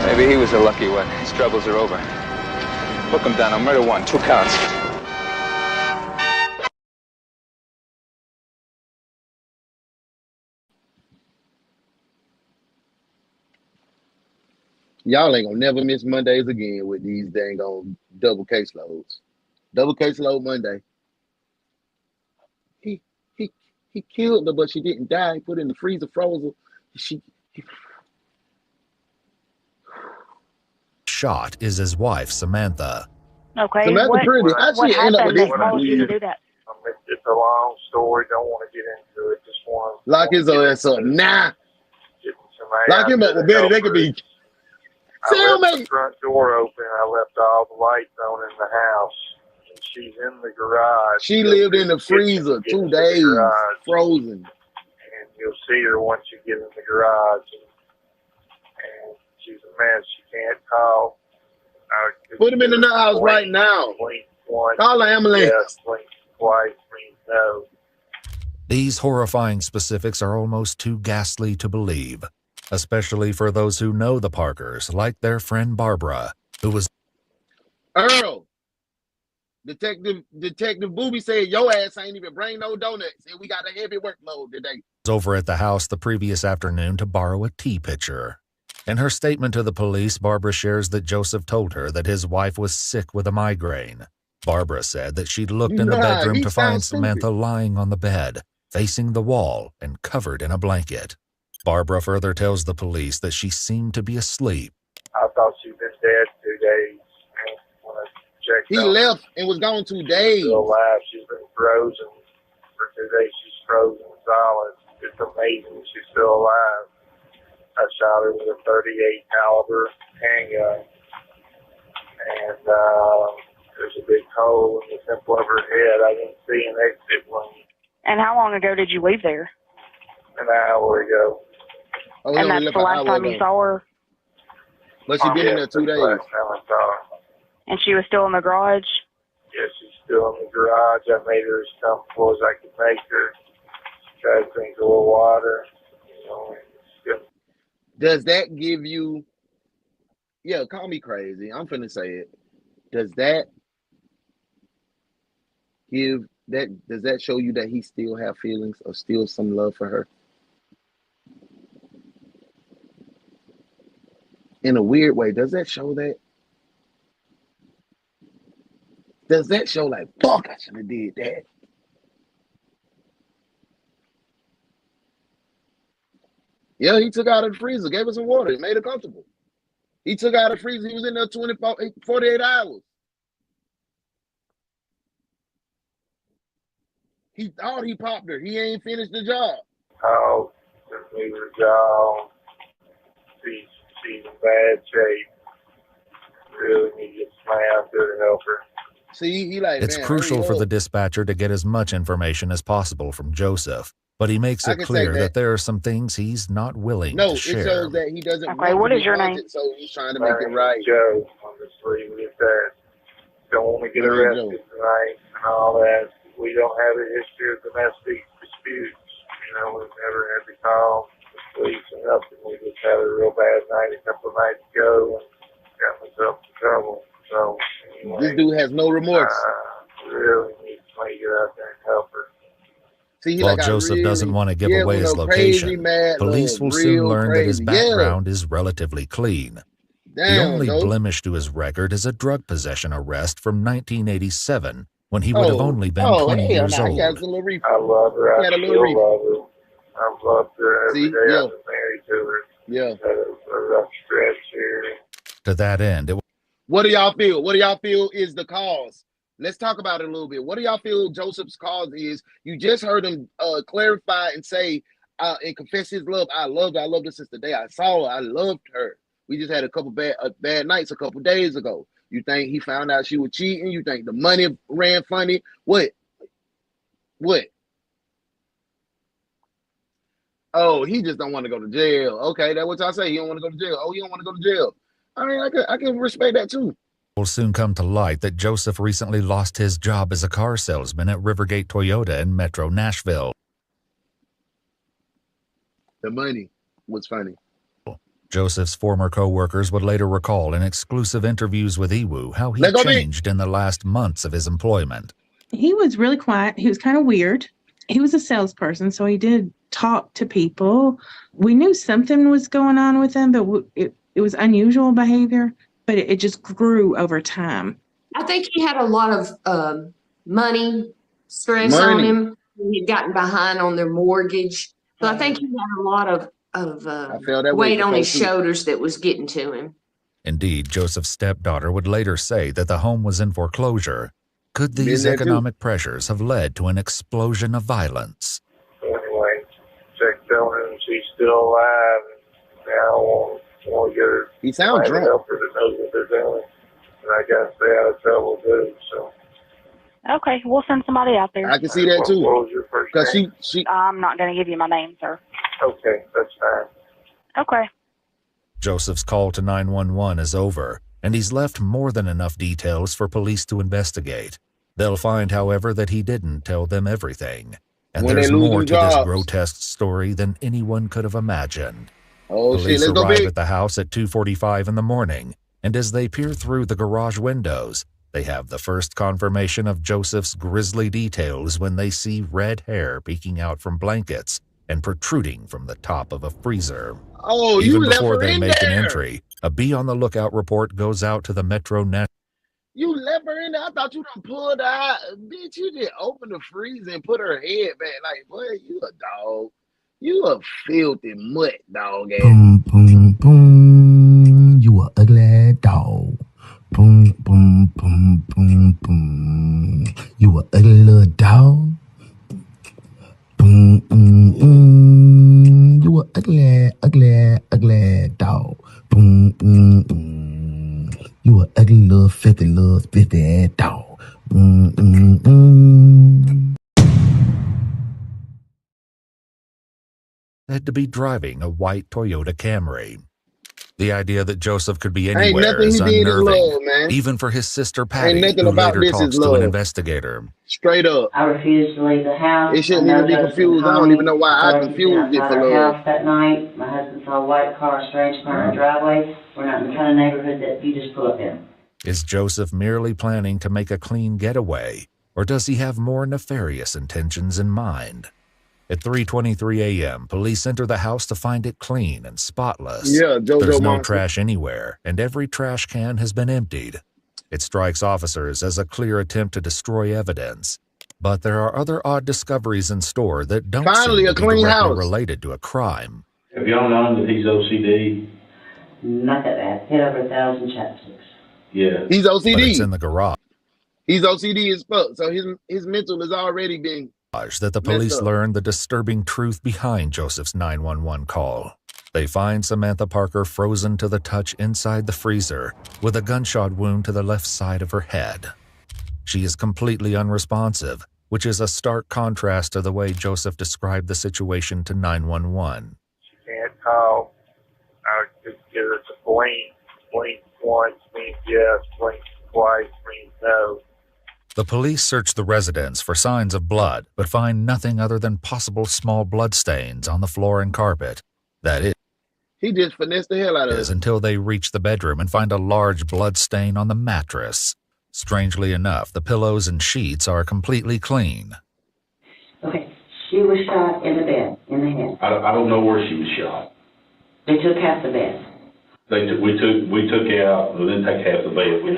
Maybe he was a lucky one. His troubles are over. Book him down on murder 1, 2 counts. Y'all ain't gonna never miss Mondays again with these dang on double caseloads. Double caseload Monday. He he killed her, but she didn't die. He put her in the freezer, frozen. Shot is his wife, Samantha. Okay, Samantha pretty. How'd what she end up with happened this that caused you to do dude? that? It's a long story. Don't want to get into it. Just want Lock his ass up. Nah. Lock him up with Betty. They could be I left the front door open. I left all the lights on in the house. And she's in the garage. She lived in the freezer 2 days, frozen. And you'll see her once you get in the garage. And she's a mess. She can't talk. Put him in the nut house right now. Call the ambulance. Yes, blink twice means no. These horrifying specifics are almost too ghastly to believe, especially for those who know the Parkers, like their friend Barbara, who was Earl. Detective Booby said your ass ain't even bring no donuts, and we got a heavy workload today. over at the house the previous afternoon to borrow a tea pitcher. In her statement to the police, Barbara shares that Joseph told her that his wife was sick with a migraine. Barbara said that she'd looked in the bedroom to find Samantha lying on the bed, facing the wall and covered in a blanket. Barbara further tells the police that she seemed to be asleep. I thought she'd been dead 2 days. And when I checked He left and was gone 2 days. She's still alive. She's been frozen for 2 days. She's frozen solid. It's amazing she's still alive. I shot her with a .38 caliber handgun, and there's a big hole in the temple of her head. I didn't see an exit wound. And how long ago did you leave there? An hour ago. Oh, and that's the last time you saw her? But she been in there 2 days. Last time I saw her. And she was still in the garage? Yes, she's still in the garage. I made her as comfortable as I could make her. She tried to drink a little water. You know, does that give you, yeah, call me crazy, I'm finna say it. Does that show you that he still have feelings or still some love for her? In a weird way, does that show that? Does that show like, fuck, I should have did that? Yeah, he took out of the freezer, gave her some water, made her comfortable. He took out of the freezer, he was in there 48 hours. He thought he popped her. He ain't finished the job. Oh, leave her job. She's in bad shape. Really need to get somebody out there to help her. See, he like, it's man, crucial for the dispatcher to get as much information as possible from Joseph, but he makes it clear that there are some things he's not willing to share. It shows that he doesn't want what to is your haunted, name? so he's trying to make it right. Joe, I'm just leaving it there. Don't want to get arrested tonight and all that. We don't have a history of domestic disputes. You know, we've never had to call the police or nothing. We just had a real bad night a couple of nights ago and got myself in trouble. So, anyway, this dude has no remorse. Really need somebody to get out there and help her. See, while Joseph doesn't want to give away his location, police will soon learn that his background is relatively clean. The only blemish to his record is a drug possession arrest from 1987, when he would have only been 20 years old. I love her. I still love her. I've loved her every day I've been married to her. Yeah. Had a rough stretch here. To that end, what do y'all feel? What do y'all feel is the cause? Let's talk about it a little bit. What do y'all feel Joseph's cause is? You just heard him clarify and say and confess his love. I loved her since the day I saw her. I loved her. We just had a couple bad nights a couple days ago. You think he found out she was cheating? You think the money ran funny? What? Oh, he just don't want to go to jail. Okay, that's what y'all say. He don't want to go to jail. Oh, he don't want to go to jail. I mean, I can respect that too. Will soon come to light that Joseph recently lost his job as a car salesman at Rivergate Toyota in Metro Nashville. The money was funny. Joseph's former co-workers would later recall in exclusive interviews with Iwu how he changed in the last months of his employment. He was really quiet. He was kind of weird. He was a salesperson, so he did talk to people. We knew something was going on with him, but it was unusual behavior, but it just grew over time. I think he had a lot of money stress on him. He'd gotten behind on their mortgage. So I think he had a lot of weight on his shoulders that was getting to him. Indeed, Joseph's stepdaughter would later say that the home was in foreclosure. Could these economic pressures have led to an explosion of violence? Anyway, checked on her and she's still alive. And now I want to get her. He sounds drunk. Help her to know what they're doing. And I got to stay out of trouble too. So. Okay, we'll send somebody out there. I can see that too. What was your first name? she. I'm not going to give you my name, sir. Okay, that's fine. Okay. Joseph's call to 911 is over, and he's left more than enough details for police to investigate. They'll find, however, that he didn't tell them everything. And there's more to this grotesque story than anyone could have imagined. Police arrive at the house at 2:45 in the morning, and as they peer through the garage windows, they have the first confirmation of Joseph's grisly details when they see red hair peeking out from blankets and protruding from the top of a freezer. Oh, even you left before her they in make there. an entry, a be on the lookout report goes out to the Metro Net. You left her in there. I thought you done pulled her out. Bitch, you just opened the freezer and put her head back. Like, boy, you a dog. You a filthy mutt dog ass. Boom, boom, boom. You a ugly dog. Boom, boom, boom, boom, boom. You a ugly little dog. Boom, boom, boom. You a ugly, ugly, ugly dog. Boom, boom, boom. You a ugly little filthy ass dog. Boom, boom, boom. Had to be driving a white Toyota Camry. The idea that Joseph could be anywhere is unnerving, even for his sister Patty, who later talks to an investigator. Straight up. I refused to leave the house. It shouldn't even be confused. I don't even know why I confused it for love. House that night. My husband saw a white car, strange car in the driveway. We're not in the kind of neighborhood that you just pull up in. Is Joseph merely planning to make a clean getaway, or does he have more nefarious intentions in mind? At 3:23 a.m., police enter the house to find it clean and spotless. Yeah, There's no trash anywhere, and every trash can has been emptied. It strikes officers as a clear attempt to destroy evidence. But there are other odd discoveries in store that don't seem to be directly related to a crime. Have y'all known that he's OCD? Not that bad. Hit over 1,000 chapsticks. Yeah. He's OCD. But it's in the garage. He's OCD as fuck, so his mental has already been that the police learn the disturbing truth behind Joseph's 911 call. They find Samantha Parker frozen to the touch inside the freezer with a gunshot wound to the left side of her head. She is completely unresponsive, which is a stark contrast to the way Joseph described the situation to 911. She can't talk. I just give her a blink. Blink once means yes, blink twice means no. The police search the residence for signs of blood, but find nothing other than possible small blood stains on the floor and carpet. That is, he just finessed the hell out of it. Until they reach the bedroom and find a large blood stain on the mattress. Strangely enough, the pillows and sheets are completely clean. Okay, she was shot in the bed, in the head. I don't know where she was shot. They took half the bed. We took out, we didn't take half the bed. We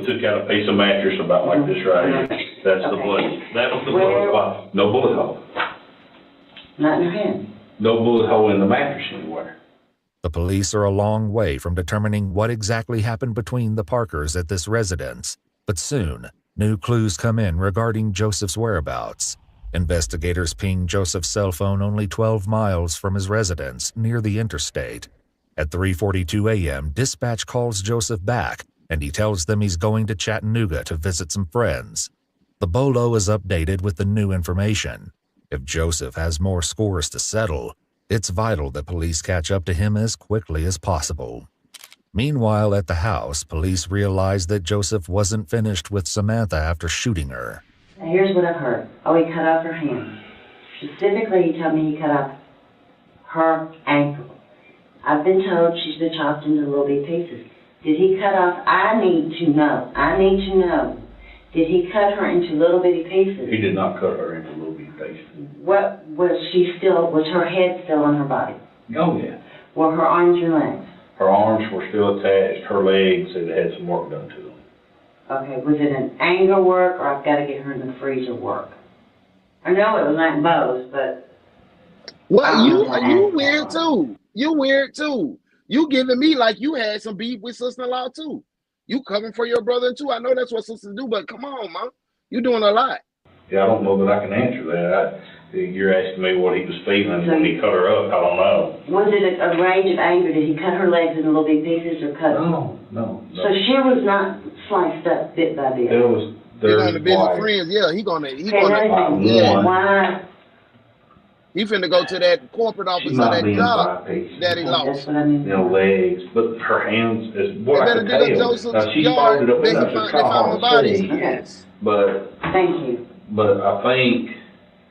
took out a piece of mattress about like this right here. That's the blood. That was the blood. No bullet hole. Not in her hand. No bullet hole in the mattress anywhere. The police are a long way from determining what exactly happened between the Parkers at this residence, but soon, new clues come in regarding Joseph's whereabouts. Investigators ping Joseph's cell phone only 12 miles from his residence near the interstate. At 3:42 a.m., dispatch calls Joseph back, and he tells them he's going to Chattanooga to visit some friends. The bolo is updated with the new information. If Joseph has more scores to settle, it's vital that police catch up to him as quickly as possible. Meanwhile, at the house, police realize that Joseph wasn't finished with Samantha after shooting her. Now here's what I've heard. Oh, he cut off her hand. Specifically, he told me he cut off her ankle. I've been told she's been chopped into little bitty pieces. Did he cut off? I need to know. Did he cut her into little bitty pieces? He did not cut her into little bitty pieces. What was her head still on her body? Oh, yeah. Were her arms and legs? Her arms were still attached. Her legs had some work done to them. Okay, was it an anger work, or I've got to get her in the freezer work? I know it was like both, but... Well, you weird too. You weird too. You giving me like you had some beef with sister-in-law too. You coming for your brother too. I know that's what sisters do, but come on, man. You doing a lot. Yeah, I don't know that I can answer that. You're asking me what he was feeling when he cut her up. I don't know. Was it a rage of anger? Did he cut her legs into little big pieces or cut? No. So she was not sliced up bit by bit. They're gonna be friends. Yeah, he gonna why? He finna go to that corporate office of that job that he lost. Legs, but her hands is what I could tell. Now she folded up in the car. Yes. But thank you. But I think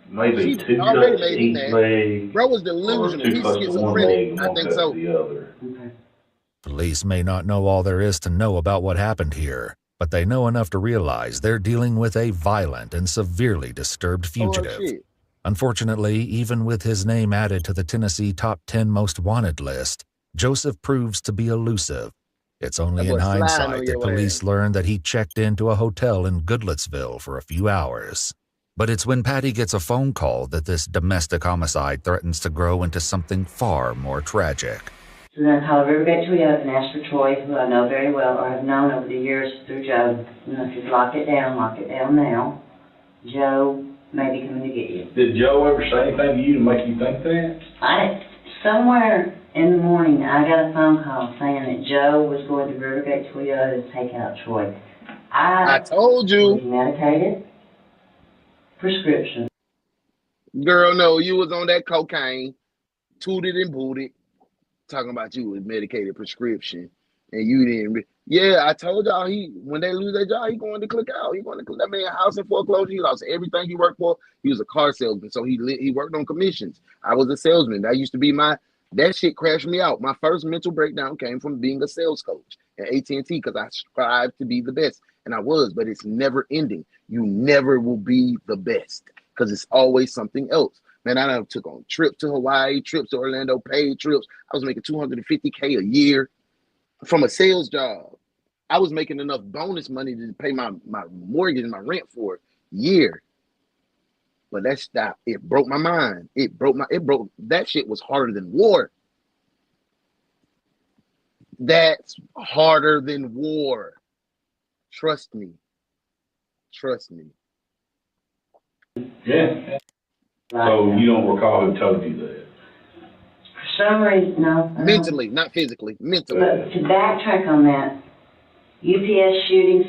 maybe two cuts each leg. Bro was delusional. He's schizophrenic. I think so. Police may not know all there is to know about what happened here, but they know enough to realize they're dealing with a violent and severely disturbed fugitive. Unfortunately, even with his name added to the Tennessee Top 10 Most Wanted list, Joseph proves to be elusive. It's only in hindsight that police learn that he checked into a hotel in Goodlettsville for a few hours. But it's when Patty gets a phone call that this domestic homicide threatens to grow into something far more tragic. So then I called Rivergate Toyota and asked for Troy, who I know very well, or have known over the years through Joe. And I said, lock it down now. Joe may be coming to get you. Did Joe ever say anything to you to make you think that? Somewhere in the morning, I got a phone call saying that Joe was going to Rivergate Toyota to take out Troy. I told you. Medicated. Prescription. Girl, no, you was on that cocaine, tooted and booted, talking about you with medicated prescription, and you didn't. Yeah, I told y'all when they lose their job, he going to click out. He going to click that man house in foreclosure. He lost everything he worked for. He was a car salesman, so he worked on commissions. I was a salesman. That used to be that shit crashed me out. My first mental breakdown came from being a sales coach at AT&T because I strived to be the best, and I was, but it's never ending. You never will be the best because it's always something else. Man, I done took on trips to Hawaii, trips to Orlando, paid trips. I was making $250K a year from a sales job. I was making enough bonus money to pay my mortgage and my rent for a year. But that stopped. It broke my mind. That shit was harder than war. That's harder than war. Trust me. Yeah. So you don't recall who told you that? For some reason, no. Mentally, not physically. Mentally. Look, to backtrack on that, UPS shootings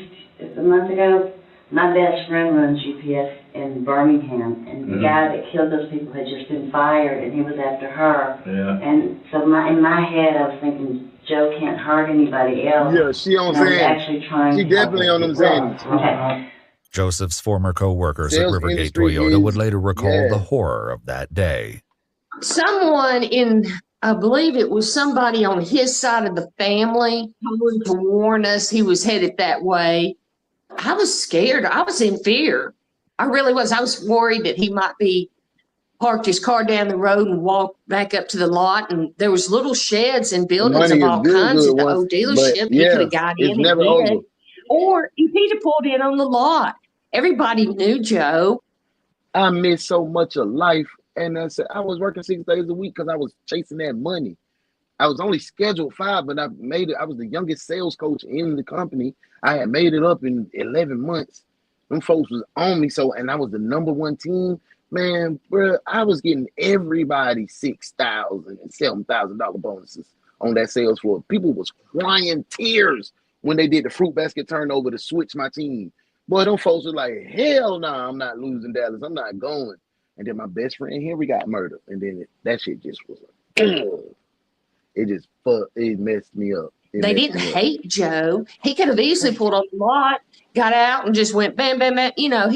a month ago, my best friend runs UPS in Birmingham, and the guy that killed those people had just been fired, and he was after her. Yeah. And so in my head, I was thinking, Joe can't hurt anybody else. Yeah, she on Xannies. She definitely on them Xannies. Okay. Joseph's former co-workers at Rivergate Toyota would later recall the horror of that day. Someone I believe it was somebody on his side of the family told to warn us he was headed that way. I was scared. I was in fear. I really was. I was worried that he might be parked his car down the road and walked back up to the lot. And there was little sheds and buildings of all kinds at the old dealership. He could have got in and did. Or if he'd have pulled in on the lot. Everybody knew Joe. I missed so much of life. And I said, I was working 6 days a week because I was chasing that money. I was only scheduled 5, but I made it. I was the youngest sales coach in the company. I had made it up in 11 months. Them folks was on me. And I was the #1 team. Man, bro, I was getting everybody $6,000 and $7,000 bonuses on that sales floor. People was crying tears when they did the fruit basket turnover to switch my team. Boy, them folks were like, hell no, I'm not losing Dallas. I'm not going. And then my best friend Henry got murdered. And then that shit just was like, it messed me up. They didn't hate Joe. He could have easily pulled on the lot, got out, and just went bam, bam, bam. You know,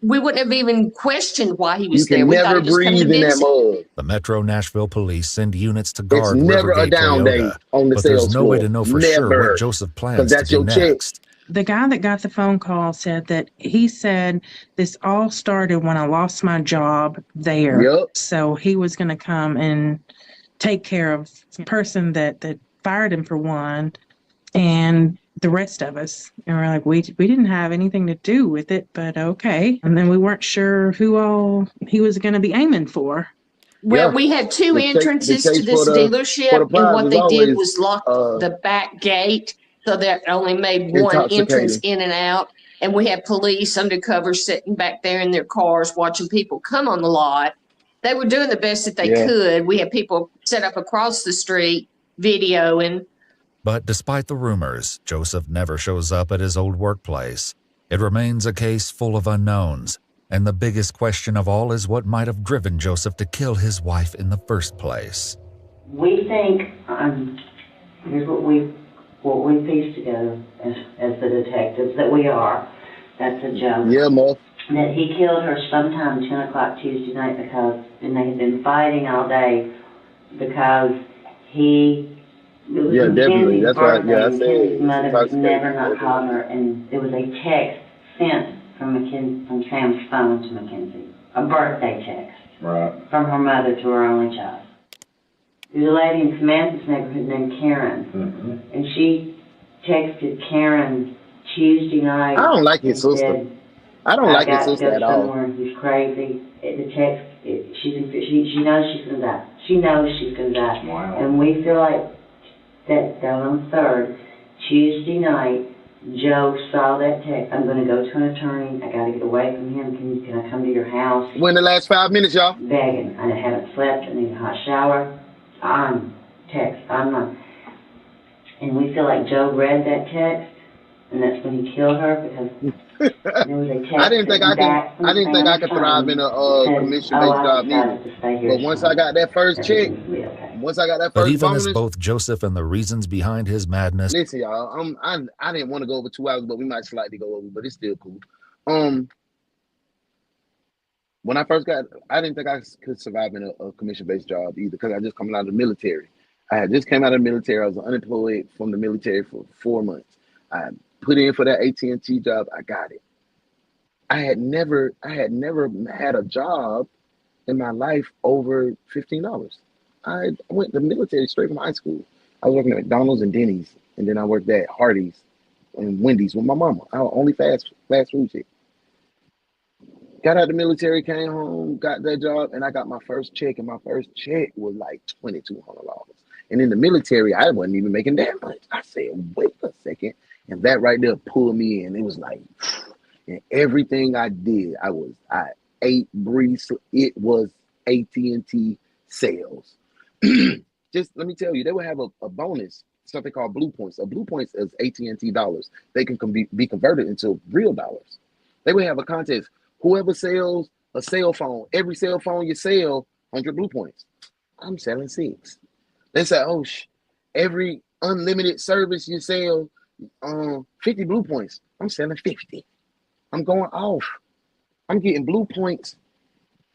we wouldn't have even questioned why he was there. We thought he just come to visit. The Metro Nashville police send units to guard never a Rivergate down day Toyota, on the but there's sales no way floor. to know for Never. sure what Joseph plans that's to do your check. next. The guy that got the phone call said that he said this all started when I lost my job there. Yep. So he was going to come and take care of the person that fired him for one, and the rest of us. And we're like, we didn't have anything to do with it, but okay. And then we weren't sure who all he was going to be aiming for. Well, we had two entrances to this dealership, and what they did was lock the back gate so that only made one entrance in and out. And we had police undercover sitting back there in their cars watching people come on the lot. They were doing the best that they could. We had people set up across the street videoing. But despite the rumors, Joseph never shows up at his old workplace. It remains a case full of unknowns. And the biggest question of all is what might have driven Joseph to kill his wife in the first place. We think, here's what we pieced together as the detectives that we are. That's a joke. Yeah, Mo. That he killed her sometime 10 o'clock Tuesday night and they had been fighting all day because definitely. That's right. Yeah, I said Mackenzie's mother was never not calling her, and there was a text sent from Sam's phone to Mackenzie, a birthday text from her mother to her only child. There's a lady in Samantha's neighborhood named Karen, and she texted Karen Tuesday night. I don't like his sister. I don't like his sister at all. He's crazy. The text, she knows she's gonna die. She knows she's gonna die. Wow. And we feel like that on the 3rd, Tuesday night, Joe saw that text. I'm going to go to an attorney. I got to get away from him. Can I come to your house? When the last 5 minutes, y'all? Begging. I haven't slept. I need a hot shower. I'm not. And we feel like Joe read that text, and that's when he killed her because there was a text. I didn't think I could thrive in a commission-based job either. But once I got that first check, but even as both Joseph and the reasons behind his madness. Listen, y'all, I didn't want to go over 2 hours, but we might slightly go over, but it's still cool. When I first I didn't think I could survive in a commission-based job either because I just come out of the military. I had just came out of the military. I was unemployed from the military for 4 months. I put in for that AT&T job. I got it. I had never had a job in my life over $15. I went to the military straight from high school. I was working at McDonald's and Denny's, and then I worked at Hardee's and Wendy's with my mama. I was only fast food chick. Got out of the military, came home, got that job, and I got my first check, and my first check was like $2,200. And in the military, I wasn't even making that much. I said, wait a second. And that right there pulled me in. It was like, and everything I did, I ate, breathed. It was AT&T sales. Just let me tell you, they would have a bonus, something called Blue Points. A Blue Points is AT&T dollars. They can be converted into real dollars. They would have a contest. Whoever sells a cell phone, every cell phone you sell, 100 Blue Points. I'm selling 6. They say, every unlimited service you sell, 50 Blue Points. I'm selling 50. I'm going off. I'm getting Blue Points,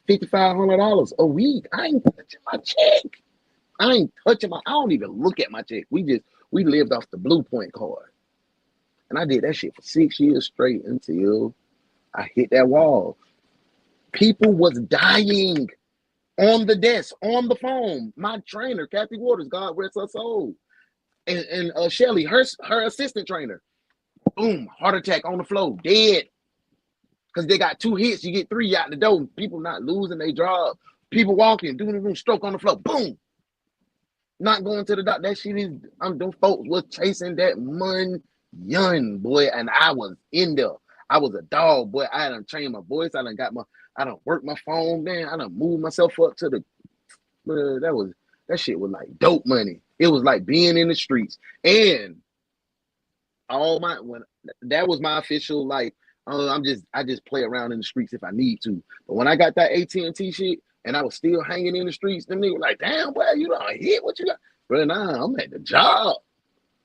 $5,500 a week. I ain't touching my check. I don't even look at my check. We lived off the Blue Point card. And I did that shit for 6 years straight until I hit that wall. People was dying on the desk, on the phone. My trainer, Kathy Waters, God rest her soul. And Shelly, her assistant trainer. Boom, heart attack on the floor, dead. Because they got 2 hits, you get 3 out the door. People not losing their job. People walking, doing the room, stroke on the floor, boom. Not going to the doctor. That shit is, them folks was chasing that young boy, and I was in there. I was a dog, boy. I done trained my voice. I done worked my phone, man. I done moved myself up to the, that shit was like dope money. It was like being in the streets. And that was my official, like, I just play around in the streets if I need to. But when I got that AT&T shit and I was still hanging in the streets, them niggas were like, damn, boy, you done hit what you got. Bro, nah, I'm at the job.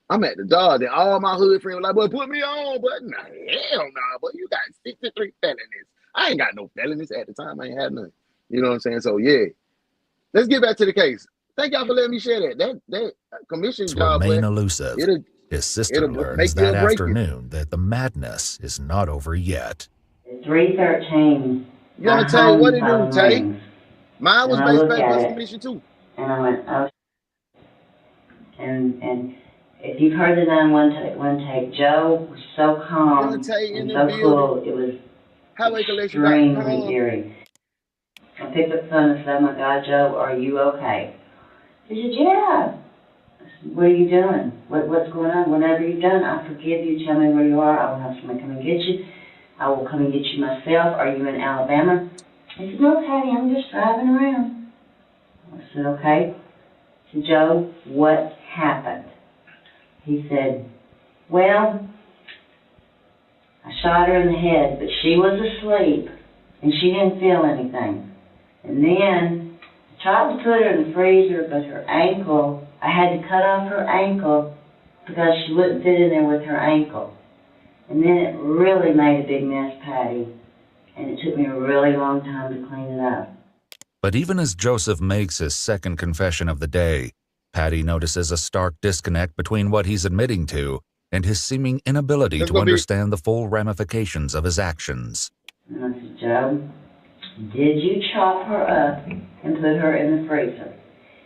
I'm at the job, and all my hood friends were like, boy, put me on. But nah, hell nah, but you got 63 felonies. I ain't got no felonies at the time. I ain't had none. You know what I'm saying? So, yeah. Let's get back to the case. Thank y'all for letting me share that. That commission job, remain boy, elusive. His sister it'll learns make you that or break you. afternoon that the madness is not over yet. 313. You want to tell you what it do, Tay? Mine was based pay plus commission, too. And I went, oh. And if you've heard the 911 tape, Joe was so calm and so cool. It was extremely eerie. I picked up the phone and said, oh my God, Joe, are you okay? He said, yeah. I said, what are you doing? What's going on? Whatever you've done, I forgive you. Tell me where you are. I will have somebody come and get you. I will come and get you myself. Are you in Alabama? He said, no, Patty, I'm just driving around. I said, okay. I said, Joe, what happened? He said, well, I shot her in the head, but she was asleep, and she didn't feel anything. And then I tried to put her in the freezer, but her ankle, I had to cut off her ankle because she wouldn't fit in there with her ankle. And then it really made a big mess, Patty, and it took me a really long time to clean it up. But even as Joseph makes his second confession of the day, Patty notices a stark disconnect between what he's admitting to and his seeming inability to understand the full ramifications of his actions. And I said, Joe, did you chop her up and put her in the freezer?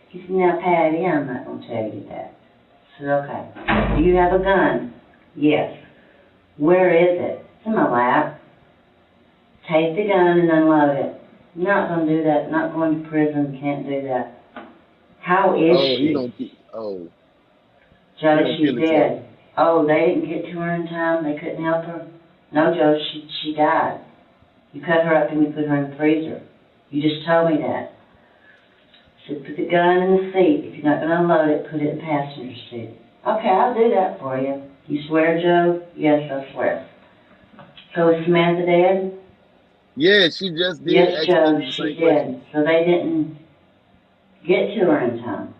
He said, now, Patty, I'm not going to tell you that. I said, okay. Do you have a gun? Yes. Where is it? It's in my lap. Take the gun and unload it. I'm not going to do that. Not going to prison. Can't do that. How is she? Joe, she's dead. Oh, they didn't get to her in time? They couldn't help her? No, Joe, she died. You cut her up and you put her in the freezer. You just told me that. I said, put the gun in the seat. If you're not going to unload it, put it in the passenger seat. Okay, I'll do that for you. You swear, Joe? Yes, I swear. So is Samantha dead? Yeah, she just did. Yes, Joe, she did. So they didn't get to her in time.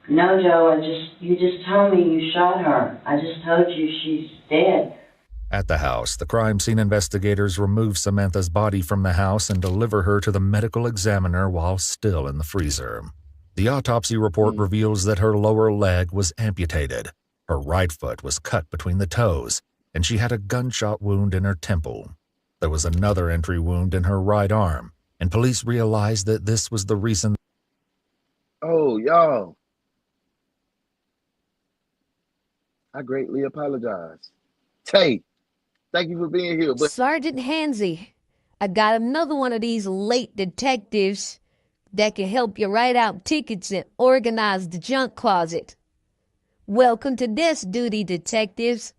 No, Joe, you just told me you shot her. I just told you she's dead. At the house, the crime scene investigators remove Samantha's body from the house and deliver her to the medical examiner while still in the freezer. The autopsy report reveals that her lower leg was amputated, her right foot was cut between the toes, and she had a gunshot wound in her temple. There was another entry wound in her right arm, and police realized that this was the reason. Oh, y'all. I greatly apologize. Tay, thank you for being here. Sergeant Hansy, I got another one of these late detectives that can help you write out tickets and organize the junk closet. Welcome to desk duty, detectives.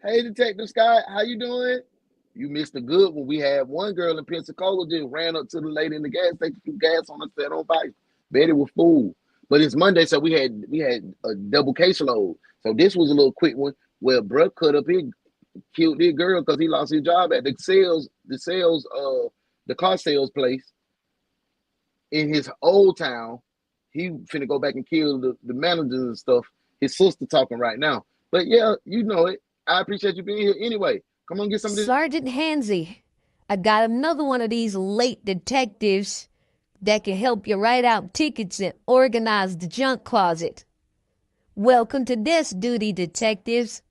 Hey, Detective Scott, how you doing? You missed a good one. We had one girl in Pensacola just ran up to the lady in the gas station, threw gas on her, set on fire. Betty was fooled. But it's Monday, so we had a double caseload. So this was a little quick one where bruh cut up here, killed this girl because he lost his job at the car sales place in his old town. He finna go back and kill the managers and stuff. His sister talking right now. But yeah, you know it. I appreciate you being here anyway. Come on, get some of this. Sergeant Hansy, I got another one of these late detectives that can help you write out tickets and organize the junk closet. Welcome to desk duty, detectives.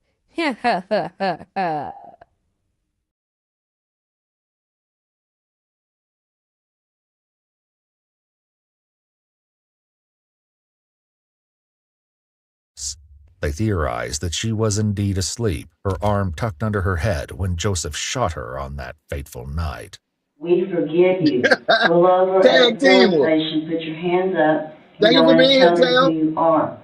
They theorized that she was indeed asleep, her arm tucked under her head when Joseph shot her on that fateful night. We forgive you. Pull over at the police station, put your hands up. Thank you for being here, Tam. Who you are.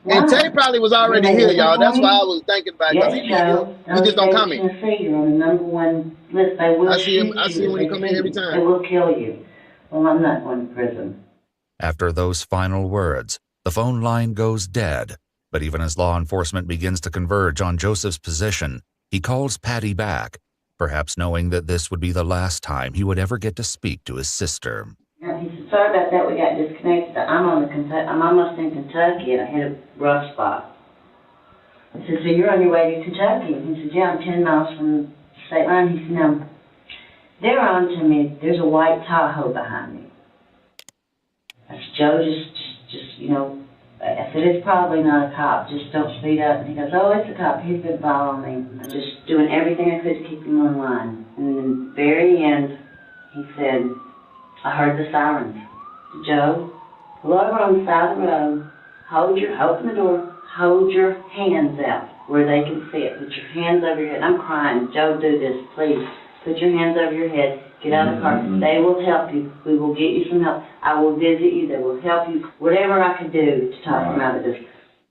And Tay probably was already here, y'all. That's why I was thinking about it. Yes, He Joe. he just don't comment. Tennessee, you're on the #1 list. They will I see him. shoot I see him when he come in every time. They will kill you. Well, I'm not going to prison. After those final words, the phone line goes dead, But even as law enforcement begins to converge on Joseph's position, he calls Patty back, perhaps knowing that this would be the last time he would ever get to speak to his sister. Yeah, he said, sorry about that, we got disconnected. I'm almost in Kentucky and I hit a rough spot. I said, so you're on your way to Kentucky? And he said, yeah, I'm 10 miles from the state line. He said, no, they're on to me. There's a white Tahoe behind me. I said, Joe, just, you know, I said, it's probably not a cop. Just don't speed up. And he goes, oh, it's a cop. He's been following me. I'm just doing everything I could to keep him on line. And in the very end, he said, I heard the sirens. Joe, pull over on the side of the road, open the door, hold your hands out where they can see it. Put your hands over your head. I'm crying. Joe, do this, please. Put your hands over your head. Get out of the car. They will help you. We will get you some help. I will visit you. They will help you. Whatever I can do to talk him out of this.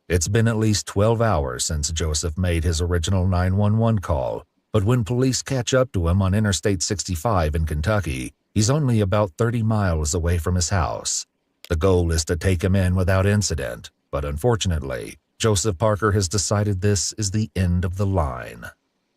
It's been at least 12 hours since Joseph made his original 911 call, but when police catch up to him on Interstate 65 in Kentucky, he's only about 30 miles away from his house. The goal is to take him in without incident, but unfortunately, Joseph Parker has decided this is the end of the line.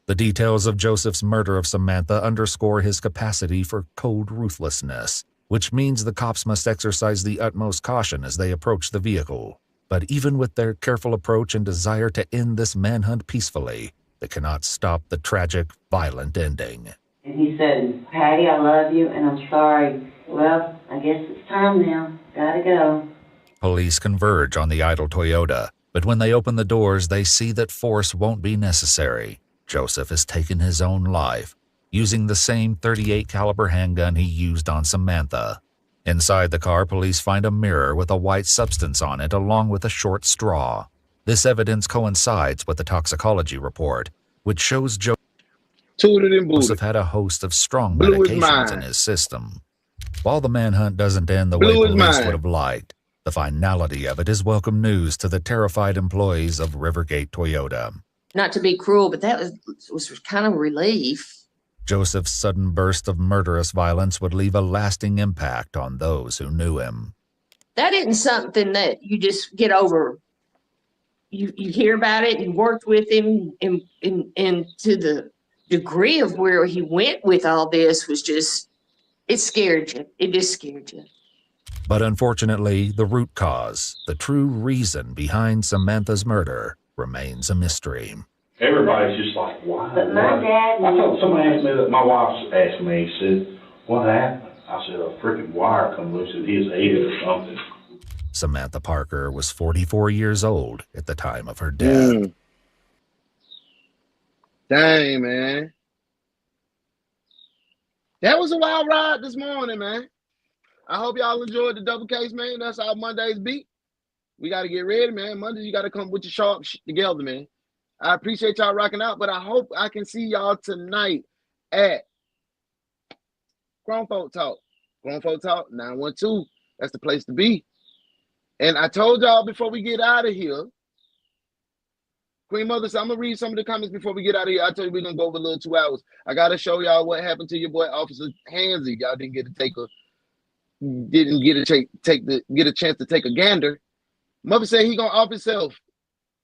The details of Joseph's murder of Samantha underscore his capacity for cold ruthlessness, which means the cops must exercise the utmost caution as they approach the vehicle. But even with their careful approach and desire to end this manhunt peacefully, they cannot stop the tragic, violent ending. And he said, Patty, I love you, and I'm sorry. Well, I guess it's time now. Gotta go. Police converge on the idle Toyota, but when they open the doors, they see that force won't be necessary. Joseph has taken his own life, using the same .38 caliber handgun he used on Samantha. Inside the car, police find a mirror with a white substance on it along with a short straw. This evidence coincides with the toxicology report, which shows Joseph had a host of strong medications in his system. While the manhunt doesn't end the way police would have liked, the finality of it is welcome news to the terrified employees of Rivergate Toyota. Not to be cruel, but that was kind of relief. Joseph's sudden burst of murderous violence would leave a lasting impact on those who knew him. That isn't something that you just get over. You hear about it, you worked with him, and to the degree of where he went with all this was just, it scared you. It just scared you. But unfortunately, the root cause, the true reason behind Samantha's murder, remains a mystery. Everybody's just like, why? But my dad... I thought somebody asked me that, my wife asked me, said, what happened? I said, a freaking wire come loose in his head or something. Samantha Parker was 44 years old at the time of her death. Dang, man. That was a wild ride this morning, man. I hope y'all enjoyed the double case, man. That's how Mondays beat. We got to get ready, man. Mondays, you got to come with your sharp shit together, man. I appreciate y'all rocking out, but I hope I can see y'all tonight at Grown Folk Talk. Grown Folk Talk 912. That's the place to be. And I told y'all before we get out of here, Queen Mother said, I'm going to read some of the comments before we get out of here. I told you we're going to go over a little 2 hours. I got to show y'all what happened to your boy, Officer Hansy. Y'all didn't get a chance to take a gander. Mother said he gonna off himself.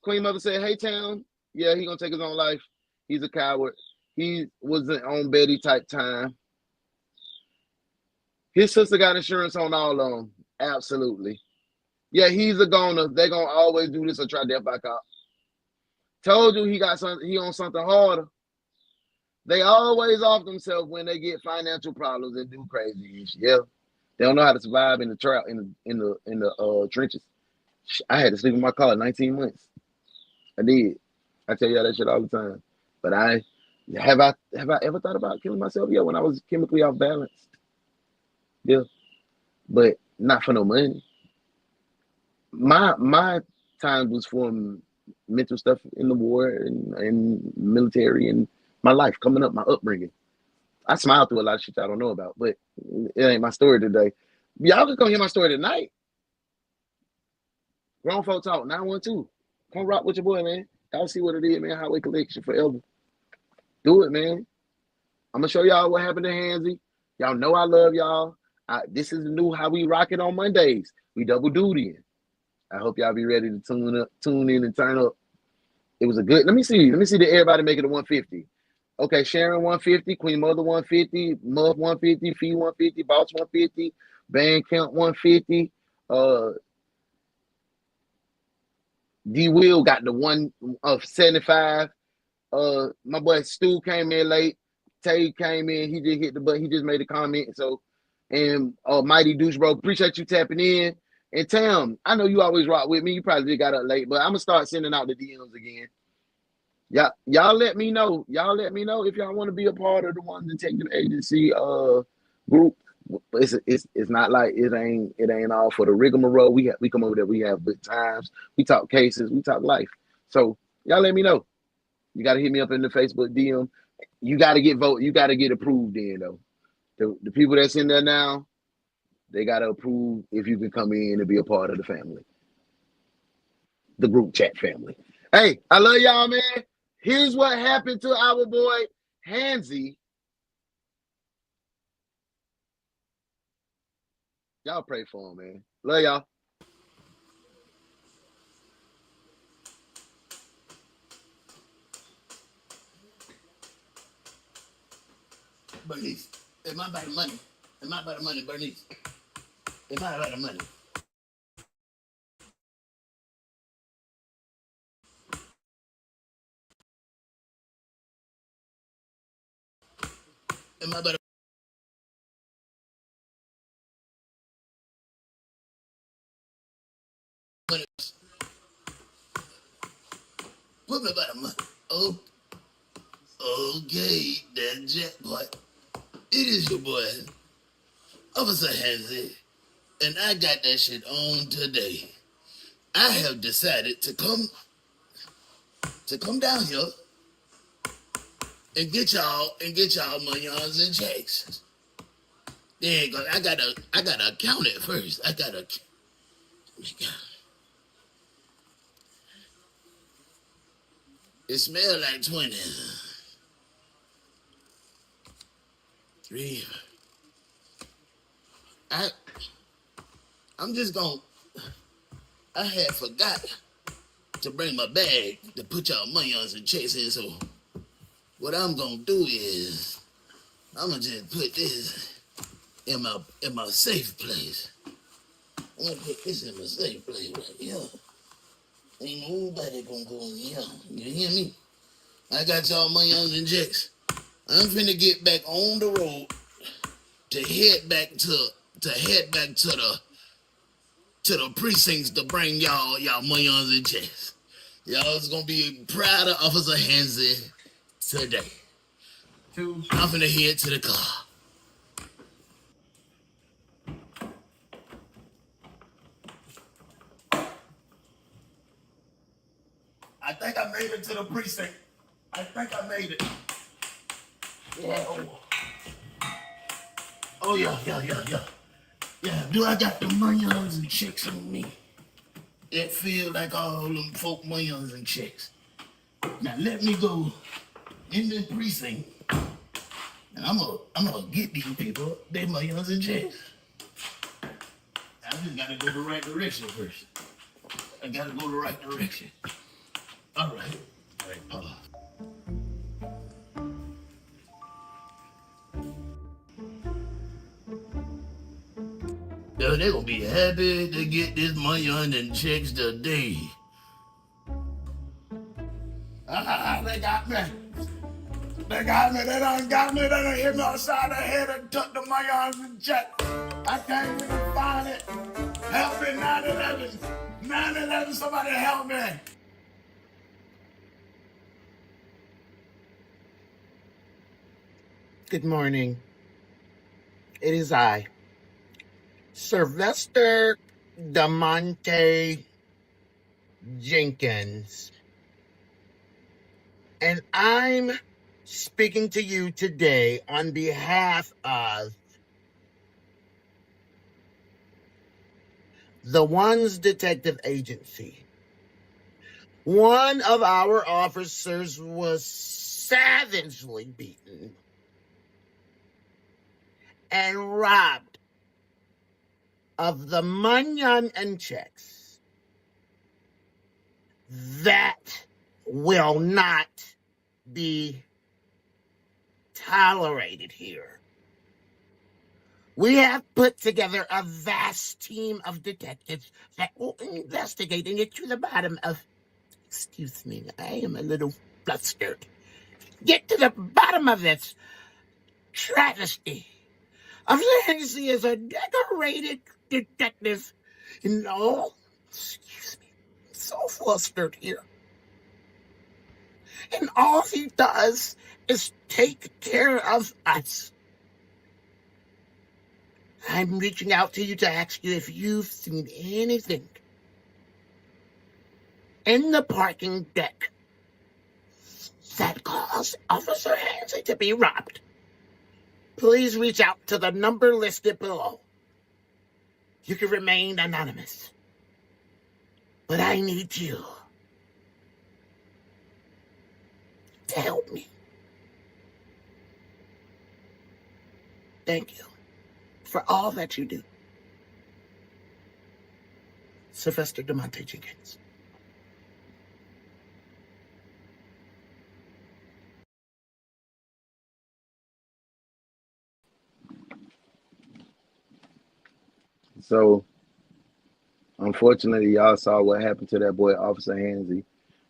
Queen Mother said, hey, Town. Yeah, he gonna take his own life. He's a coward. He wasn't on Betty type time. His sister got insurance on all of them. Absolutely. Yeah, he's a goner. They're gonna always do this or try death by cop. Told you he on something harder. They always off themselves when they get financial problems and do crazy shit. Yeah. They don't know how to survive in the trap in the trenches. I had to sleep in my car 19 months. I did. I tell y'all that shit all the time. But have I ever thought about killing myself? Yeah, when I was chemically off balance. Yeah. But not for no money. My time was from mental stuff in the war and military and my life coming up, my upbringing. I smiled through a lot of shit I don't know about, but it ain't my story today. Y'all can come hear my story tonight. Grown Folk Talk 912. Come rock with your boy, man. Y'all see what it is, man. Highway Collection forever. Do it, man. I'm gonna show y'all what happened to Hansy. Y'all know I love y'all. This is the new how we rock it on Mondays. We double dutying. I hope y'all be ready to tune in and turn up. It was a good. Let me see that everybody make it a 150. Okay, Sharon 150, Queen Mother 150, Muff 150, Fee 150, Boss 150, Band Count 150. D Will got the one of 75. My boy Stu came in late. Tay came in. He just hit the button. He just made a comment. So, and Mighty Douche Bro, appreciate you tapping in. And Tam, I know you always rock with me. You probably just got up late, but I'm gonna start sending out the DMs again. Y'all let me know. Y'all let me know if y'all want to be a part of the One Detective Agency group. It's not like it ain't all for the rigmarole. We come over there. We have good times. We talk cases. We talk life. So y'all let me know. You got to hit me up in the Facebook DM. You got to get vote. You got to get approved in though. The people that's in there now, they got to approve if you can come in and be a part of the family, the group chat family. Hey, I love y'all, man. Here's what happened to our boy Hansy. Y'all pray for him, man. Love y'all. Bernice, it's not about the money. It's not about the money, Bernice. It's not about the money. It's not about the money. What about the money? Oh, okay, that jackpot. It is your boy, Officer Hansy, and I got that shit on today. I have decided to come down here and get y'all monions and checks. Yeah, cause I gotta count it first. It smells like 20. 3. I'm just gonna. I had forgot to bring my bag to put y'all monions and checks in. So what I'm gonna do is I'm gonna just put this in my safe place. I'm gonna put this in my safe place right here. Ain't nobody gonna go in here. You hear me? I got y'all monions and checks. I'm finna get back on the road to head back to the precincts to bring y'all monions and checks. Y'all's gonna be proud of Officer Hansy today. I'm finna head to the car. I think I made it to the precinct. I think I made it. Yeah. Oh yeah. Yeah, do I got the monions and checks on me? It feel like all them folk monions and checks. Now let me go in the precinct, and I'm gonna get these people their monions and checks. I just gotta go the right direction first. I gotta go the right direction. All right, hold on. Yo, they gonna be happy to get this monion and checks today. They got me. They done got me. They done hit me upside the head and took the monions and checks. I can't even find it. Help me, 911. 911, somebody help me. Good morning. It is I, Sylvester DeMonte Jenkins, and I'm speaking to you today on behalf of the Ones Detective Agency. One of our officers was savagely beaten and robbed of the monion and checks That will not be tolerated here. We have put together a vast team of detectives that will investigate and get to the bottom of... Excuse me, I am a little flustered. Get to the bottom of this travesty. Officer Hennessy is a decorated detective. And excuse me, I'm so flustered here. And all he does is take care of us. I'm reaching out to you to ask you if you've seen anything in the parking deck that caused Officer Hennessy to be robbed. Please reach out to the number listed below. You can remain anonymous, but I need you to help me. Thank you for all that you do. Sylvester DeMonte Jenkins. So, unfortunately, y'all saw what happened to that boy, Officer Hansy.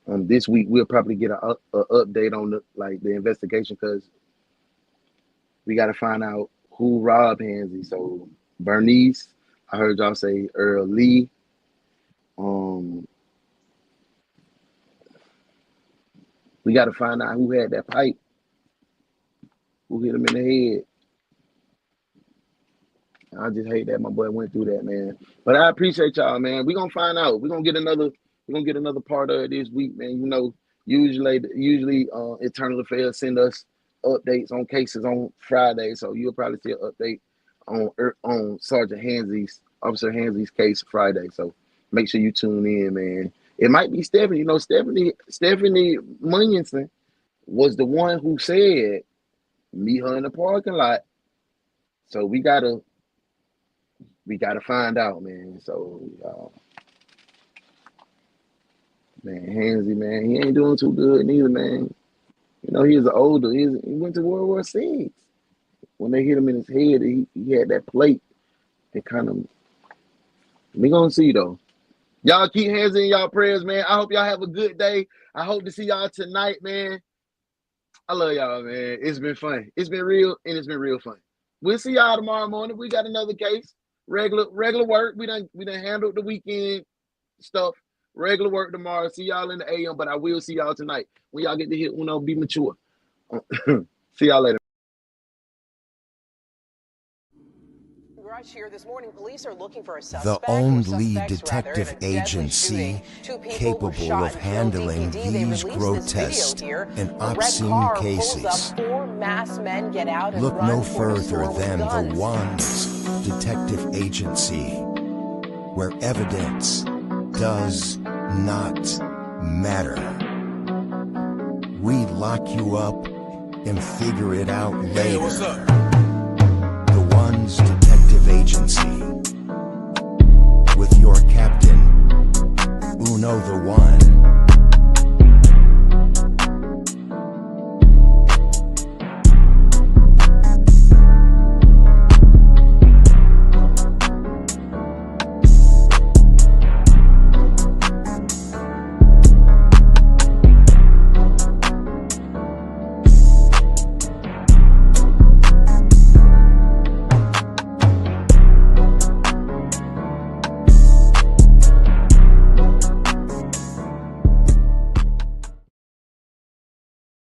This week we'll probably get an update on the investigation, because we got to find out who robbed Hansy. So, Bernice, I heard y'all say Earl Lee. We got to find out who had that pipe, who hit him in the head. I just hate that my boy went through that, man. But I appreciate y'all, man. We're gonna find out. We're gonna get another part of it this week, man. You know, usually Internal Affairs send us updates on cases on Friday. So you'll probably see an update on Sergeant Hansy's, Officer Hansy's case Friday. So make sure you tune in, man. It might be Stephanie. You know, Stephanie Munionson was the one who said meet her in the parking lot. So we gotta find out, man. So, man, Hansy, man, he ain't doing too good neither, man. You know, he went to World War VI. When they hit him in his head, he had that plate. It kind of, we gonna see though. Y'all keep Hansy in y'all prayers, man. I hope y'all have a good day. I hope to see y'all tonight, man. I love y'all, man. It's been fun. It's been real, and it's been real fun. We'll see y'all tomorrow morning. We got another case. Regular work. We done handled the weekend stuff. Regular work tomorrow. See y'all in the AM, but I will see y'all tonight when y'all get to hit be mature. See y'all later. Here this morning, police are looking for a The suspect. only detective agency capable of handling these grotesque and obscene cases. Look no further than the DaOnes Detective Agency, where evidence does not matter. We lock you up and figure it out later. Hey, what's up? The DaOnes Detective Agency, with your captain, Uno the One.